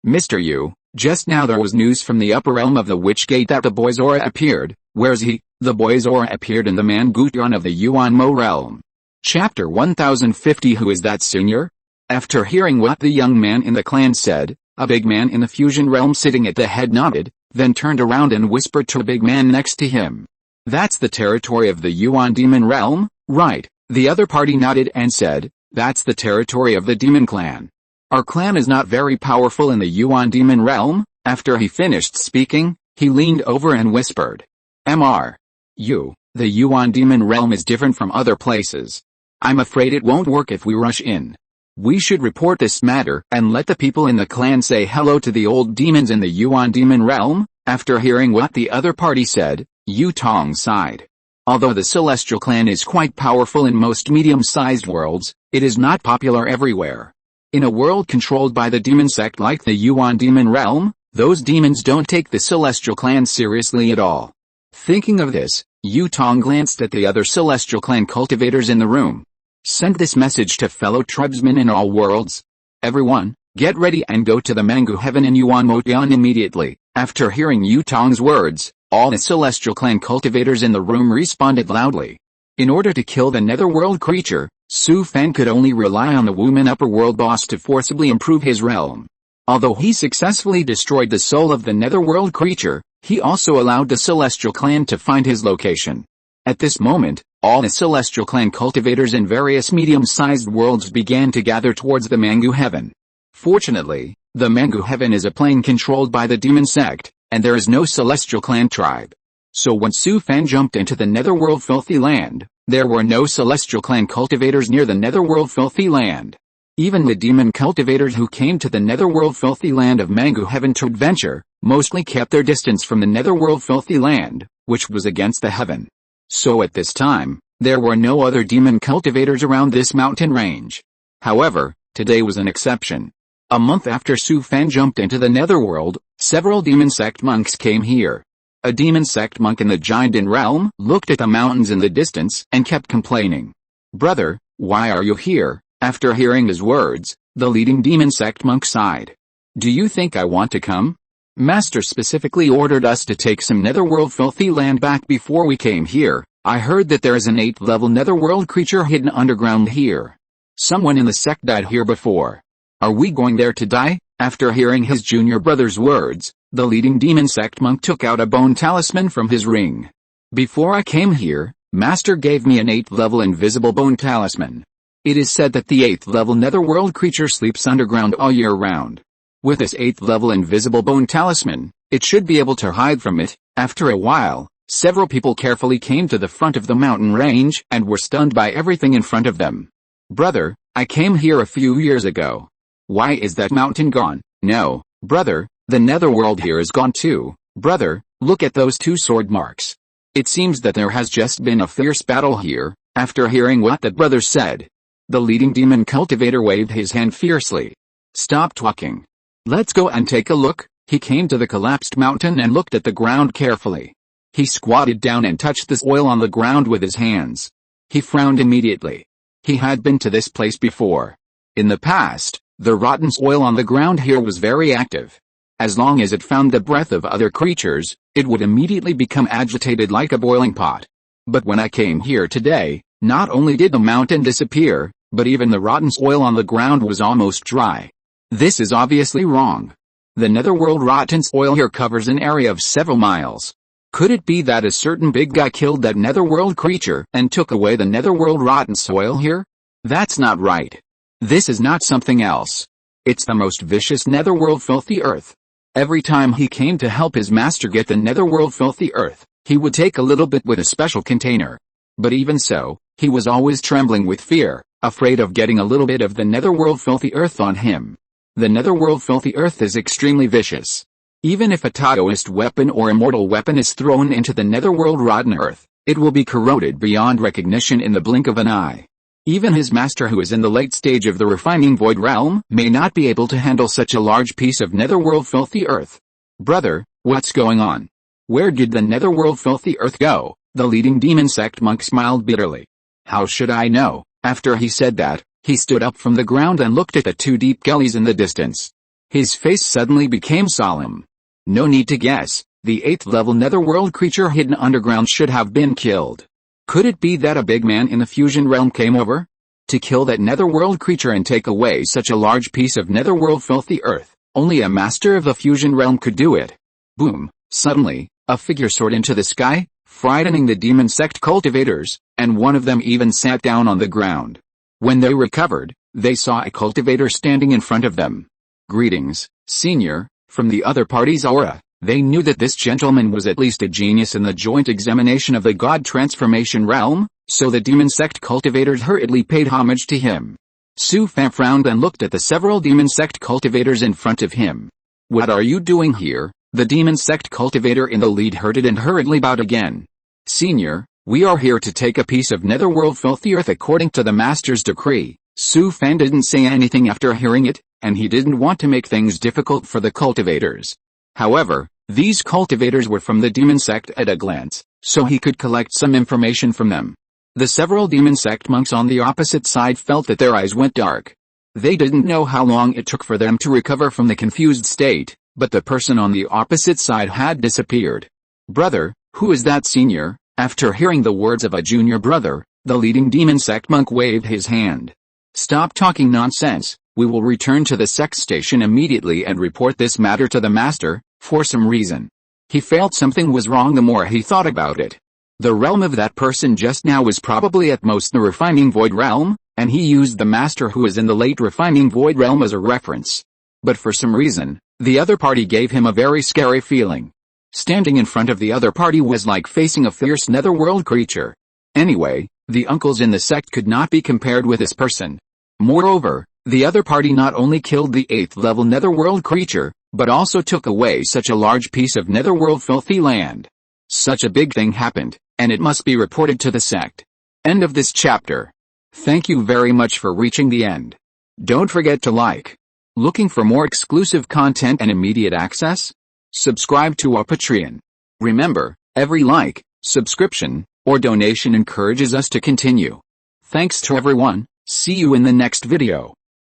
Mr. Yu, just now there was news from the upper realm of the Witch Gate that the boy Zora appeared. Where's he? The boy Zora appeared in the Mangutian of the Yuan Mo realm. Chapter 1050. Who is that, senior? After hearing what the young man in the clan said, a big man in the fusion realm sitting at the head nodded, then turned around and whispered to a big man next to him. That's the territory of the Yuan demon realm, right? The other party nodded and said, that's the territory of the demon clan. Our clan is not very powerful in the Yuan demon realm. After he finished speaking, he leaned over and whispered. The Yuan demon realm is different from other places. I'm afraid it won't work if we rush in. We should report this matter and let the people in the clan say hello to the old demons in the Yuan demon realm. After hearing what the other party said, Yu Tong sighed. Although the celestial clan is quite powerful in most medium-sized worlds, it is not popular everywhere. In a world controlled by the demon sect like the Yuan demon realm, those demons don't take the celestial clan seriously at all. Thinking of this, Yu Tong glanced at the other celestial clan cultivators in the room. Send this message to fellow tribesmen in all worlds. Everyone, get ready and go to the Mangu Heaven in Yuan Motian immediately. After hearing Yu Tong's words, all the celestial clan cultivators in the room responded loudly. In order to kill the netherworld creature, Su Fan could only rely on the Wuman upper world boss to forcibly improve his realm. Although he successfully destroyed the soul of the netherworld creature, he also allowed the celestial clan to find his location. At this moment, all the celestial clan cultivators in various medium-sized worlds began to gather towards the Mangu Heaven. Fortunately, the Mangu Heaven is a plane controlled by the demon sect, and there is no celestial clan tribe. So when Su Fan jumped into the netherworld filthy land, there were no celestial clan cultivators near the netherworld filthy land. Even the demon cultivators who came to the netherworld filthy land of Mangu Heaven to adventure, mostly kept their distance from the netherworld filthy land, which was against the heaven. So at this time, there were no other demon cultivators around this mountain range. However, today was an exception. A month after Su Fan jumped into the netherworld, several demon sect monks came here. A demon sect monk in the Jinden realm looked at the mountains in the distance and kept complaining. Brother, why are you here? After hearing his words, the leading demon sect monk sighed. Do you think I want to come? Master specifically ordered us to take some netherworld filthy land back before we came here. I heard that there is an 8th level netherworld creature hidden underground here. Someone in the sect died here before. Are we going there to die? After hearing his junior brother's words, the leading demon sect monk took out a bone talisman from his ring. Before I came here, Master gave me an 8th level invisible bone talisman. It is said that the 8th level netherworld creature sleeps underground all year round. With this 8th level invisible bone talisman, it should be able to hide from it. After a while, several people carefully came to the front of the mountain range and were stunned by everything in front of them. Brother, I came here a few years ago. Why is that mountain gone? No, brother, the netherworld here is gone too. Brother, look at those 2 sword marks. It seems that there has just been a fierce battle here. After hearing what that brother said, the leading demon cultivator waved his hand fiercely. Stop talking. Let's go and take a look. He came to the collapsed mountain and looked at the ground carefully. He squatted down and touched the soil on the ground with his hands. He frowned immediately. He had been to this place before. In the past, the rotten soil on the ground here was very active. As long as it found the breath of other creatures, it would immediately become agitated like a boiling pot. But when I came here today, not only did the mountain disappear, but even the rotten soil on the ground was almost dry. This is obviously wrong. The netherworld rotten soil here covers an area of several miles. Could it be that a certain big guy killed that netherworld creature and took away the netherworld rotten soil here? That's not right. This is not something else. It's the most vicious netherworld filthy earth. Every time he came to help his master get the netherworld filthy earth, he would take a little bit with a special container. But even so, he was always trembling with fear, afraid of getting a little bit of the netherworld filthy earth on him. The netherworld filthy earth is extremely vicious. Even if a Taoist weapon or immortal weapon is thrown into the netherworld rotten earth, it will be corroded beyond recognition in the blink of an eye. Even his master, who is in the late stage of the refining void realm, may not be able to handle such a large piece of netherworld filthy earth. Brother, what's going on? Where did the netherworld filthy earth go? The leading demon sect monk smiled bitterly. How should I know? After he said that, he stood up from the ground and looked at the two deep gullies in the distance. His face suddenly became solemn. No need to guess, the 8th level netherworld creature hidden underground should have been killed. Could it be that a big man in the fusion realm came over to kill that netherworld creature and take away such a large piece of netherworld filthy earth? Only a master of the fusion realm could do it. Boom! Suddenly, a figure soared into the sky, frightening the demon sect cultivators, and one of them even sat down on the ground. When they recovered, they saw a cultivator standing in front of them. Greetings, senior. From the other party's aura, they knew that this gentleman was at least a genius in the joint examination of the god transformation realm, so the demon sect cultivators hurriedly paid homage to him. Su Fan frowned and looked at the several demon sect cultivators in front of him. What are you doing here? The demon sect cultivator in the lead hurted and hurriedly bowed again. Senior, we are here to take a piece of netherworld filthy earth according to the master's decree. Su Fan didn't say anything after hearing it, and he didn't want to make things difficult for the cultivators. However, these cultivators were from the demon sect at a glance, so he could collect some information from them. The several demon sect monks on the opposite side felt that their eyes went dark. They didn't know how long it took for them to recover from the confused state, but the person on the opposite side had disappeared. Brother, who is that senior? After hearing the words of a junior brother, the leading demon sect monk waved his hand. Stop talking nonsense. We will return to the sect station immediately and report this matter to the master. For some reason, he felt something was wrong the more he thought about it. The realm of that person just now was probably at most the refining void realm, and he used the master who is in the late refining void realm as a reference. But for some reason, the other party gave him a very scary feeling. Standing in front of the other party was like facing a fierce netherworld creature. Anyway, the uncles in the sect could not be compared with this person. Moreover, the other party not only killed the 8th level netherworld creature, but also took away such a large piece of netherworld filthy land. Such a big thing happened, and it must be reported to the sect. End of this chapter. Thank you very much for reaching the end. Don't forget to like. Looking for more exclusive content and immediate access? Subscribe to our Patreon. Remember, every like, subscription, or donation encourages us to continue. Thanks to everyone. See you in the next video.